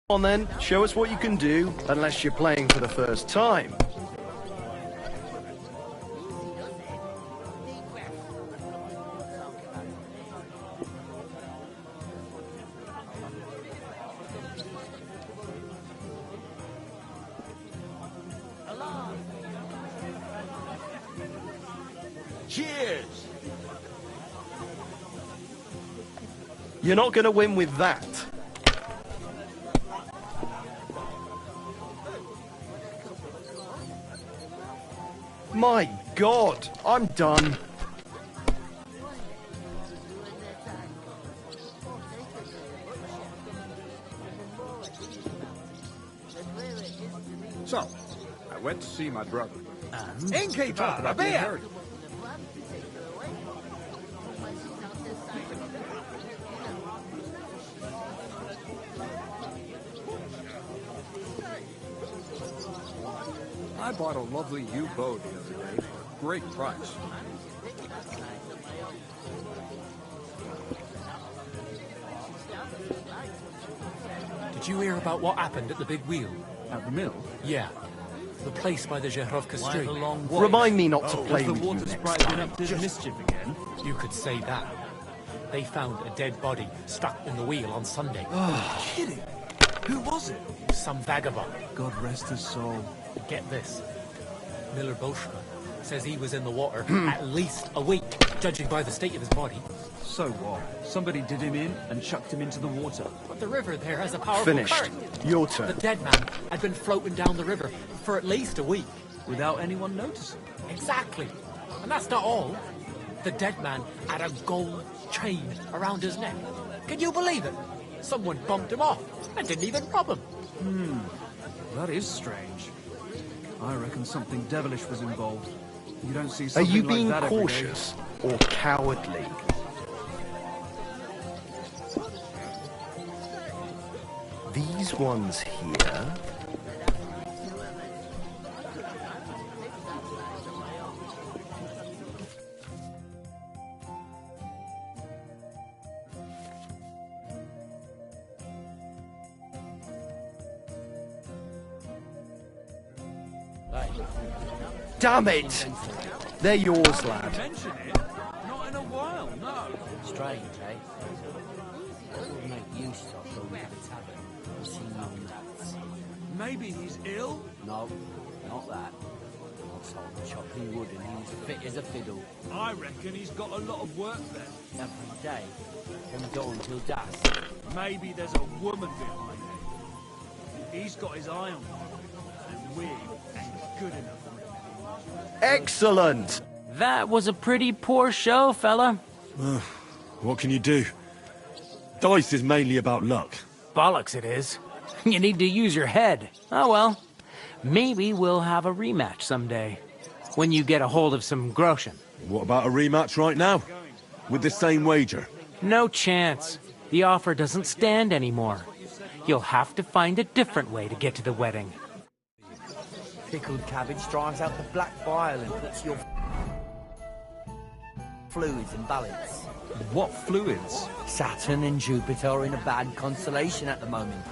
V: On then, show us what you can do, unless you're playing for the first time.
M: Cheers!
V: You're not going to win with that. My God, I'm done.
E: So, I went to see my brother.
V: Innkeeper, a beer!
E: I bought a lovely U-boat the other day for a great price.
J: Did you hear about what happened at the big wheel?
V: At the mill?
J: Yeah. The place by the Zherovka Street.
V: Remind me not to play
J: the
V: with you
J: water
V: next
J: sprite been
V: time.
J: up to the mischief again? You could say that. They found a dead body stuck in the wheel on Sunday.
V: Oh, kidding. Who was it?
J: Some vagabond.
V: God rest his soul.
J: Get this. Miller Boschma says he was in the water at least a week, judging by the state of his body.
V: So what? Somebody did him in and chucked him into the water.
J: But the river there has a powerful
V: Finished.
J: current.
V: Your turn.
J: The dead man had been floating down the river for at least a week.
V: Without anyone noticing.
J: Exactly. And that's not all. The dead man had a gold chain around his neck. Can you believe it? Someone bumped him off and didn't even rob him.
V: That is strange. I reckon something devilish was involved. You don't see Are something you like being that every day. cautious or cowardly? These ones here... Damn it! They're yours, lad.
H: Mention it? Not in a while, no.
I: Strange, eh? Would make use of going to the tavern and see young lads.
H: Maybe he's ill?
I: No, not that. I saw him chopping wood and he was fit as a fiddle.
H: I reckon he's got a lot of work there.
I: Every day, from dawn till dusk.
H: Maybe there's a woman behind it. He's got his eye on her, and we ain't good enough for him.
V: Excellent!
R: That was a pretty poor show, fella.
O: What can you do? Dice is mainly about luck.
R: Bollocks it is. You need to use your head. Oh well. Maybe we'll have a rematch someday. When you get a hold of some groschen.
O: What about a rematch right now? With the same wager?
R: No chance. The offer doesn't stand anymore. You'll have to find a different way to get to the wedding.
I: Pickled cabbage drives out the black bile and puts your fluids in balance.
V: What fluids?
I: Saturn and Jupiter are in a bad constellation at the moment.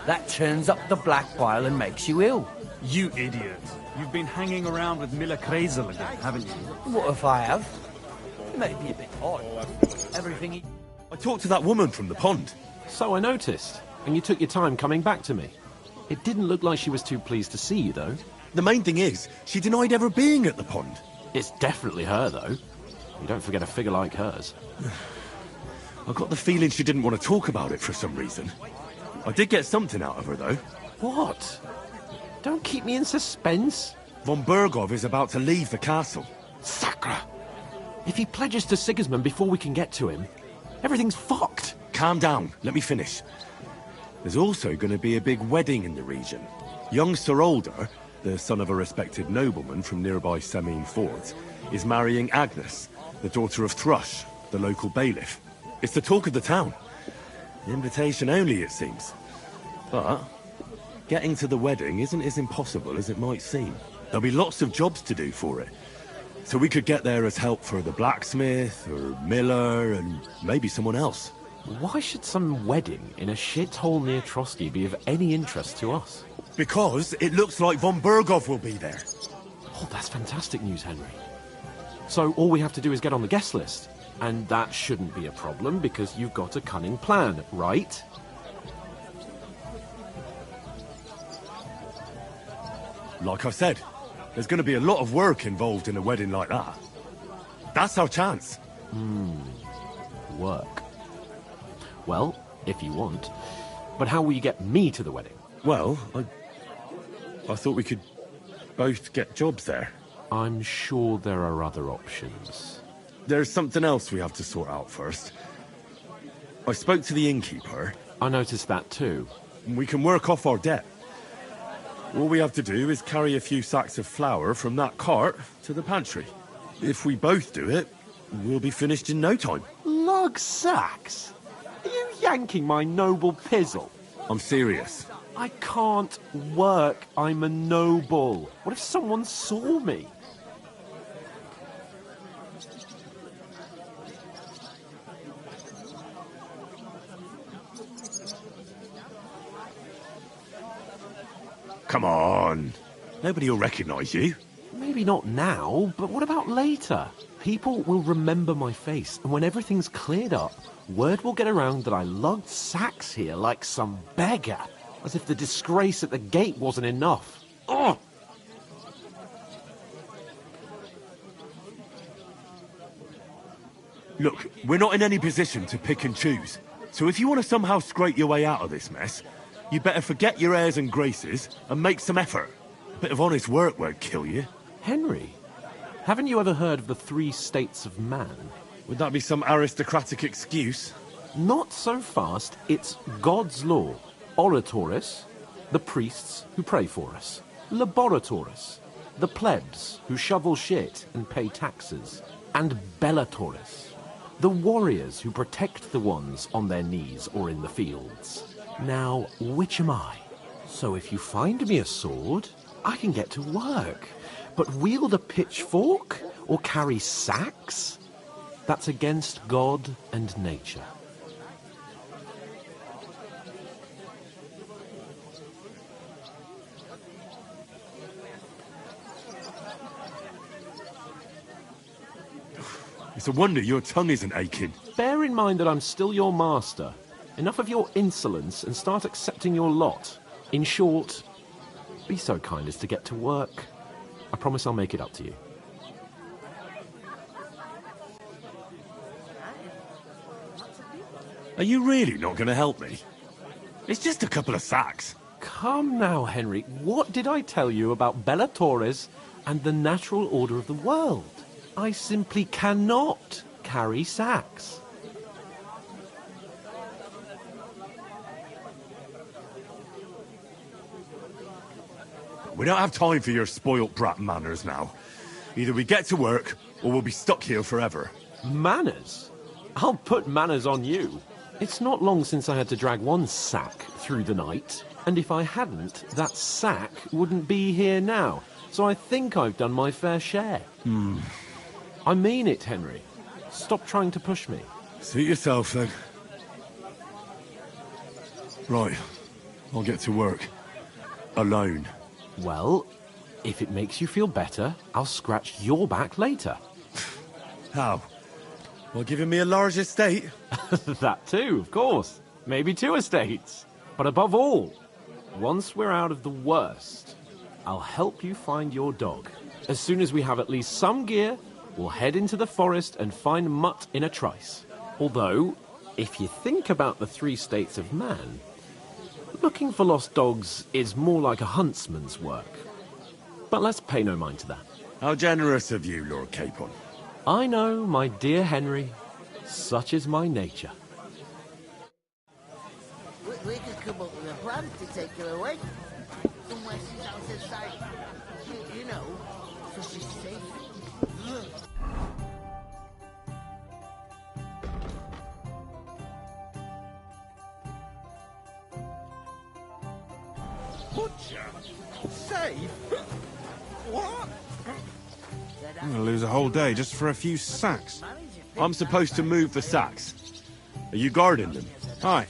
I: That turns up the black bile and makes you ill.
V: You idiot. You've been hanging around with Miller Kreisel again, haven't you?
I: What if I have? Maybe a bit odd. Everything he...
O: I talked to that woman from the pond.
W: So I noticed. And you took your time coming back to me. It didn't look like she was too pleased to see you, though.
O: The main thing is, she denied ever being at the pond.
W: It's definitely her, though. You don't forget a figure like hers.
O: I got the feeling she didn't want to talk about it for some reason. I did get something out of her, though.
W: What? Don't keep me in suspense.
O: Von Bergov is about to leave the castle.
W: Sacre! If he pledges to Sigismund before we can get to him, everything's fucked.
O: Calm down. Let me finish. There's also going to be a big wedding in the region. Young Sir Older, the son of a respected nobleman from nearby Semine Fords, is marrying Agnes, the daughter of Thrush, the local bailiff. It's the talk of the town. Invitation only, it seems. But getting to the wedding isn't as impossible as it might seem. There'll be lots of jobs to do for it. So we could get there as help for the blacksmith, or Miller, and maybe someone else.
W: Why should some wedding in a shithole near Trotsky be of any interest to us?
O: Because it looks like Von Bergov will be there.
W: Oh, that's fantastic news, Henry. So all we have to do is get on the guest list. And that shouldn't be a problem, because you've got a cunning plan, right?
O: Like I said, there's going to be a lot of work involved in a wedding like that. That's our chance.
W: Work. Well, if you want. But how will you get me to the wedding?
O: Well, I thought we could both get jobs there.
W: I'm sure there are other options.
O: There's something else we have to sort out first. I spoke to the innkeeper.
W: I noticed that too.
O: We can work off our debt. All we have to do is carry a few sacks of flour from that cart to the pantry. If we both do it, we'll be finished in no time.
W: Lug sacks? Are you yanking my noble pizzle?
O: I'm serious.
W: I can't work. I'm a noble. What if someone saw me?
O: Come on. Nobody will recognise you.
W: Maybe not now, but what about later? People will remember my face, and when everything's cleared up, word will get around that I lugged sacks here like some beggar, as if the disgrace at the gate wasn't enough. Ugh!
O: Look, we're not in any position to pick and choose. So if you want to somehow scrape your way out of this mess, you better forget your airs and graces and make some effort. A bit of honest work won't kill you.
W: Henry, haven't you ever heard of the 3 states of man?
O: Would that be some aristocratic excuse?
W: Not so fast. It's God's law. Oratoris, the priests who pray for us. Laboratoris, the plebs who shovel shit and pay taxes. And Bellatoris, the warriors who protect the ones on their knees or in the fields. Now, which am I? So if you find me a sword, I can get to work. But wield a pitchfork or carry sacks? That's against God and nature.
O: It's a wonder your tongue isn't aching.
W: Bear in mind that I'm still your master. Enough of your insolence and start accepting your lot. In short, be so kind as to get to work. I promise I'll make it up to you.
O: Are you really not going to help me? It's just a couple of sacks.
W: Come now, Henry. What did I tell you about Bellatoris and the natural order of the world? I simply cannot carry sacks.
O: We don't have time for your spoilt brat manners now. Either we get to work, or we'll be stuck here forever.
W: Manners? I'll put manners on you. It's not long since I had to drag one sack through the night, and if I hadn't, that sack wouldn't be here now. So I think I've done my fair share. I mean it, Henry. Stop trying to push me.
O: Suit yourself, then. Right. I'll get to work. Alone.
W: Well, if it makes you feel better, I'll scratch your back later.
O: How? Well, giving me a large estate?
W: That too, of course. Maybe 2 estates. But above all, once we're out of the worst, I'll help you find your dog. As soon as we have at least some gear, we'll head into the forest and find Mutt in a trice. Although, if you think about the 3 states of man, looking for lost dogs is more like a huntsman's work. But let's pay no mind to that.
O: How generous of you, Lord Capon.
W: I know, my dear Henry. Such is my nature.
Q: We could come up with a plan to take her away. Somewhere she's out of sight. You know, so she's safe.
H: Butcher? Safe? What?
S: I'm going to lose a whole day just for a few sacks.
O: I'm supposed to move the sacks. Are you guarding them?
S: Aye.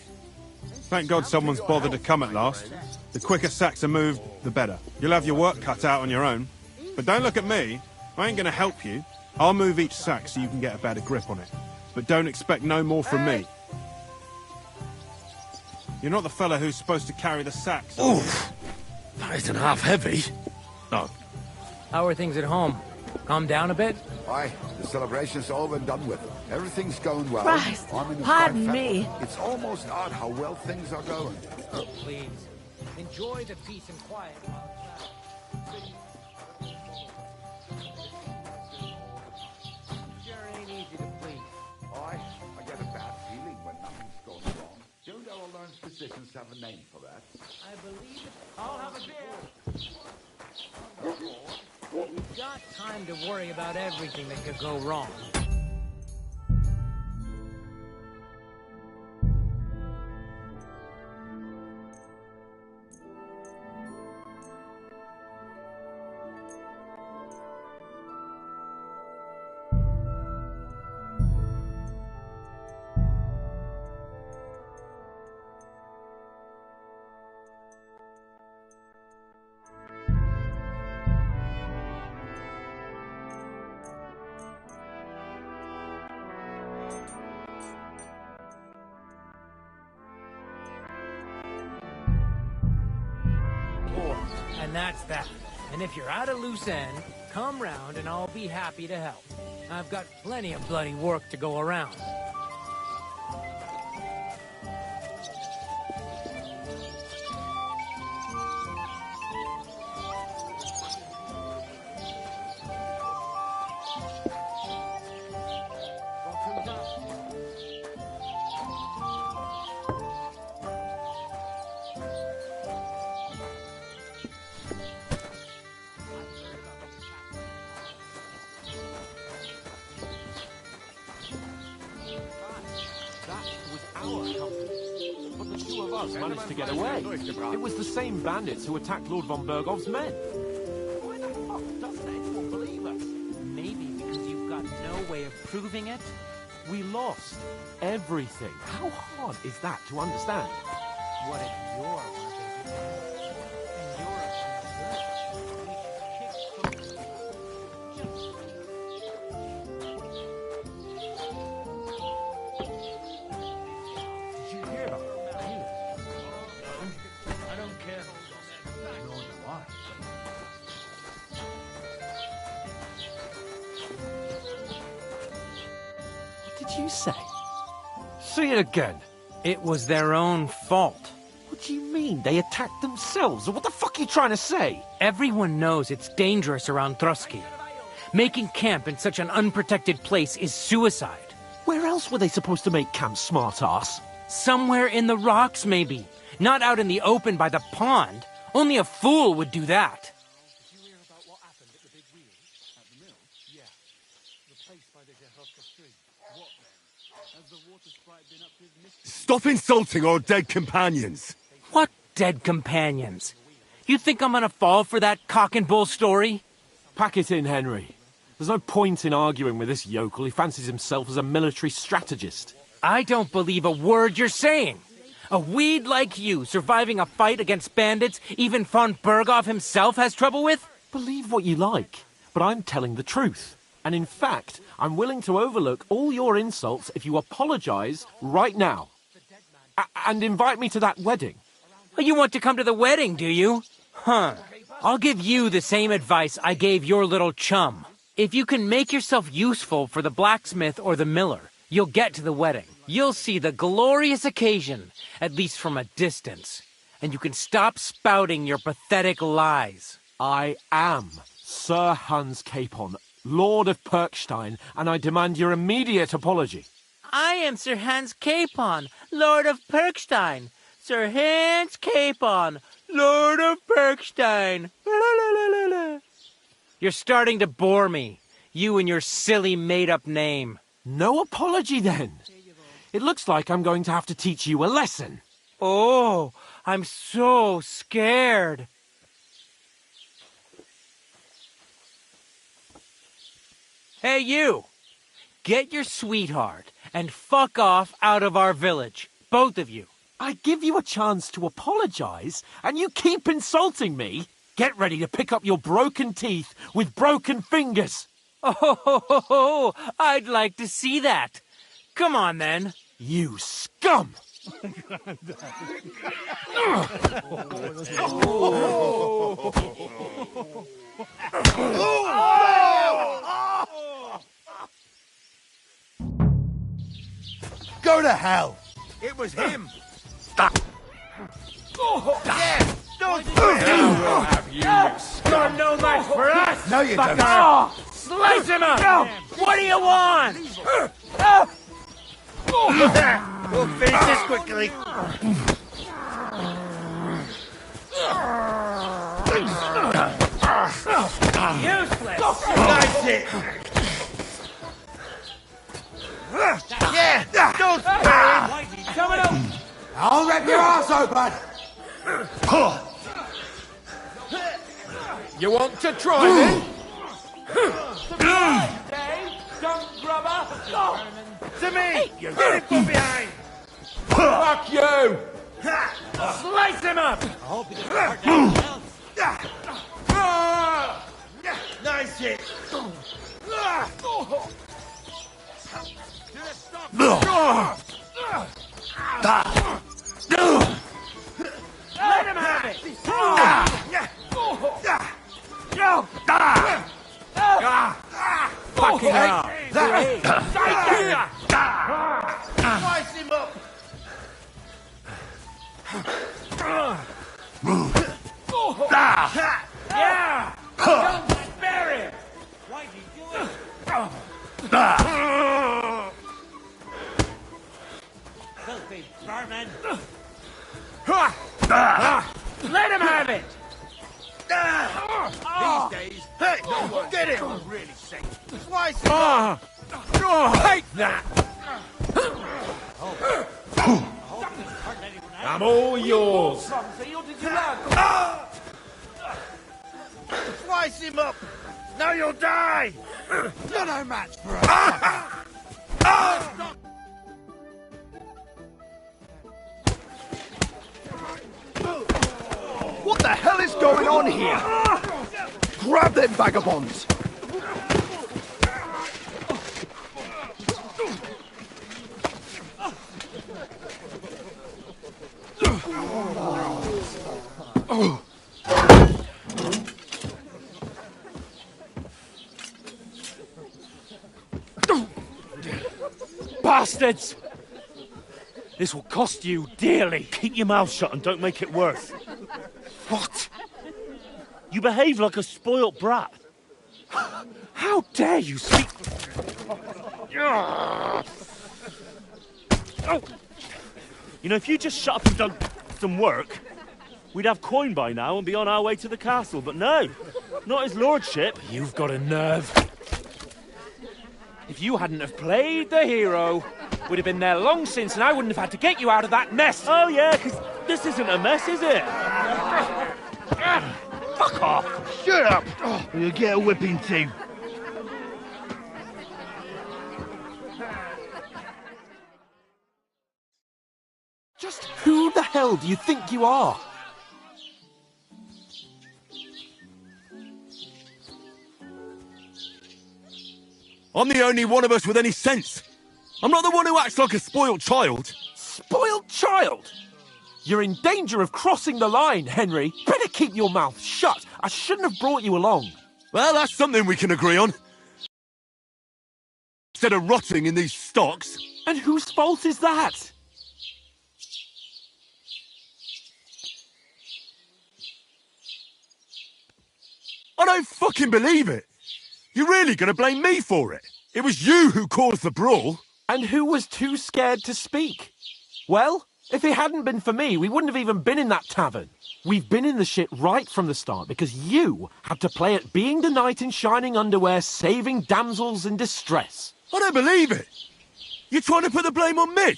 S: Thank God someone's bothered to come at last. The quicker sacks are moved, the better. You'll have your work cut out on your own. But don't look at me. I ain't going to help you. I'll move each sack so you can get a better grip on it. But don't expect no more from me. You're not the fella who's supposed to carry the sacks.
O: Oof! That isn't half heavy. Oh.
R: How are things at home? Calm down a bit?
T: Aye, the celebration's all been done with. Everything's going well.
L: Christ,
T: I'm in the
L: pardon
T: fine
L: me.
T: family. It's almost odd how well things are going.
R: Oh, please. Enjoy the peace and quiet.
T: Don't our alliance positions have a name for that?
R: I believe it. I'll have a beer. We've got time to worry about everything that could go wrong. And that's that. And if you're at a loose end, come round and I'll be happy to help. I've got plenty of bloody work to go around.
W: Managed to get away. It was the same bandits who attacked Lord von Bergov's men.
R: Why the fuck doesn't anyone believe us? Maybe because you've got no way of proving it?
W: We lost everything. How hard is that to understand?
R: What if you're one of those and you're
W: Did you hear about that?
V: I don't care. Nor do I.
W: What did you say? Say it again.
R: It was their own fault.
W: What do you mean? They attacked themselves? What the fuck are you trying to say?
R: Everyone knows it's dangerous around Trotsky. Making camp in such an unprotected place is suicide.
W: Where else were they supposed to make camp, smartass?
R: Somewhere in the rocks, maybe. Not out in the open by the pond. Only a fool would do that.
C: Did you hear about what happened at the big wheel? At the mill? Yeah. The place by the Jehovka stream. What then? Has the water sprite been up to his mission?
O: Stop insulting our dead companions!
R: What dead companions? You think I'm gonna fall for that cock and bull story?
W: Pack it in, Henry. There's no point in arguing with this yokel. He fancies himself as a military strategist.
R: I don't believe a word you're saying. A weed like you surviving a fight against bandits even von Berghoff himself has trouble with?
W: Believe what you like, but I'm telling the truth. And in fact, I'm willing to overlook all your insults if you apologize right now. And invite me to that wedding.
R: Oh, you want to come to the wedding, do you? Huh. I'll give you the same advice I gave your little chum. If you can make yourself useful for the blacksmith or the miller, you'll get to the wedding. You'll see the glorious occasion, at least from a distance. And you can stop spouting your pathetic lies.
W: I am Sir Hans Capon, Lord of Perkstein, and I demand your immediate apology.
R: I am Sir Hans Capon, Lord of Perkstein. Sir Hans Capon, Lord of Perkstein. You're starting to bore me. You and your silly made-up name.
W: No apology, then. It looks like I'm going to have to teach you a lesson.
R: Oh, I'm so scared. Hey, you! Get your sweetheart and fuck off out of our village. Both of you.
W: I give you a chance to apologize, and you keep insulting me. Get ready to pick up your broken teeth with broken fingers.
R: Oh, I'd like to see that. Come on, then.
W: You scum!
M: Go to hell!
H: It was him!
M: Yeah! Don't
H: We'll have you,
R: You're no match for us!
M: No, you don't.
R: Oh, slice him up! What do you want?
M: We'll finish this quickly.
L: Useless!
M: Nice hit! Yeah! Don't spare him!
L: Coming up!
T: I'll rip your ass open!
C: You want to try me?
L: Dumb grubber!
M: To me! Get him from behind!
C: Fuck you!
L: Slice him up!
M: Nice hit!
L: Let him have it!
C: Fucking hell!
M: Slice him up!
L: Yeah! Don't spare him! Why'd you do it? Filthy vermin! Let him have it!
M: These days, hey, no one get him! Really safe. Slice him up!
C: Take that! I'm all yours!
M: Slice him up! Now you'll die! You're no match for us!
V: What the hell is going on here? Grab them vagabonds!
C: Bastards! This will cost you dearly.
F: Keep your mouth shut and don't make it worse.
C: What?
F: You behave like a spoilt brat.
C: How dare you speak...
F: You know, if you just shut up and done some work, we'd have coin by now and be on our way to the castle. But no, not his lordship.
C: You've got a nerve. If you hadn't have played the hero, we'd have been there long since and I wouldn't have had to get you out of that mess.
F: Oh, yeah, because this isn't a mess, is it? Fuck off.
M: Shut up! Or you'll get a whipping too.
W: Just who the hell do you think you are?
O: I'm the only one of us with any sense. I'm not the one who acts like a spoiled child.
W: Spoiled child? You're in danger of crossing the line, Henry. Better keep your mouth shut. I shouldn't have brought you along.
O: Well, that's something we can agree on. Instead of rotting in these stocks.
W: And whose fault is that?
O: I don't fucking believe it. You're really going to blame me for it? It was you who caused the brawl.
W: And who was too scared to speak? Well, if it hadn't been for me, we wouldn't have even been in that tavern. We've been in the shit right from the start because you had to play at being the knight in shining underwear, saving damsels in distress.
O: I don't believe it. You're trying to put the blame on me?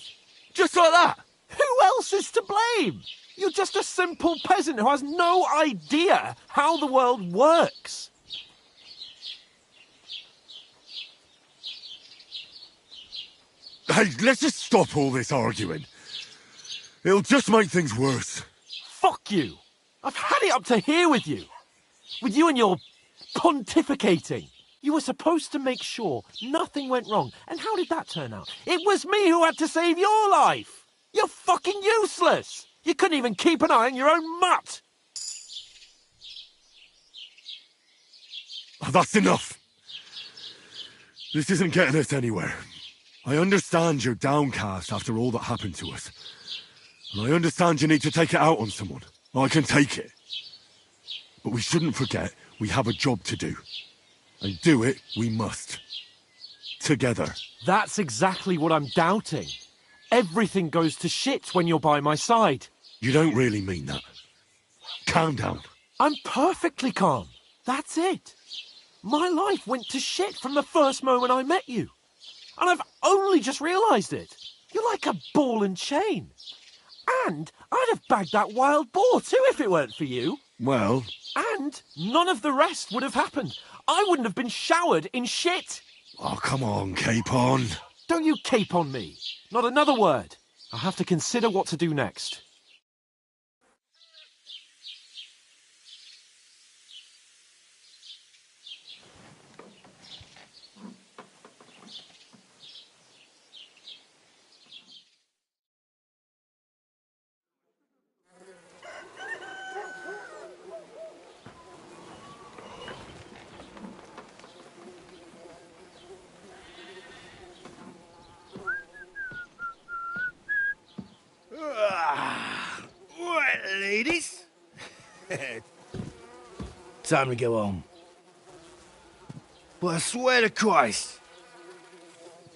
O: Just like that?
W: Who else is to blame? You're just a simple peasant who has no idea how the world works.
O: Hey, let's just stop all this arguing. It'll just make things worse.
W: Fuck you. I've had it up to here with you. With you and your pontificating. You were supposed to make sure nothing went wrong. And how did that turn out? It was me who had to save your life. You're fucking useless. You couldn't even keep an eye on your own mutt.
O: Oh, that's enough. This isn't getting us anywhere. I understand you're downcast after all that happened to us. And I understand you need to take it out on someone. I can take it. But we shouldn't forget we have a job to do. And do it we must. Together.
W: That's exactly what I'm doubting. Everything goes to shit when you're by my side.
O: You don't really mean that. Calm down.
W: I'm perfectly calm. That's it. My life went to shit from the first moment I met you. And I've only just realised it. You're like a ball and chain. And I'd have bagged that wild boar too if it weren't for you.
O: Well...
W: And none of the rest would have happened. I wouldn't have been showered in shit.
O: Oh, come on, Capon.
W: Don't you cape on me. Not another word. I'll have to consider what to do next.
M: Right, ladies. Time to go home. But I swear to Christ,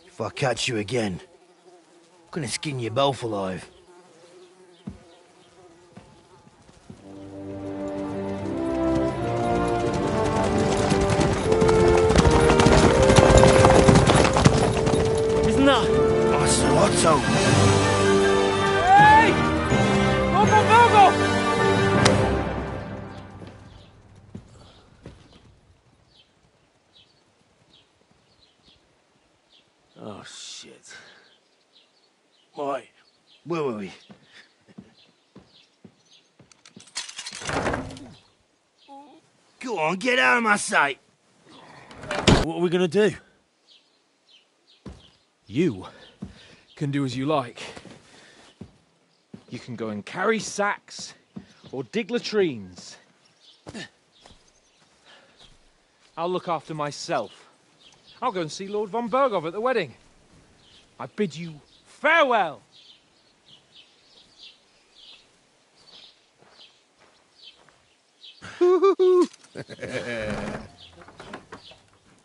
M: if I catch you again, I'm gonna skin you both alive. Isn't that Otto?
C: Hey! Go!
M: Oh, shit. Right, where were we? Go on, get out of my sight.
C: What are we gonna do? You can do as you like. You can go and carry sacks or dig latrines. I'll look after myself. I'll go and see Lord von Berghoff at the wedding. I bid you farewell.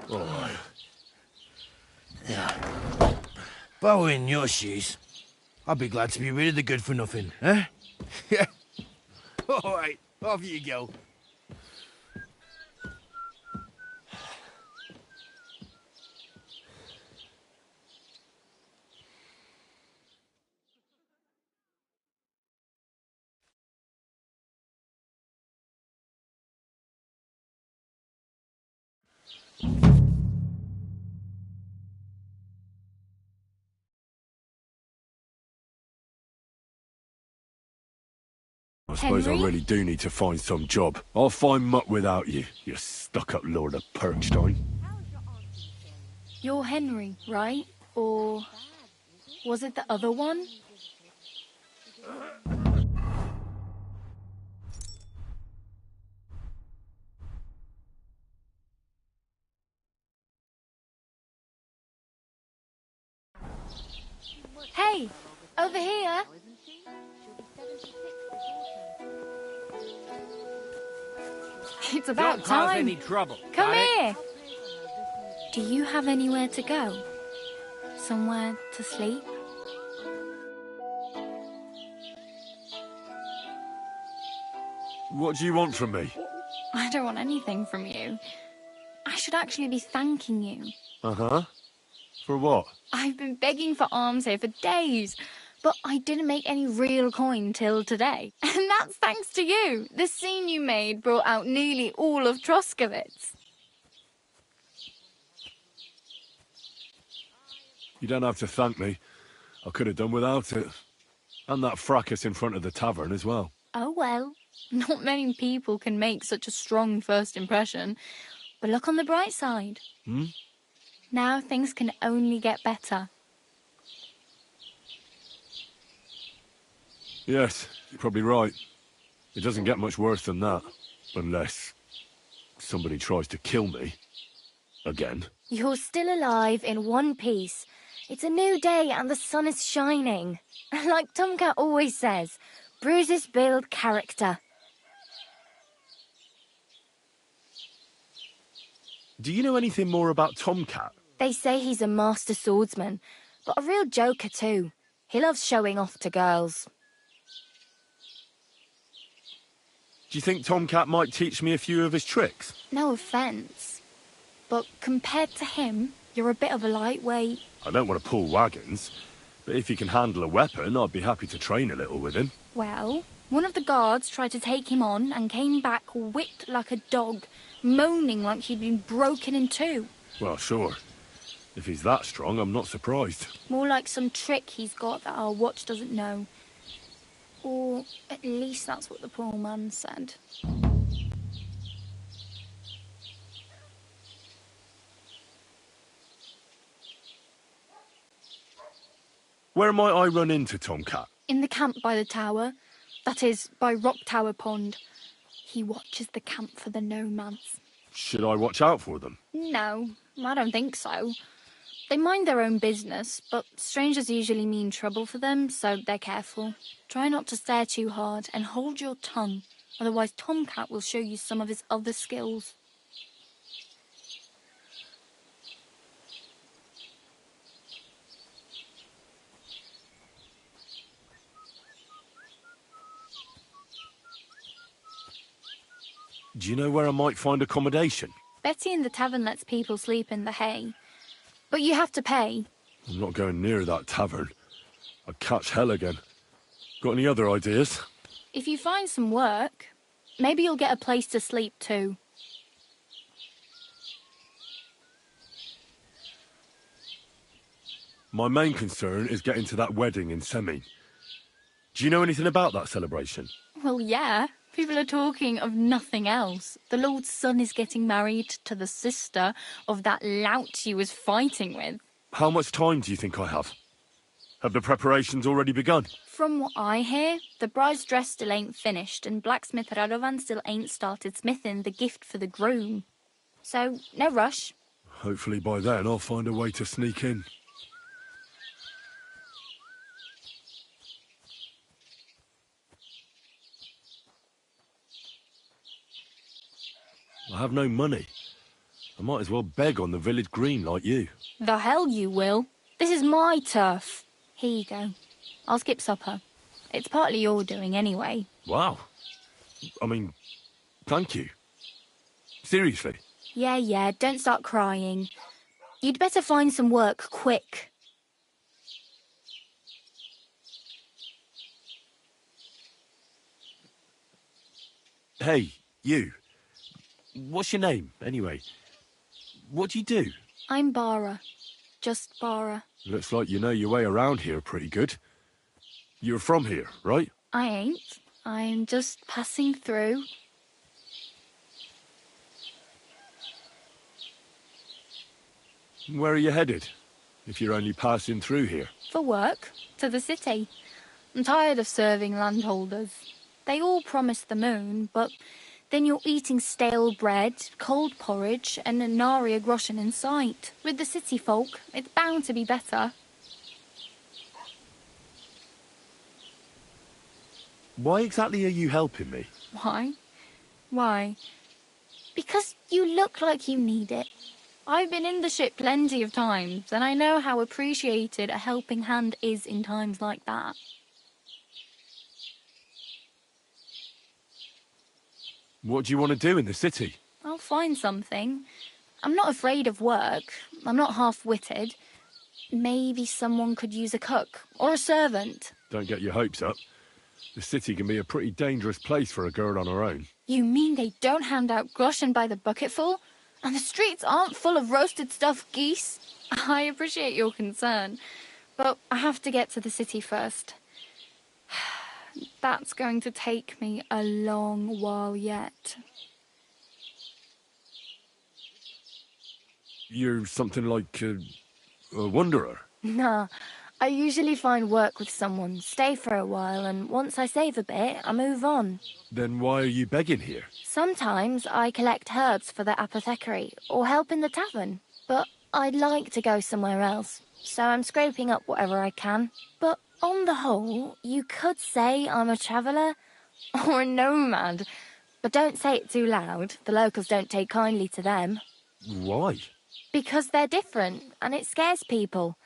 M: Oh. Yeah. If I were in your shoes, I'd be glad to be rid of the good for nothing, eh? Yeah. All right, off you go.
O: I suppose I
A: Henry?
O: really do need to find some job. I'll find muck without you, you stuck-up Lord of Perkstein.
A: You're Henry, right? Or was it the other one? Hey, over here. It's about
R: Don't
A: time.
R: cause any trouble.
A: Come
R: got it?
A: here. Do you have anywhere to go? Somewhere to sleep?
O: What do you want from me?
A: I don't want anything from you. I should actually be thanking you.
O: Uh-huh. For what?
A: I've been begging for alms here for days, but I didn't make any real coin till today. And that's thanks to you. The scene you made brought out nearly all of Troskowitz.
O: You don't have to thank me. I could have done without it. And that fracas in front of the tavern as well.
A: Oh well, not many people can make such a strong first impression. But look on the bright side.
O: Hmm?
A: Now things can only get better.
O: Yes, you're probably right. It doesn't get much worse than that. Unless somebody tries to kill me. Again.
A: You're still alive in one piece. It's a new day and the sun is shining. Like Tomcat always says, bruises build character.
O: Do you know anything more about Tomcat?
A: They say he's a master swordsman, but a real joker too. He loves showing off to girls.
O: Do you think Tomcat might teach me a few of his tricks?
A: No offence, but compared to him, you're a bit of a lightweight.
O: I don't want to pull wagons, but if he can handle a weapon, I'd be happy to train a little with him.
A: Well, one of the guards tried to take him on and came back whipped like a dog, moaning like he'd been broken in two.
O: Well, sure. If he's that strong, I'm not surprised.
A: More like some trick he's got that our watch doesn't know. Or at least that's what the poor man said.
O: Where might I run into Tomcat?
A: In the camp by the tower. That is, by Rock Tower Pond. He watches the camp for the nomads.
O: Should I watch out for them?
A: No, I don't think so. They mind their own business, but strangers usually mean trouble for them, so they're careful. Try not to stare too hard and hold your tongue, otherwise Tomcat will show you some of his other skills.
O: Do you know where I might find accommodation?
A: Betty in the tavern lets people sleep in the hay, but you have to pay.
O: I'm not going near that tavern. I'd catch hell again. Got any other ideas?
A: If you find some work, maybe you'll get a place to sleep too.
O: My main concern is getting to that wedding in Semin. Do you know anything about that celebration?
A: Well, yeah. People are talking of nothing else. The Lord's son is getting married to the sister of that lout he was fighting with.
O: How much time do you think I have? Have the preparations already begun?
A: From what I hear, the bride's dress still ain't finished and blacksmith Radovan still ain't started smithing the gift for the groom. So, no rush.
O: Hopefully by then I'll find a way to sneak in. I have no money. I might as well beg on the village green like you.
A: The hell you will. This is my turf. Here you go. I'll skip supper. It's partly your doing anyway.
O: Wow. I mean, thank you. Seriously.
A: Yeah, don't start crying. You'd better find some work quick.
O: Hey, you. What's your name, anyway? What do you do?
A: I'm Bara. Just Bara.
O: Looks like you know your way around here pretty good. You're from here, right?
A: I ain't. I'm just passing through.
O: Where are you headed, if you're only passing through here?
A: For work. To the city. I'm tired of serving landholders. They all promise the moon, but then you're eating stale bread, cold porridge, and a nary a groschen in sight. With the city folk, it's bound to be better.
O: Why exactly are you helping me?
A: Why? Why? Because you look like you need it. I've been in the ship plenty of times, and I know how appreciated a helping hand is in times like that.
O: What do you want to do in the city?
A: I'll find something. I'm not afraid of work. I'm not half-witted. Maybe someone could use a cook or a servant.
O: Don't get your hopes up. The city can be a pretty dangerous place for a girl on her own.
A: You mean they don't hand out groschen by the bucketful? And the streets aren't full of roasted stuffed geese? I appreciate your concern, but I have to get to the city first. That's going to take me a long while yet.
O: You're something like a wanderer?
A: Nah, I usually find work with someone, stay for a while, and once I save a bit, I move on.
O: Then why are you begging here?
A: Sometimes I collect herbs for the apothecary, or help in the tavern. But I'd like to go somewhere else, so I'm scraping up whatever I can. But on the whole, you could say I'm a traveller, or a nomad. But don't say it too loud, the locals don't take kindly to them.
O: Why?
A: Because they're different, and it scares people.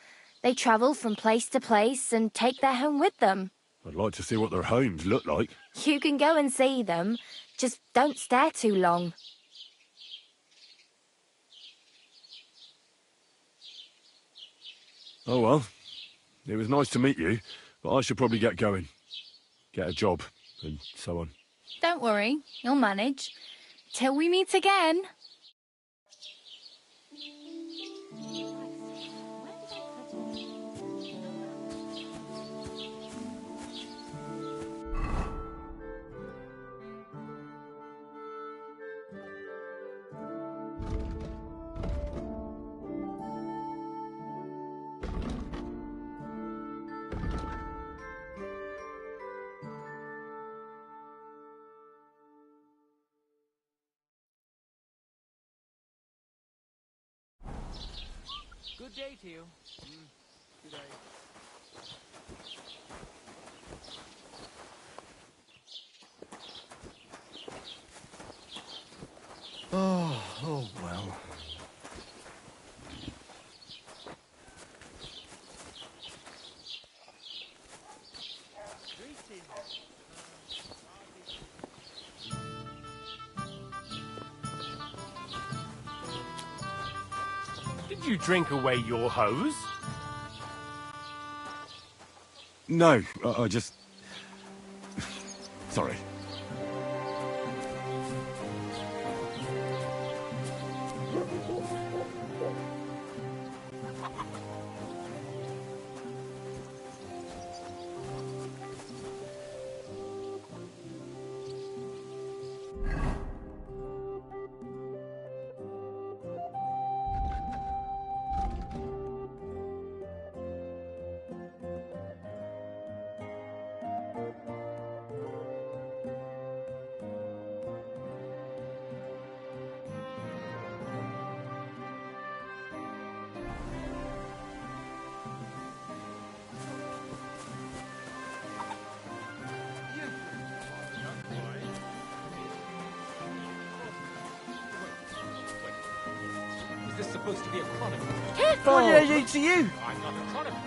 A: They travel from place to place and take their home with them.
O: I'd like to see what their homes look like.
A: You can go and see them, just don't stare too long.
O: Oh well, it was nice to meet you, but I should probably get going. Get a job, and so on.
A: Don't worry, you'll manage. Till we meet again.
R: Good day to you. Good day.
V: Oh well.
B: Did you drink away your hose?
O: No, I just... Sorry.
J: Is this supposed to be a chronicle?
Q: Careful! What did I do to you?
J: I'm not a chronicle.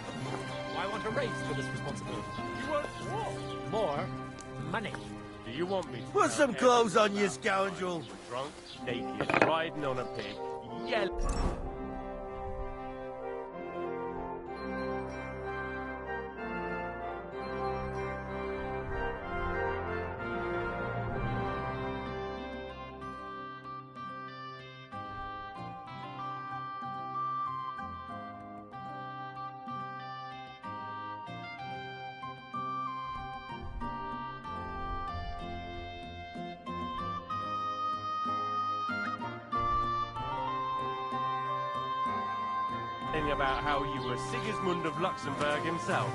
J: I want a raise for this responsibility.
B: You want what?
J: More money.
B: Do you want me to
Q: Put some clothes on, you scoundrel.
B: drunk, naked, riding on a pig, yelling? About how you were Sigismund of Luxembourg himself.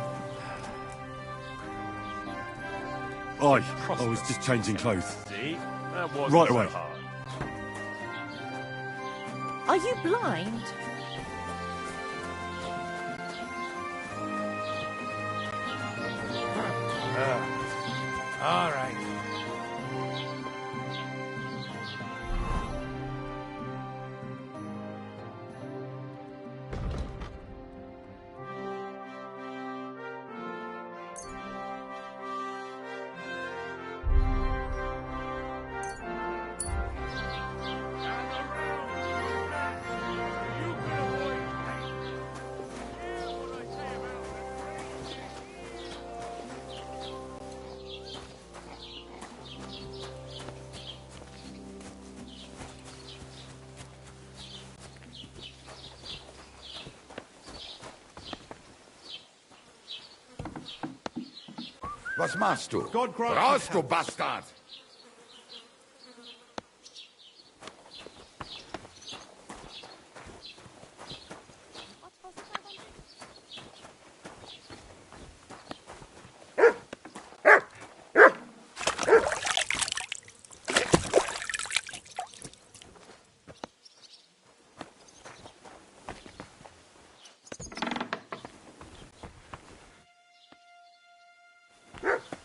O: I was just changing clothes.
B: See? That wasn't
O: Right
B: so
O: away.
B: hard.
A: Are you blind?
B: All right.
T: Was machst du?
S: God grant
T: Raus, du Bastard!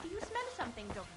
A: Do you smell something, doggy?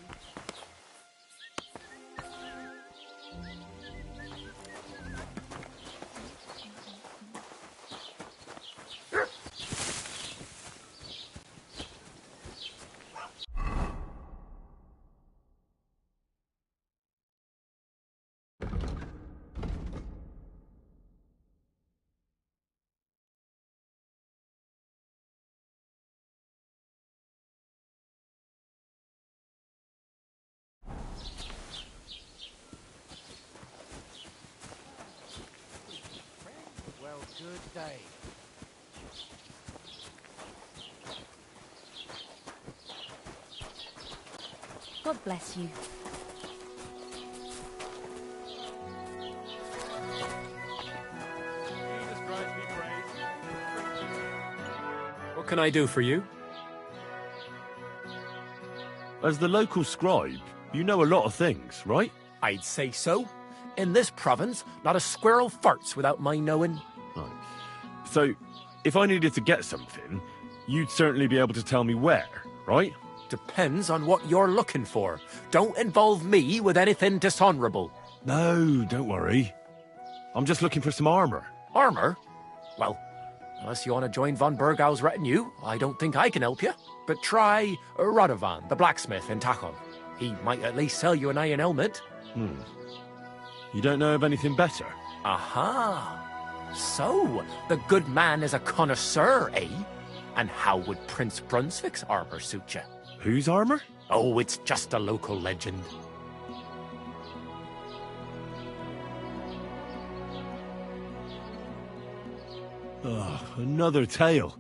A: God bless you.
J: What can I do for you?
O: As the local scribe, you know a lot of things, right?
W: I'd say so. In this province, not a squirrel farts without my knowing.
O: Right. So, if I needed to get something, you'd certainly be able to tell me where, right?
W: Depends on what you're looking for. Don't involve me with anything dishonorable.
O: No, don't worry. I'm just looking for some armor.
W: Armor? Well, unless you want to join von Burgau's retinue, I don't think I can help you. But try Radovan, the blacksmith in Tachon. He might at least sell you an iron helmet.
O: You don't know of anything better?
W: Aha! So, the good man is a connoisseur, eh? And how would Prince Brunswick's armor suit you?
O: Whose armor?
W: Oh, it's just a local legend.
O: Ugh, another tale.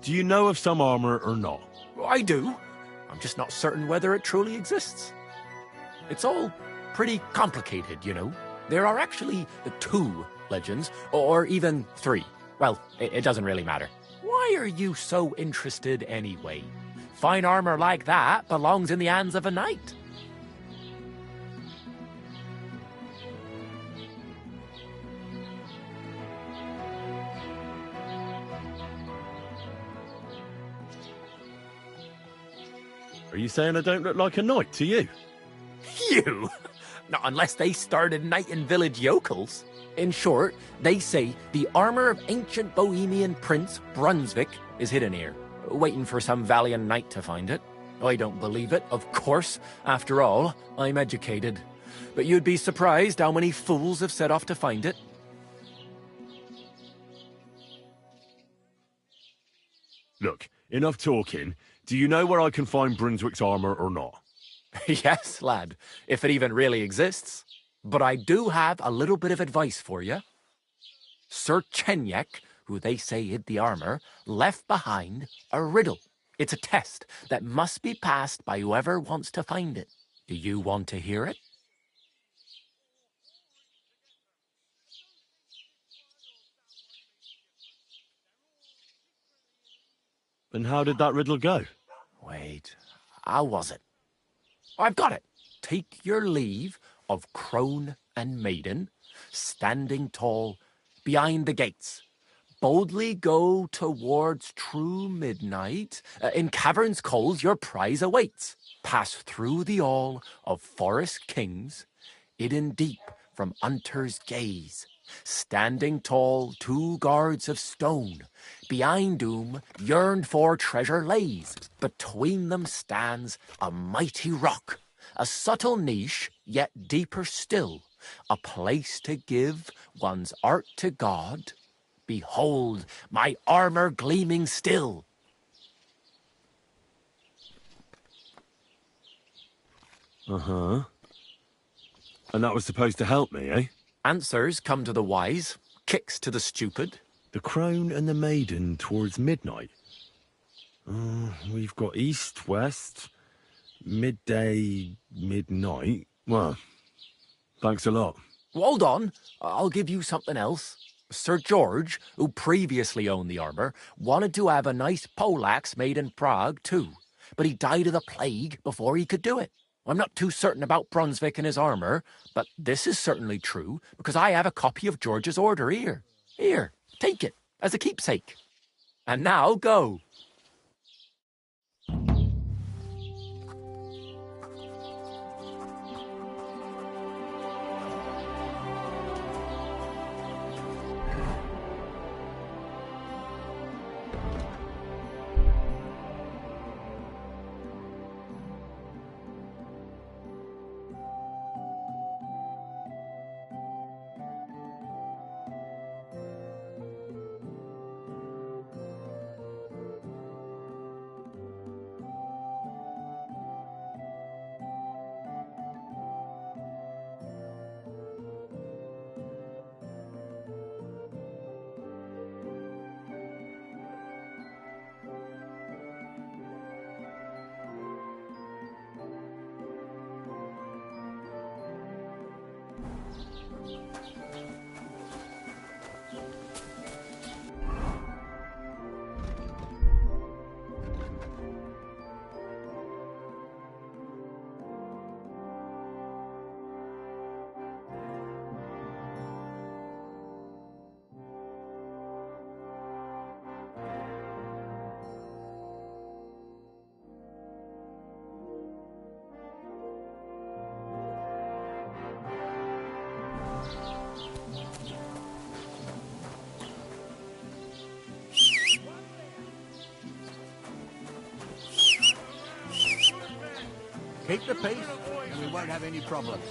O: Do you know of some armor or not?
W: I do. I'm just not certain whether it truly exists. It's all pretty complicated, you know. There are actually 2 legends, or even 3. Well, it doesn't really matter. Why are you so interested anyway? Fine armor like that belongs in the hands of a knight.
O: Are you saying I don't look like a knight to you?
W: You? Not unless they started knighting village yokels. In short, they say the armor of ancient Bohemian Prince Brunswick is hidden here, waiting for some valiant knight to find it. I don't believe it, of course. After all, I'm educated. But you'd be surprised how many fools have set off to find it.
O: Look, enough talking. Do you know where I can find Brunswick's armor or not?
W: Yes, lad, if it even really exists. But I do have a little bit of advice for you. Sir Chenyek, who they say hid the armor, left behind a riddle. It's a test that must be passed by whoever wants to find it. Do you want to hear it?
O: And how did that riddle go?
W: Wait, how was it? I've got it. Take your leave of crone and maiden, standing tall behind the gates. Boldly go towards true midnight. In caverns cold your prize awaits. Pass through the all of forest kings, hidden deep from hunter's gaze. Standing tall 2 guards of stone, behind whom yearned for treasure lays. Between them stands a mighty rock, a subtle niche, yet deeper still, a place to give one's art to God. Behold, my armor gleaming still.
O: Uh-huh. And that was supposed to help me, eh?
W: Answers come to the wise, kicks to the stupid.
O: The crone and the maiden towards midnight. We've got east, west, midday, midnight. Well, thanks a lot.
W: Hold on, I'll give you something else. Sir George, who previously owned the armor, wanted to have a nice poleaxe made in Prague too, but he died of the plague before he could do it. I'm not too certain about Brunswick and his armor, but this is certainly true, because I have a copy of George's order here. Here, take it, as a keepsake. And now, go.
V: Keep the peace, and we won't have any problems.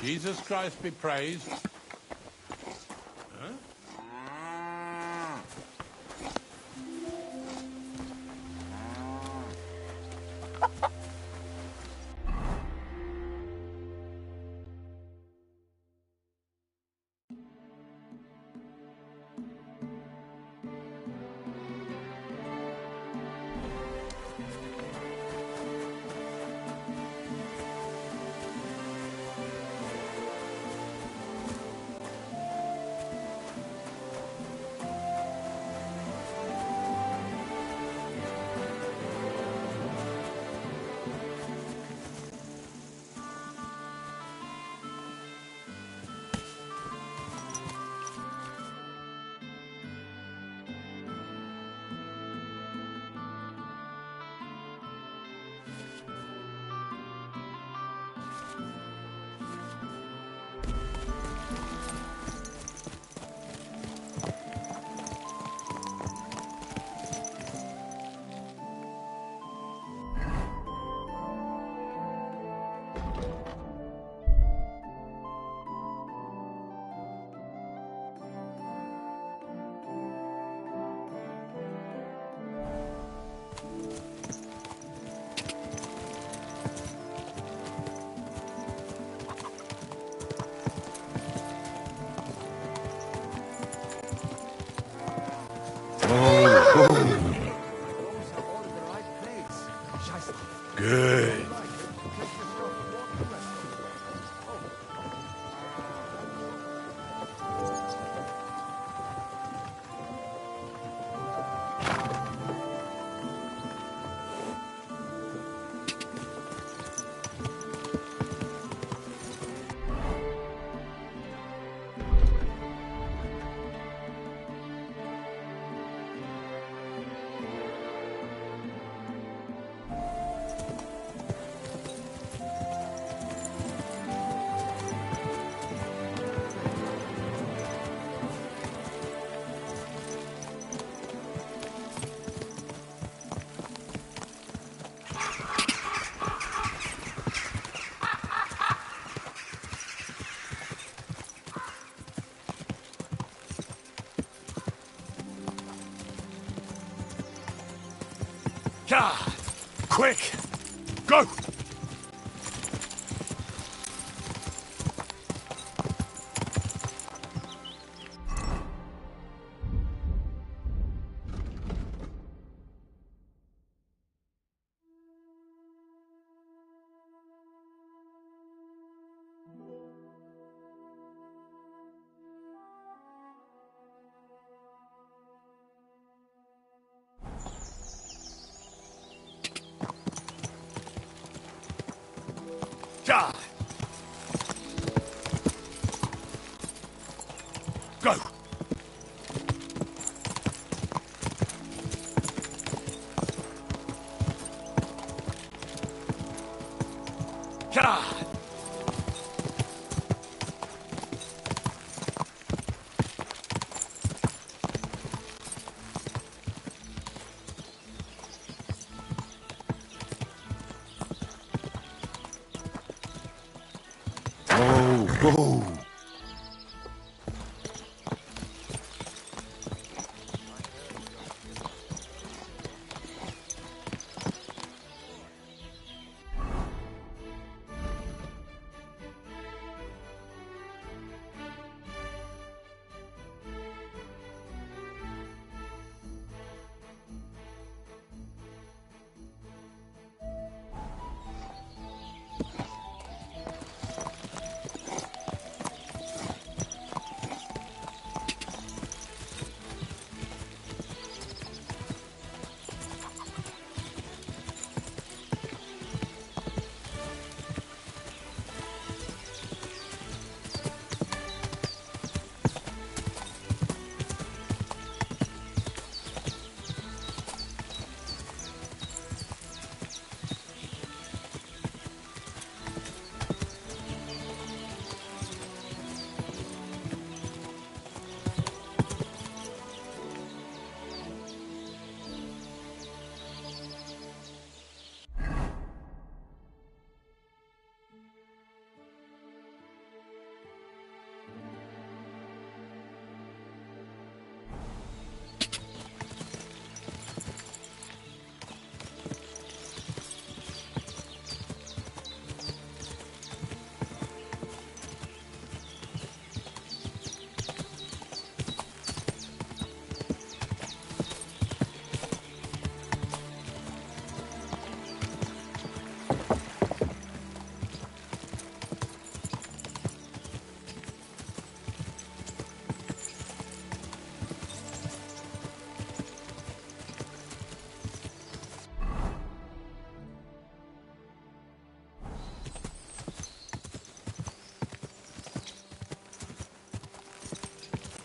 D: Jesus Christ be praised.
O: Good.
F: Ah, quick! Go! Ah!
O: Go! God! Oh!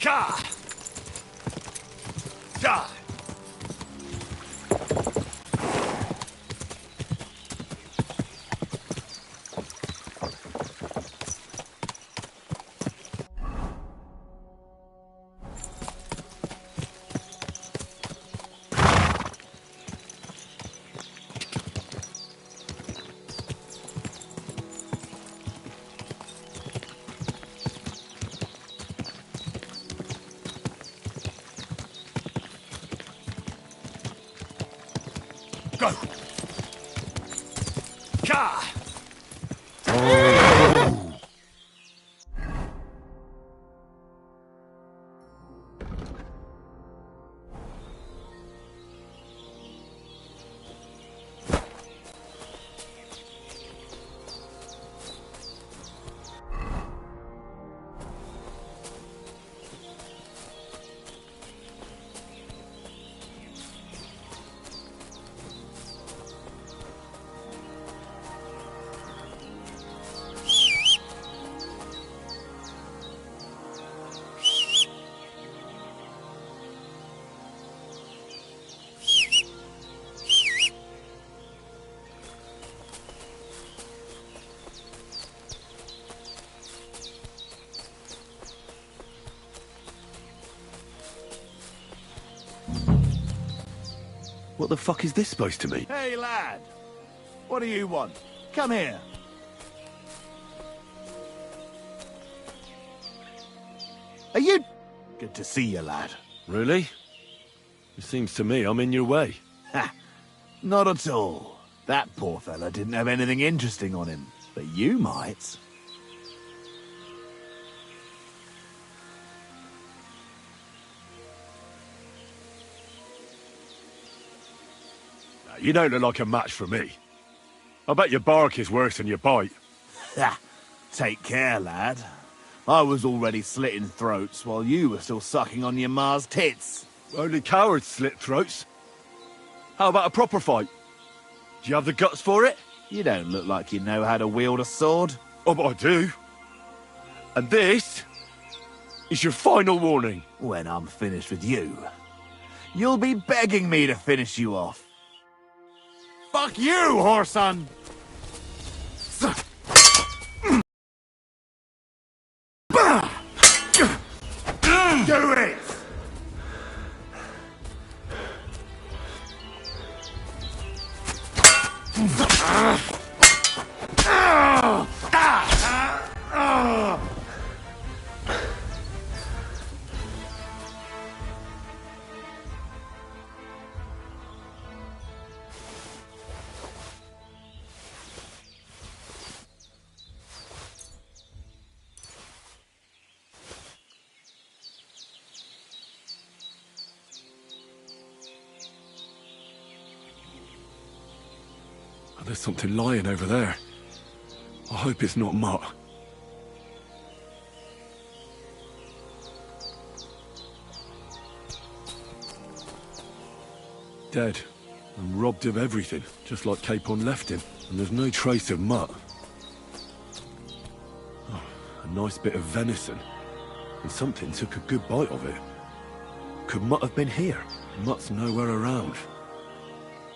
O: God! God! Go! God! Oh! What the fuck is this supposed to mean?
M: Hey, lad! What do you want? Come here. Are you... Good to see you, lad.
O: Really? It seems to me I'm in your way.
M: Ha! Not at all. That poor fella didn't have anything interesting on him. But you might.
O: You don't look like a match for me. I bet your bark is worse than your bite.
M: Ha! Take care, lad. I was already slitting throats while you were still sucking on your ma's tits.
O: Only cowards slit throats. How about a proper fight? Do you have the guts for it?
M: You don't look like you know how to wield a sword.
O: Oh, but I do. And this is your final warning.
H: When I'm finished with you, you'll be begging me to finish you off.
S: Fuck you, whoreson!
M: Do it!
O: There's something lying over there. I hope it's not Mutt. Dead. And robbed of everything, just like Capon left him. And there's no trace of Mutt. Oh, a nice bit of venison. And something took a good bite of it. Could Mutt have been here? Mutt's nowhere around.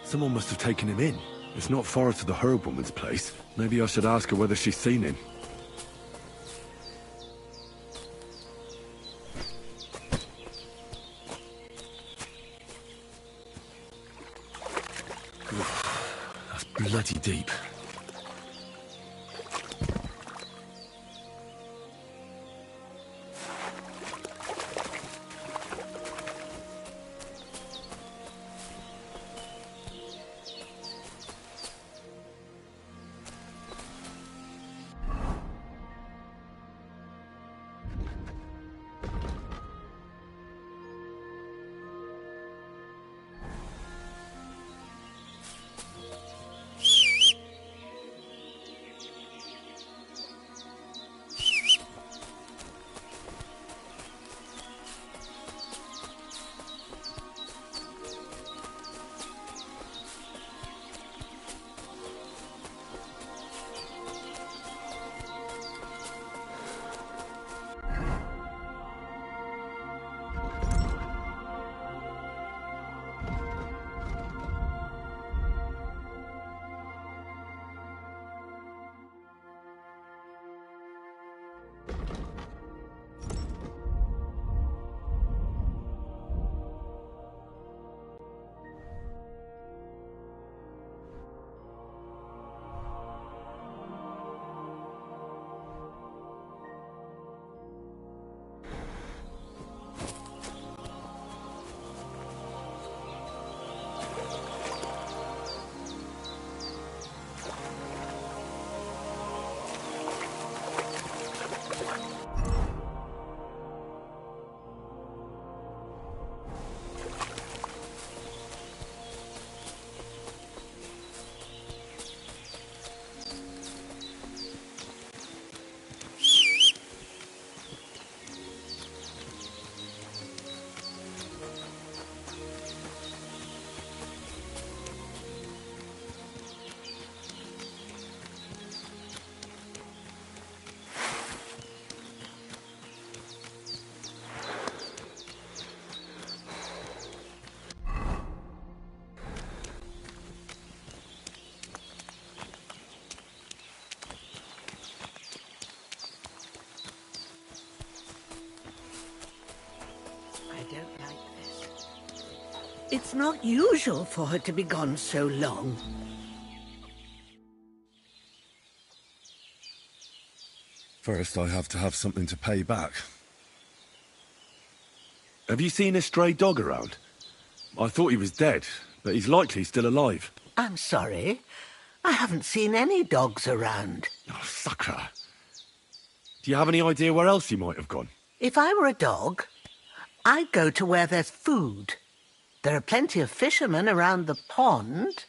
O: Someone must have taken him in. It's not far to the herb woman's place. Maybe I should ask her whether she's seen him. That's bloody deep.
Q: It's not usual for her to be gone so long.
O: First, I have to have something to pay back. Have you seen a stray dog around? I thought he was dead, but he's likely still alive.
Q: I'm sorry. I haven't seen any dogs around.
O: Oh, sucker. Do you have any idea where else he might have gone?
Q: If I were a dog, I'd go to where there's food. There are plenty of fishermen around the pond,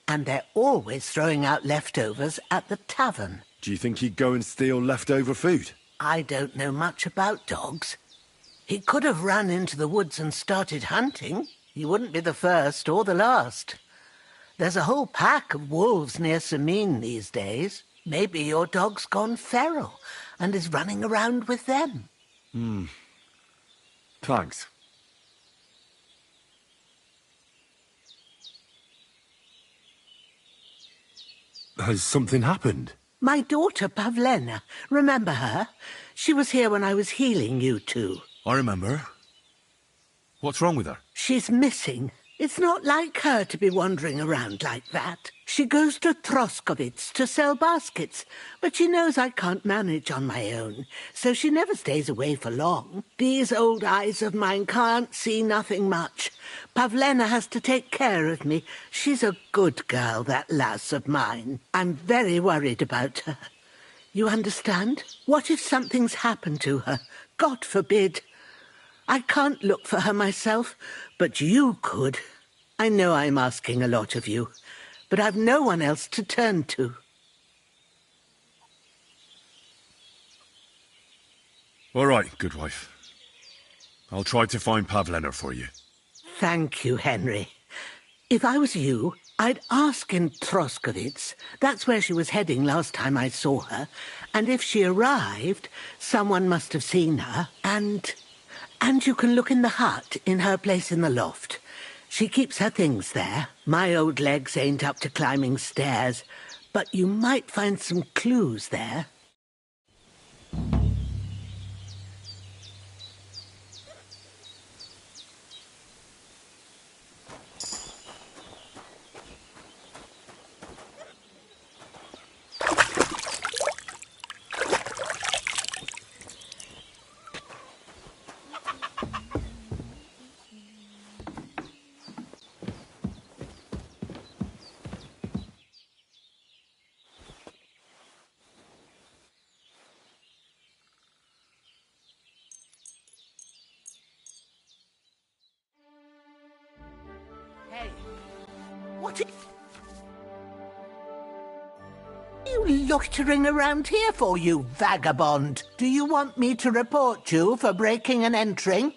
Q: and they're always throwing out leftovers at the tavern.
O: Do you think he'd go and steal leftover food?
Q: I don't know much about dogs. He could have run into the woods and started hunting. He wouldn't be the first or the last. There's a whole pack of wolves near Sameen these days. Maybe your dog's gone feral and is running around with them.
O: Thanks. Has something happened?
Q: My daughter, Pavlena. Remember her? She was here when I was healing you two.
N: I remember. What's wrong with her?
Q: She's missing. It's not like her to be wandering around like that. She goes to Troskovitz to sell baskets, but she knows I can't manage on my own, so she never stays away for long. These old eyes of mine can't see nothing much. Pavlena has to take care of me. She's a good girl, that lass of mine. I'm very worried about her. You understand? What if something's happened to her? God forbid. I can't look for her myself, but you could. I know I'm asking a lot of you, but I've no one else to turn to.
O: All right, good wife. I'll try to find Pavlena for you.
Q: Thank you, Henry. If I was you, I'd ask in Troskovitz. That's where she was heading last time I saw her. And if she arrived, someone must have seen her. And you can look in the hut in her place in the loft. She keeps her things there. My old legs ain't up to climbing stairs, but you might find some clues there. Hey, what are you loitering around here for, you vagabond? Do you want me to report you for breaking and entering?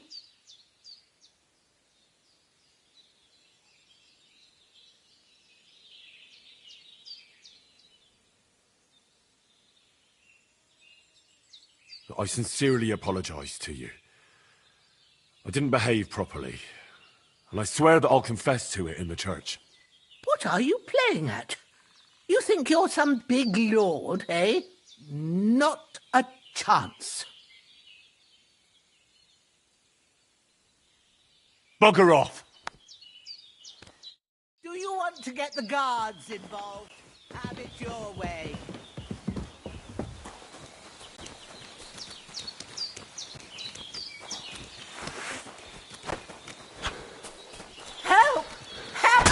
O: I sincerely apologise to you. I didn't behave properly, and I swear that I'll confess to it in the church.
Q: What are you playing at? You think you're some big lord, eh? Not a chance.
O: Bugger off!
Q: Do you want to get the guards involved? Have it your way. Help! Help!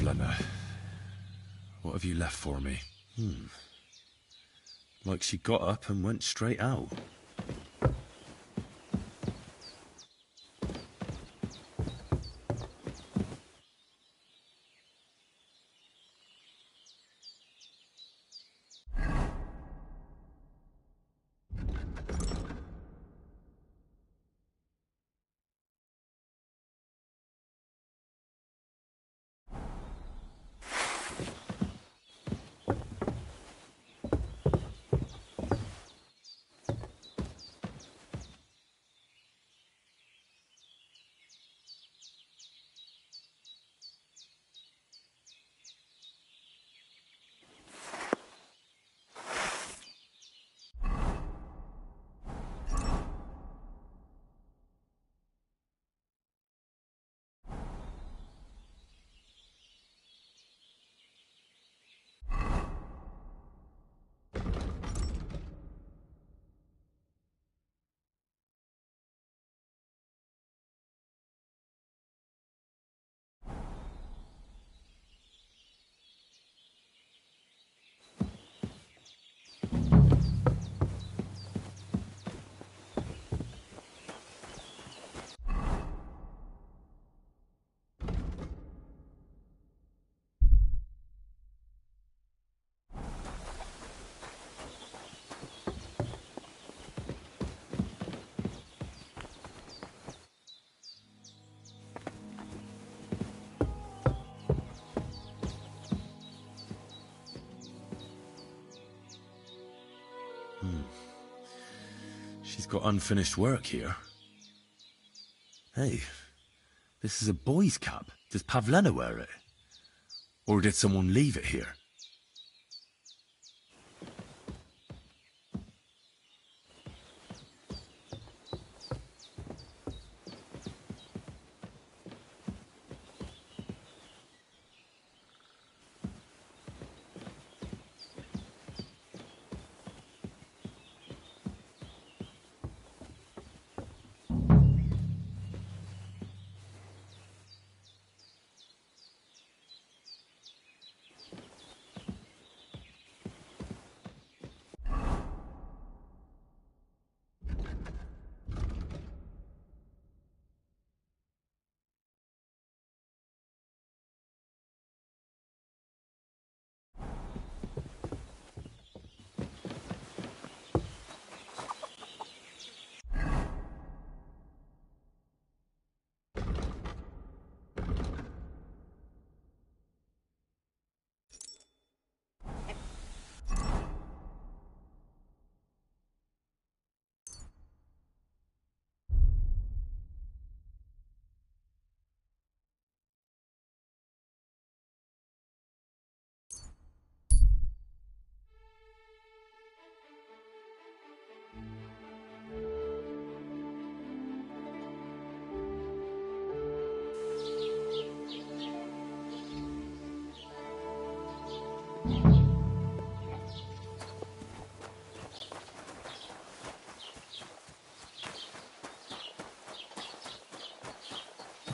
O: Pavlena. What have you left for me? Like she got up and went straight out. She's got unfinished work here. Hey, this is a boy's cap. Does Pavlena wear it? Or did someone leave it here?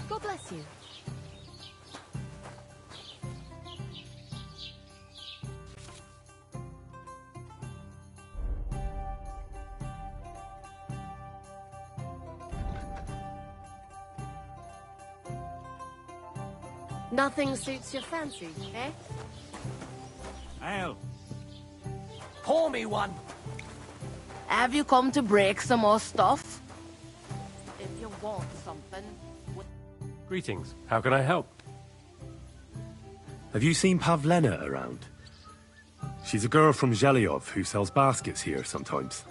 G: God bless you. Nothing suits your fancy, eh?
I: Ale. Pour me one.
L: Have you come to break some more stuff? If you want something...
F: Greetings. How can I help?
O: Have you seen Pavlena around? She's a girl from Zhelyov who sells baskets here sometimes.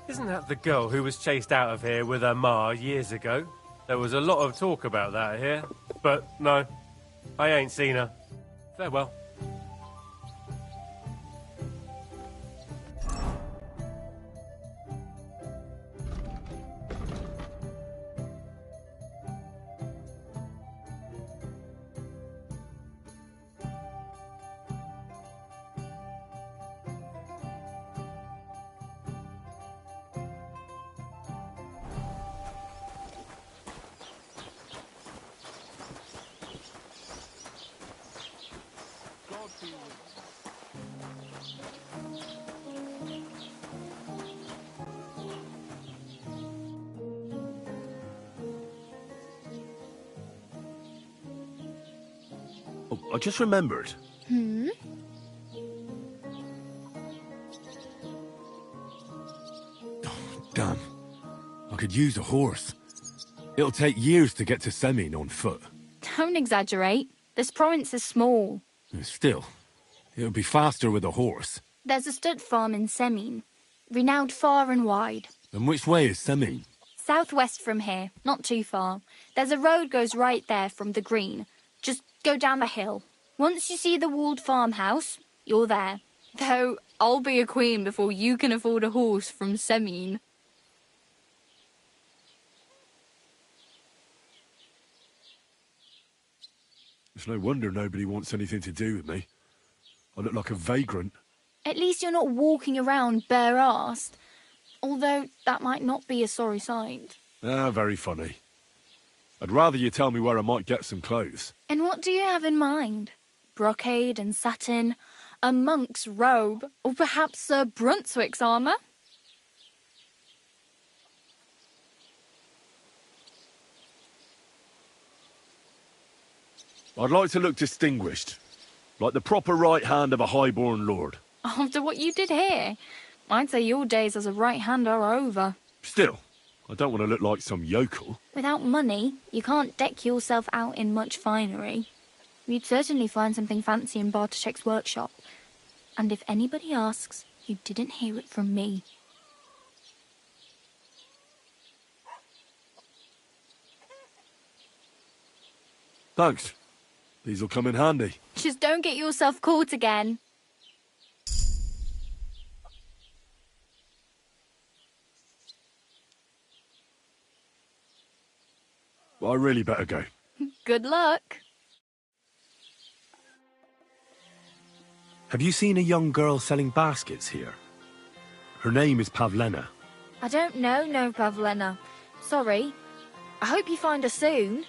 F: Isn't that the girl who was chased out of here with her ma years ago? There was a lot of talk about that here. But no, I ain't seen her. Farewell.
N: Oh, I just remembered.
A: Hmm?
O: Damn. I could use a horse. It'll take years to get to Semine on foot.
A: Don't exaggerate. This province is small.
O: Still, it'll be faster with a horse.
A: There's a stud farm in Semine, renowned far and wide.
O: And which way is Semine?
A: Southwest from here, not too far. There's a road goes right there from the green. Just go down the hill. Once you see the walled farmhouse, you're there. Though, I'll be a queen before you can afford a horse from Semine.
O: It's no wonder nobody wants anything to do with me. I look like a vagrant.
A: At least you're not walking around bare-arsed. Although, that might not be a sorry sight.
O: Ah, very funny. I'd rather you tell me where I might get some clothes.
A: And what do you have in mind? Brocade and satin, a monk's robe, or perhaps Sir Brunswick's armour?
O: I'd like to look distinguished, like the proper right hand of a highborn lord.
A: After what you did here, I'd say your days as a right-hander are over.
O: Still, I don't want to look like some yokel.
A: Without money, you can't deck yourself out in much finery. You'd certainly find something fancy in Bartoszek's workshop. And if anybody asks, you didn't hear it from me.
O: Thanks. These'll come in handy.
A: Just don't get yourself caught again.
O: I really better go.
A: Good luck.
O: Have you seen a young girl selling baskets here? Her name is Pavlena.
A: I don't know, no, Pavlena. Sorry. I hope you find her soon.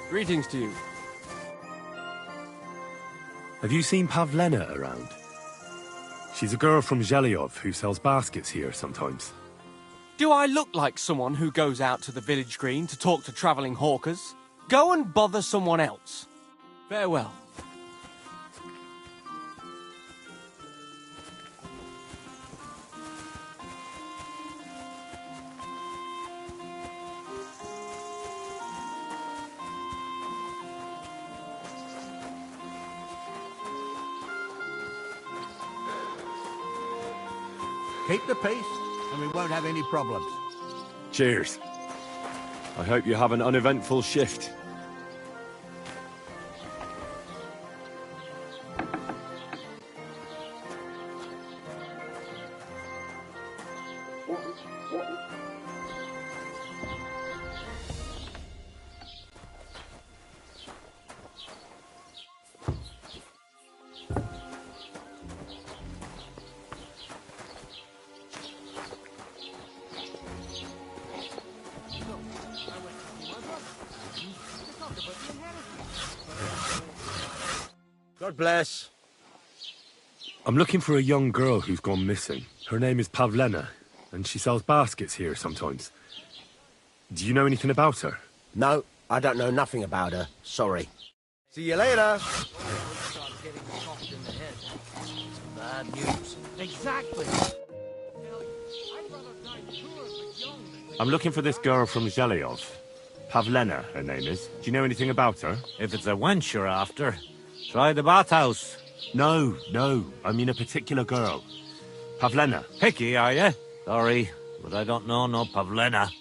C: Greetings to you.
O: Have you seen Pavlena around? She's a girl from Zhelyov who sells baskets here sometimes.
K: Do I look like someone who goes out to the village green to talk to travelling hawkers? Go and bother someone else. Farewell.
T: Keep the peace, and we won't have any problems.
O: Cheers. I hope you have an uneventful shift.
T: God bless.
O: I'm looking for a young girl who's gone missing. Her name is Pavlena, and she sells baskets here sometimes. Do you know anything about her?
P: No, I don't know nothing about her. Sorry. See you later.
I: Bad news.
K: Exactly.
O: I'm looking for this girl from Zhelyov. Pavlena, her name is. Do you know anything about her?
R: If it's a wench you're after, try the bathhouse.
O: No, I mean a particular girl. Pavlena.
R: Picky, are you?
B: Sorry, but I don't know no Pavlena.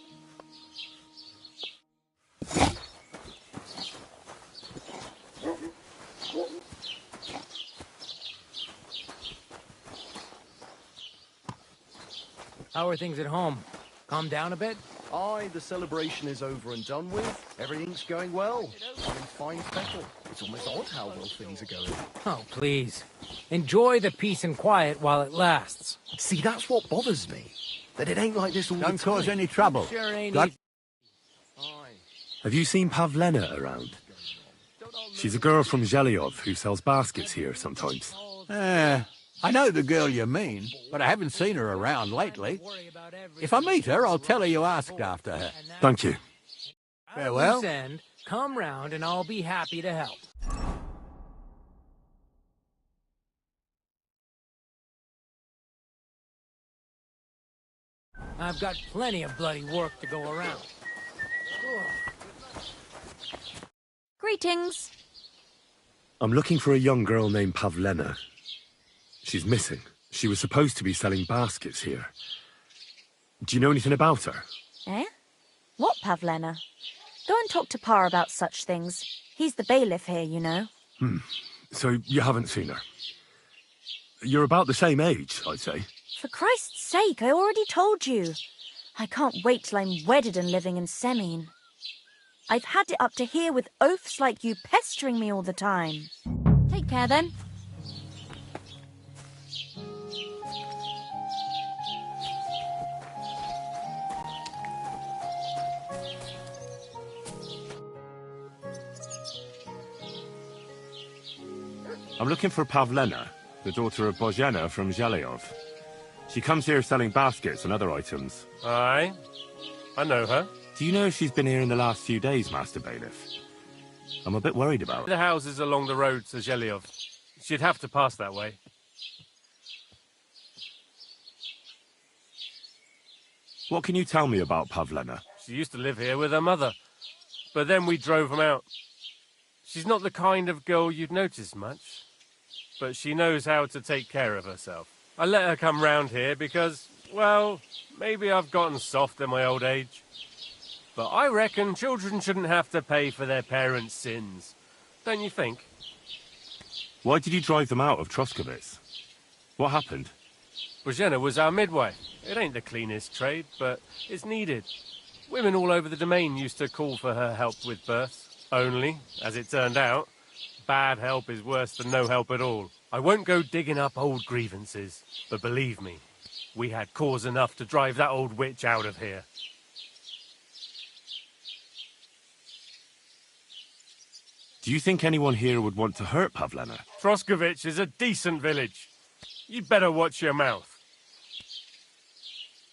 R: How are things at home? Calm down a bit?
V: Aye, the celebration is over and done with. Everything's going well. I'm in fine fettle. It's almost odd how well things are going.
R: Oh, please. Enjoy the peace and quiet while it lasts.
V: See, that's what bothers me. That it ain't like this all the time.
P: Don't cause any trouble.
R: Sure ain't
P: God.
O: Have you seen Pavlena around? She's a girl from Zhelyov who sells baskets here sometimes.
P: I know the girl you mean, but I haven't seen her around lately. If I meet her, I'll tell her you asked after her.
O: Thank you.
P: Farewell.
R: Loose end, come round and I'll be happy to help. I've got plenty of bloody work to go around.
A: Greetings.
O: I'm looking for a young girl named Pavlena. She's missing. She was supposed to be selling baskets here. Do you know anything about her?
E: Eh? What Pavlena? Go and talk to Pa about such things. He's the bailiff here, you know.
O: So you haven't seen her? You're about the same age, I'd say.
E: For Christ's sake, I already told you. I can't wait till I'm wedded and living in Semien. I've had it up to here with oafs like you pestering me all the time.
A: Take care then.
O: I'm looking for Pavlena, the daughter of Bozhena from Zhelyov. She comes here selling baskets and other items.
F: Aye, I know her.
O: Do you know if she's been here in the last few days, Master Bailiff? I'm a bit worried about her.
F: The houses along the road to Zhelyov. She'd have to pass that way.
O: What can you tell me about Pavlena?
F: She used to live here with her mother, but then we drove them out. She's not the kind of girl you'd notice much, but she knows how to take care of herself. I let her come round here because, well, maybe I've gotten soft in my old age. But I reckon children shouldn't have to pay for their parents' sins. Don't you think?
O: Why did you drive them out of Troskovitz? What happened?
F: Bozhena was our midwife. It ain't the cleanest trade, but it's needed. Women all over the domain used to call for her help with births. Only, as it turned out, bad help is worse than no help at all. I won't go digging up old grievances, but believe me, we had cause enough to drive that old witch out of here.
O: Do you think anyone here would want to hurt Pavlena?
F: Troskovitz is a decent village. You'd better watch your mouth.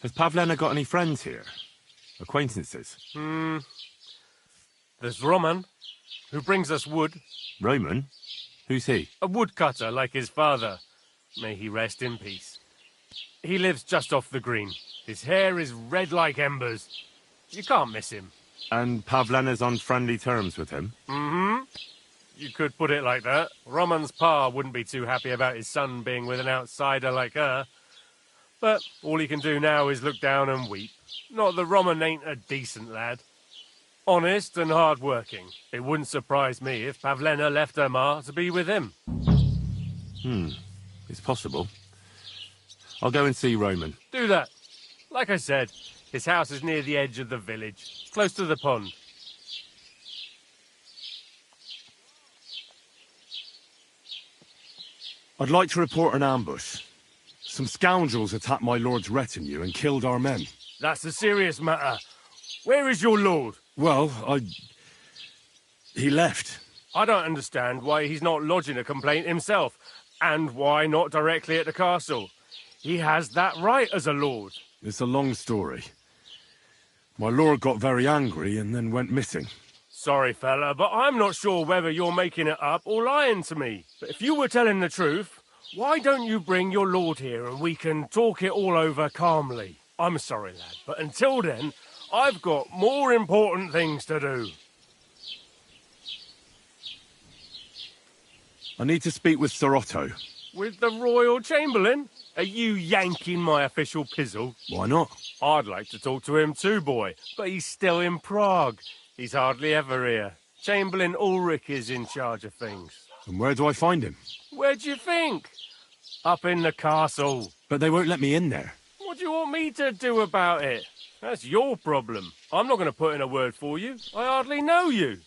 O: Has Pavlena got any friends here? Acquaintances?
F: There's Roman, who brings us wood.
O: Roman? Who's he?
F: A woodcutter like his father. May he rest in peace. He lives just off the green. His hair is red like embers. You can't miss him.
O: And Pavlena's on friendly terms with him?
F: You could put it like that. Roman's pa wouldn't be too happy about his son being with an outsider like her. But all he can do now is look down and weep. Not that Roman ain't a decent lad. Honest and hard-working. It wouldn't surprise me if Pavlena left her ma to be with him.
O: It's possible. I'll go and see Roman.
F: Do that. Like I said, his house is near the edge of the village, close to the pond.
O: I'd like to report an ambush. Some scoundrels attacked my lord's retinue and killed our men.
F: That's a serious matter. Where is your lord?
O: Well, he left.
F: I don't understand why he's not lodging a complaint himself, and why not directly at the castle. He has that right as a lord.
O: It's a long story. My lord got very angry and then went missing.
F: Sorry, fella, but I'm not sure whether you're making it up or lying to me. But if you were telling the truth, why don't you bring your lord here and we can talk it all over calmly? I'm sorry, lad, but until then, I've got more important things to do.
O: I need to speak with Sir Otto.
F: With the Royal Chamberlain?
J: Are you yanking my official pizzle?
O: Why not?
J: I'd like to talk to him too, boy, but he's still in Prague. He's hardly ever here. Chamberlain Ulrich is in charge of things.
O: And where do I find him?
J: Where do you think? Up in the castle.
O: But they won't let me in there.
J: What do you want me to do about it? That's your problem. I'm not going to put in a word for you. I hardly know you.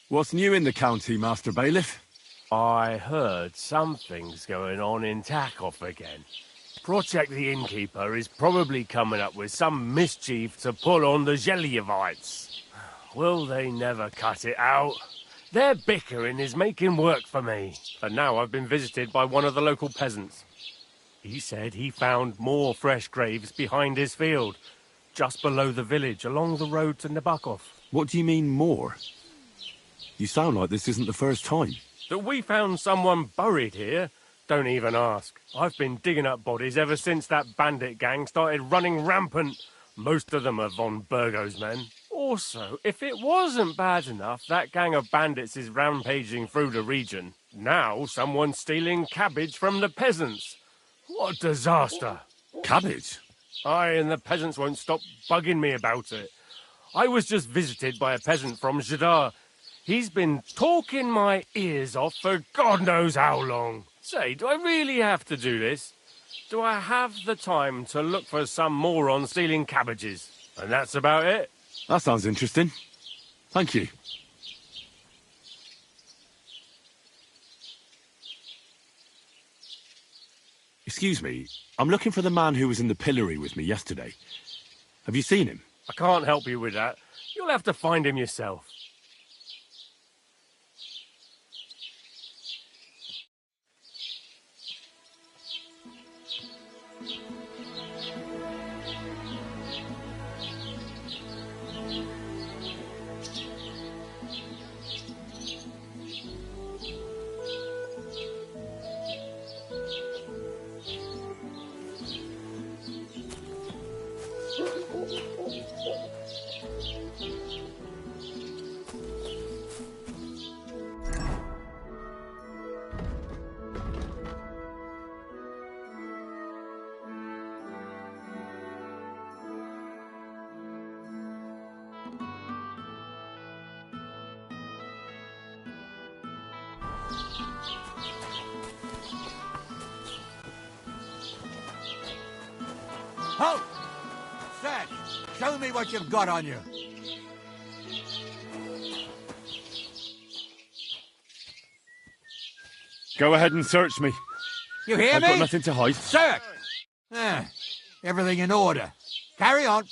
O: What's new in the county, Master Bailiff?
J: I heard something's going on in Takov again. Project the Innkeeper is probably coming up with some mischief to pull on the Zhelyevites. Will they never cut it out? Their bickering is making work for me. And now I've been visited by one of the local peasants. He said he found more fresh graves behind his field, just below the village, along the road to Nabokov.
O: What do you mean, more? You sound like this isn't the first time.
J: That we found someone buried here? Don't even ask. I've been digging up bodies ever since that bandit gang started running rampant. Most of them are von Burgo's men. Also, if it wasn't bad enough, that gang of bandits is rampaging through the region. Now someone's stealing cabbage from the peasants. What a disaster.
O: Cabbage?
J: Aye, and the peasants won't stop bugging me about it. I was just visited by a peasant from Zhidar. He's been talking my ears off for God knows how long. Say, do I really have to do this? Do I have the time to look for some moron stealing cabbages? And that's about it.
O: That sounds interesting. Thank you. Excuse me, I'm looking for the man who was in the pillory with me yesterday. Have you seen him?
J: I can't help you with that. You'll have to find him yourself.
P: Halt! Stand! Show me what you've got on you.
O: Go ahead and search me.
P: You hear
O: I've
P: me?
O: got nothing to hide.
P: Search! Everything in order. Carry on.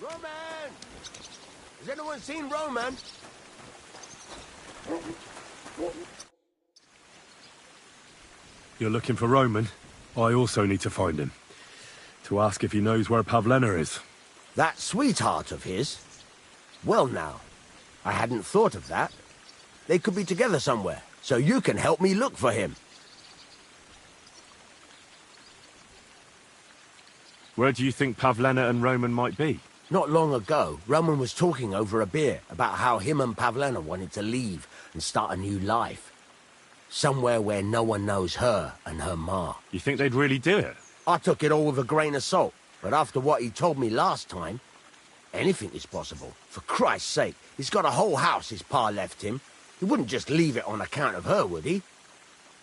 M: Roman! Has anyone seen Roman?
O: You're looking for Roman? I also need to find him. To ask if he knows where Pavlena is.
U: That sweetheart of his? Well now, I hadn't thought of that. They could be together somewhere, so you can help me look for him.
O: Where do you think Pavlena and Roman might be?
U: Not long ago, Roman was talking over a beer about how him and Pavlena wanted to leave and start a new life. Somewhere where no one knows her and her ma.
O: You think they'd really do it?
U: I took it all with a grain of salt, but after what he told me last time, anything is possible. For Christ's sake, he's got a whole house his pa left him. He wouldn't just leave it on account of her, would he?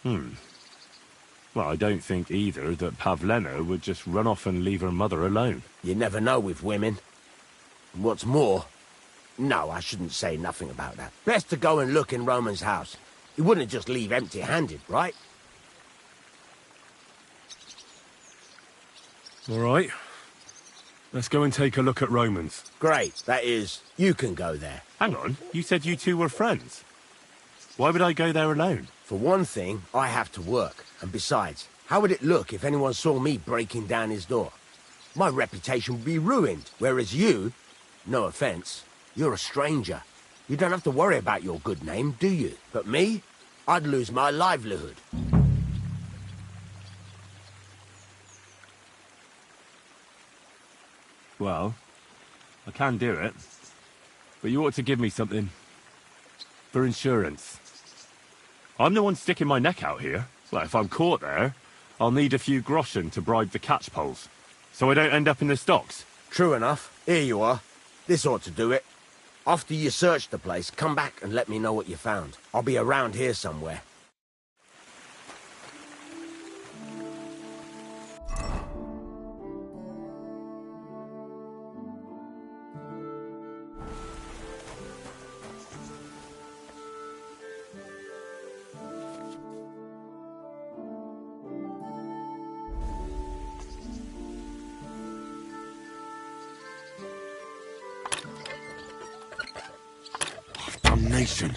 O: Well, I don't think either that Pavlena would just run off and leave her mother alone.
U: You never know with women. And what's more, No, I shouldn't say nothing about that. Best to go and look in Roman's house. He wouldn't just leave empty-handed, right?
O: All right. Let's go and take a look at Roman's.
U: Great. That is, you can go there.
O: Hang on. You said you two were friends. Why would I go there alone?
U: For one thing, I have to work. And besides, how would it look if anyone saw me breaking down his door? My reputation would be ruined. Whereas you, no offense, you're a stranger. You don't have to worry about your good name, do you? But me, I'd lose my livelihood.
O: Well, I can do it. But you ought to give me something. For insurance. I'm the one sticking my neck out here. Well, if I'm caught there, I'll need a few groschen to bribe the catchpoles. So I don't end up in the stocks.
U: True enough. Here you are. This ought to do it. After you search the place, come back and let me know what you found. I'll be around here somewhere.
O: Damnation.